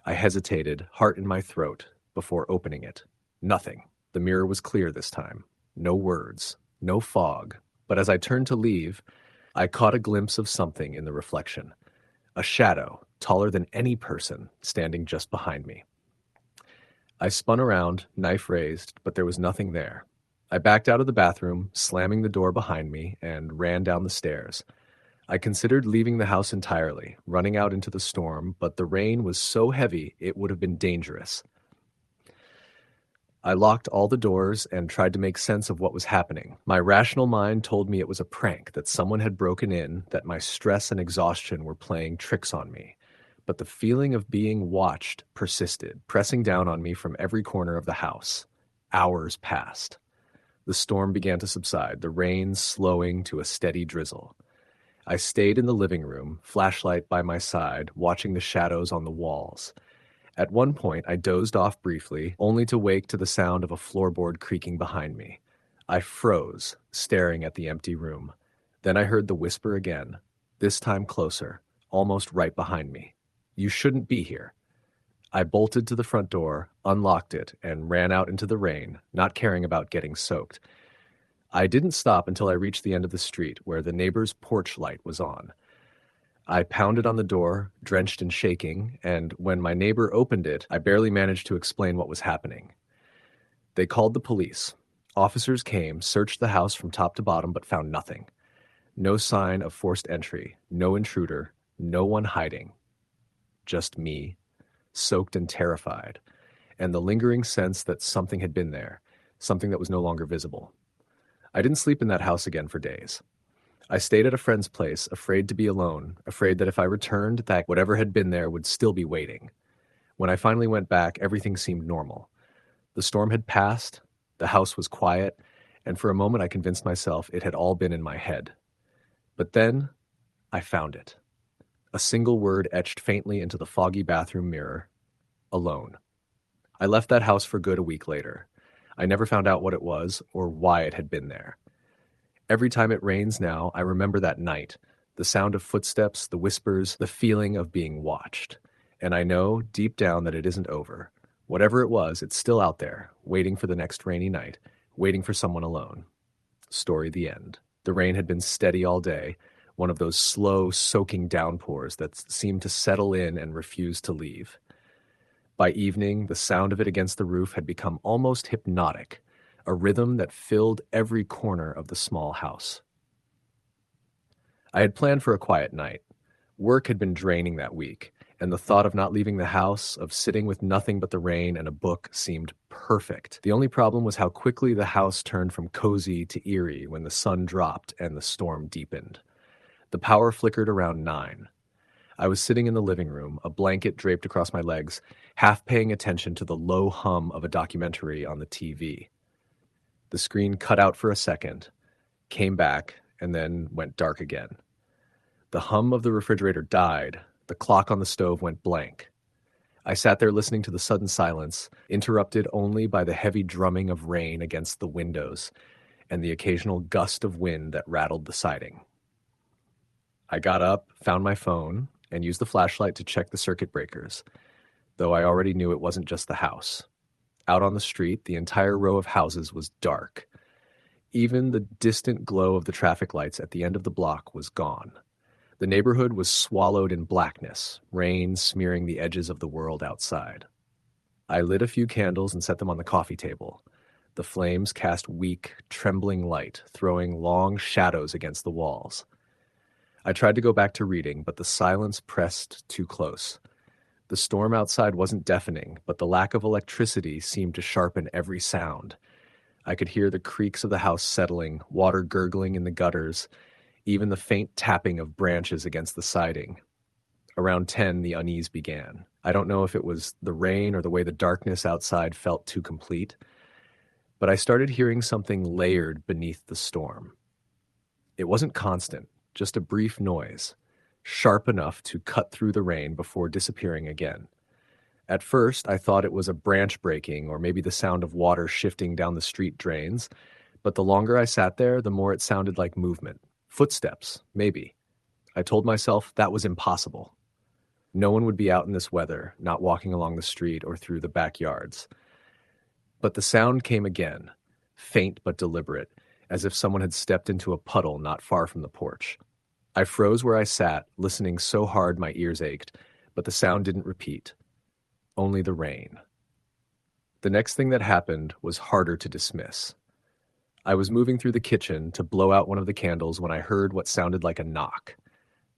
I hesitated, heart in my throat, before opening it. Nothing. The mirror was clear this time. No words. No fog. But as I turned to leave, I caught a glimpse of something in the reflection. A shadow, taller than any person, standing just behind me. I spun around, knife raised, but there was nothing there. I backed out of the bathroom, slamming the door behind me, and ran down the stairs. I considered leaving the house entirely, running out into the storm, but the rain was so heavy it would have been dangerous. I locked all the doors and tried to make sense of what was happening. My rational mind told me it was a prank, that someone had broken in, that my stress and exhaustion were playing tricks on me. But the feeling of being watched persisted, pressing down on me from every corner of the house. Hours passed. The storm began to subside, the rain slowing to a steady drizzle. I stayed in the living room, flashlight by my side, watching the shadows on the walls. At one point, I dozed off briefly, only to wake to the sound of a floorboard creaking behind me. I froze, staring at the empty room. Then I heard the whisper again, this time closer, almost right behind me. You shouldn't be here. I bolted to the front door, unlocked it, and ran out into the rain, not caring about getting soaked. I didn't stop until I reached the end of the street, where the neighbor's porch light was on. I pounded on the door, drenched and shaking, and when my neighbor opened it, I barely managed to explain what was happening. They called the police. Officers came, searched the house from top to bottom, but found nothing. No sign of forced entry, no intruder, no one hiding. Just me, soaked and terrified, and the lingering sense that something had been there, something that was no longer visible. I didn't sleep in that house again for days. I stayed at a friend's place, afraid to be alone, afraid that if I returned, that whatever had been there would still be waiting. When I finally went back, everything seemed normal. The storm had passed, the house was quiet, and for a moment I convinced myself it had all been in my head. But then, I found it. A single word etched faintly into the foggy bathroom mirror. Alone. I left that house for good a week later. I never found out what it was or why it had been there. Every time it rains now, I remember that night, the sound of footsteps, the whispers, the feeling of being watched. And I know deep down that it isn't over. Whatever it was, it's still out there, waiting for the next rainy night, waiting for someone alone. Story the end. The rain had been steady all day, one of those slow, soaking downpours that seemed to settle in and refuse to leave. By evening, the sound of it against the roof had become almost hypnotic, a rhythm that filled every corner of the small house. I had planned for a quiet night. Work had been draining that week, and the thought of not leaving the house, of sitting with nothing but the rain and a book, seemed perfect. The only problem was how quickly the house turned from cozy to eerie when the sun dropped and the storm deepened. The power flickered around 9. I was sitting in the living room, a blanket draped across my legs, half paying attention to the low hum of a documentary on the TV. The screen cut out for a second, came back, and then went dark again. The hum of the refrigerator died. The clock on the stove went blank. I sat there listening to the sudden silence, interrupted only by the heavy drumming of rain against the windows and the occasional gust of wind that rattled the siding. I got up, found my phone, and used the flashlight to check the circuit breakers, though I already knew it wasn't just the house. Out on the street, the entire row of houses was dark. Even the distant glow of the traffic lights at the end of the block was gone. The neighborhood was swallowed in blackness, rain smearing the edges of the world outside. I lit a few candles and set them on the coffee table. The flames cast weak, trembling light, throwing long shadows against the walls. I tried to go back to reading, but the silence pressed too close. The storm outside wasn't deafening, but the lack of electricity seemed to sharpen every sound. I could hear the creaks of the house settling, water gurgling in the gutters, even the faint tapping of branches against the siding. Around 10, the unease began. I don't know if it was the rain or the way the darkness outside felt too complete, but I started hearing something layered beneath the storm. It wasn't constant, just a brief noise, sharp enough to cut through the rain before disappearing again. At first, I thought it was a branch breaking or maybe the sound of water shifting down the street drains, but the longer I sat there, the more it sounded like movement. Footsteps, maybe. I told myself that was impossible. No one would be out in this weather, not walking along the street or through the backyards. But the sound came again, faint but deliberate, as if someone had stepped into a puddle not far from the porch. I froze where I sat, listening so hard my ears ached, but the sound didn't repeat. Only the rain. The next thing that happened was harder to dismiss. I was moving through the kitchen to blow out one of the candles when I heard what sounded like a knock.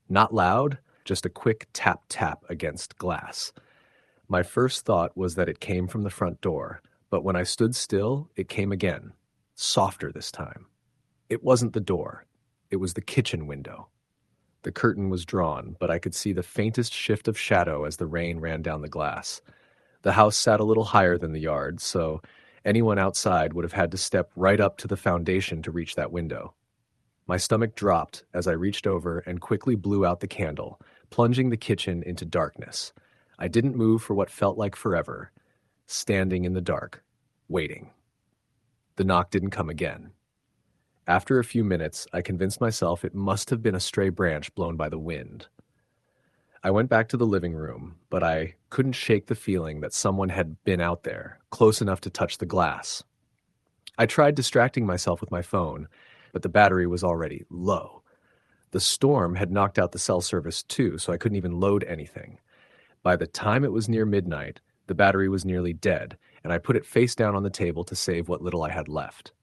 Not loud, just a quick tap-tap against glass. My first thought was that it came from the front door, but when I stood still, it came again, softer this time. It wasn't the door. It was the kitchen window. The curtain was drawn, but I could see the faintest shift of shadow as the rain ran down the glass. The house sat a little higher than the yard, so anyone outside would have had to step right up to the foundation to reach that window. My stomach dropped as I reached over and quickly blew out the candle, plunging the kitchen into darkness. I didn't move for what felt like forever, standing in the dark, waiting. The knock didn't come again. After a few minutes, I convinced myself it must have been a stray branch blown by the wind. I went back to the living room, but I couldn't shake the feeling that someone had been out there, close enough to touch the glass. I tried distracting myself with my phone, but the battery was already low. The storm had knocked out the cell service too, so I couldn't even load anything. By the time it was near midnight, the battery was nearly dead, and I put it face down on the table to save what little I had left.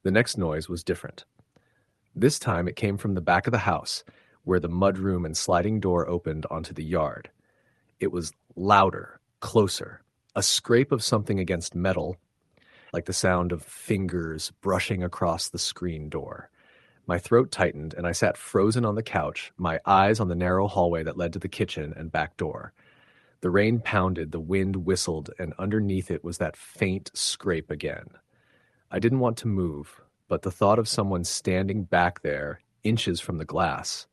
The next noise was different. This time it came from the back of the house, where the mudroom and sliding door opened onto the yard. It was louder, closer, a scrape of something against metal, like the sound of fingers brushing across the screen door. My throat tightened, and I sat frozen on the couch, my eyes on the narrow hallway that led to the kitchen and back door. The rain pounded, the wind whistled, and underneath it was that faint scrape again. I didn't want to move, but the thought of someone standing back there, inches from the glass,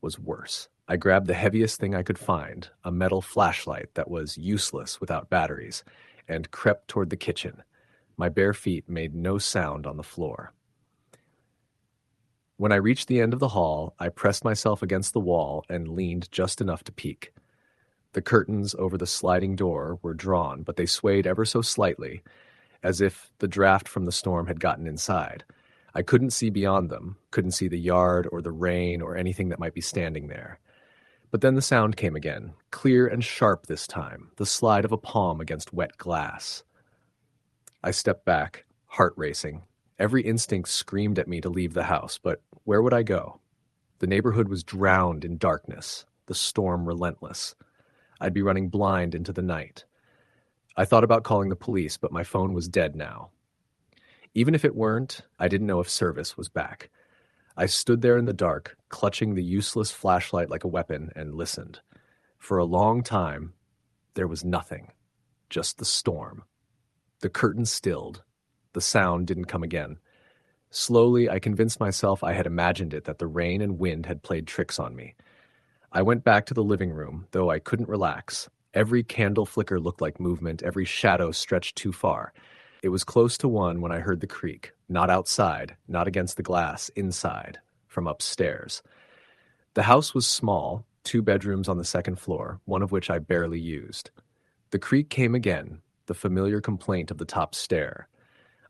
was worse. I grabbed the heaviest thing I could find, a metal flashlight that was useless without batteries, and crept toward the kitchen. My bare feet made no sound on the floor. When I reached the end of the hall, I pressed myself against the wall and leaned just enough to peek. The curtains over the sliding door were drawn, but they swayed ever so slightly, as if the draft from the storm had gotten inside. I couldn't see beyond them, couldn't see the yard or the rain or anything that might be standing there. But then the sound came again, clear and sharp this time, the slide of a palm against wet glass. I stepped back, heart racing. Every instinct screamed at me to leave the house, but where would I go? The neighborhood was drowned in darkness, the storm relentless. I'd be running blind into the night. I thought about calling the police, but my phone was dead now. Even if it weren't, I didn't know if service was back. I stood there in the dark, clutching the useless flashlight like a weapon, and listened. For a long time, there was nothing, just the storm. The curtain stilled. The sound didn't come again. Slowly, I convinced myself I had imagined it, that the rain and wind had played tricks on me. I went back to the living room, though I couldn't relax. Every candle flicker looked like movement, every shadow stretched too far. It was close to 1 when I heard the creak, not outside, not against the glass, inside, from upstairs. The house was small, 2 bedrooms on the second floor, one of which I barely used. The creak came again, the familiar complaint of the top stair.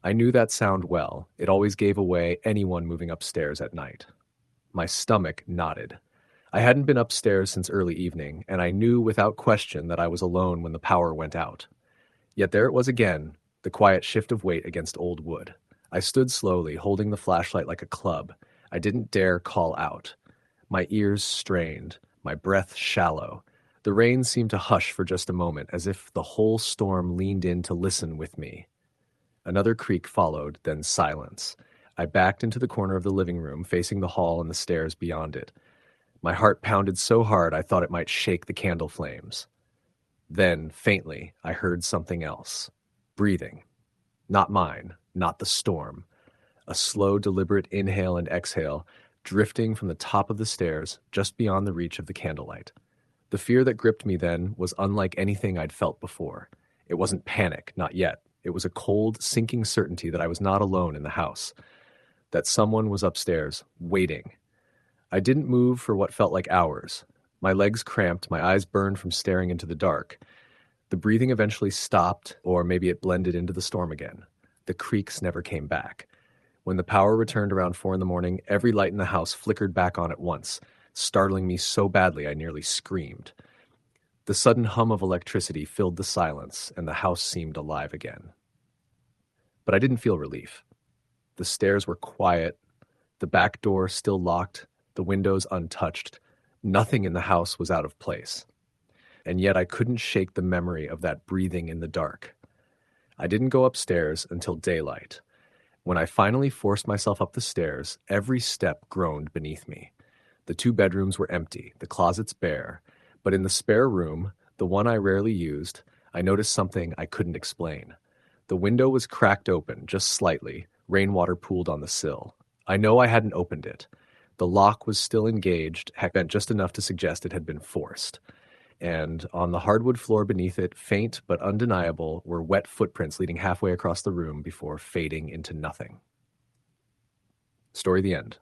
I knew that sound well. It always gave away anyone moving upstairs at night. My stomach knotted. I hadn't been upstairs since early evening, and I knew without question that I was alone when the power went out. Yet there it was again, the quiet shift of weight against old wood. I stood slowly, holding the flashlight like a club. I didn't dare call out. My ears strained, my breath shallow. The rain seemed to hush for just a moment, as if the whole storm leaned in to listen with me. Another creak followed, then silence. I backed into the corner of the living room, facing the hall and the stairs beyond it. My heart pounded so hard I thought it might shake the candle flames. Then, faintly, I heard something else. Breathing. Not mine, not the storm. A slow, deliberate inhale and exhale, drifting from the top of the stairs just beyond the reach of the candlelight. The fear that gripped me then was unlike anything I'd felt before. It wasn't panic, not yet. It was a cold, sinking certainty that I was not alone in the house, that someone was upstairs, waiting. I didn't move for what felt like hours. My legs cramped, my eyes burned from staring into the dark. The breathing eventually stopped, or maybe it blended into the storm again. The creaks never came back. When the power returned around 4 a.m, every light in the house flickered back on at once, startling me so badly I nearly screamed. The sudden hum of electricity filled the silence, and the house seemed alive again. But I didn't feel relief. The stairs were quiet, the back door still locked, the windows untouched. Nothing in the house was out of place. And yet I couldn't shake the memory of that breathing in the dark. I didn't go upstairs until daylight. When I finally forced myself up the stairs, every step groaned beneath me. The 2 bedrooms were empty, the closets bare, but in the spare room, the one I rarely used, I noticed something I couldn't explain. The window was cracked open, just slightly. Rainwater pooled on the sill. I know I hadn't opened it. The lock was still engaged, had bent just enough to suggest it had been forced. And on the hardwood floor beneath it, faint but undeniable, were wet footprints leading halfway across the room before fading into nothing. Story the end.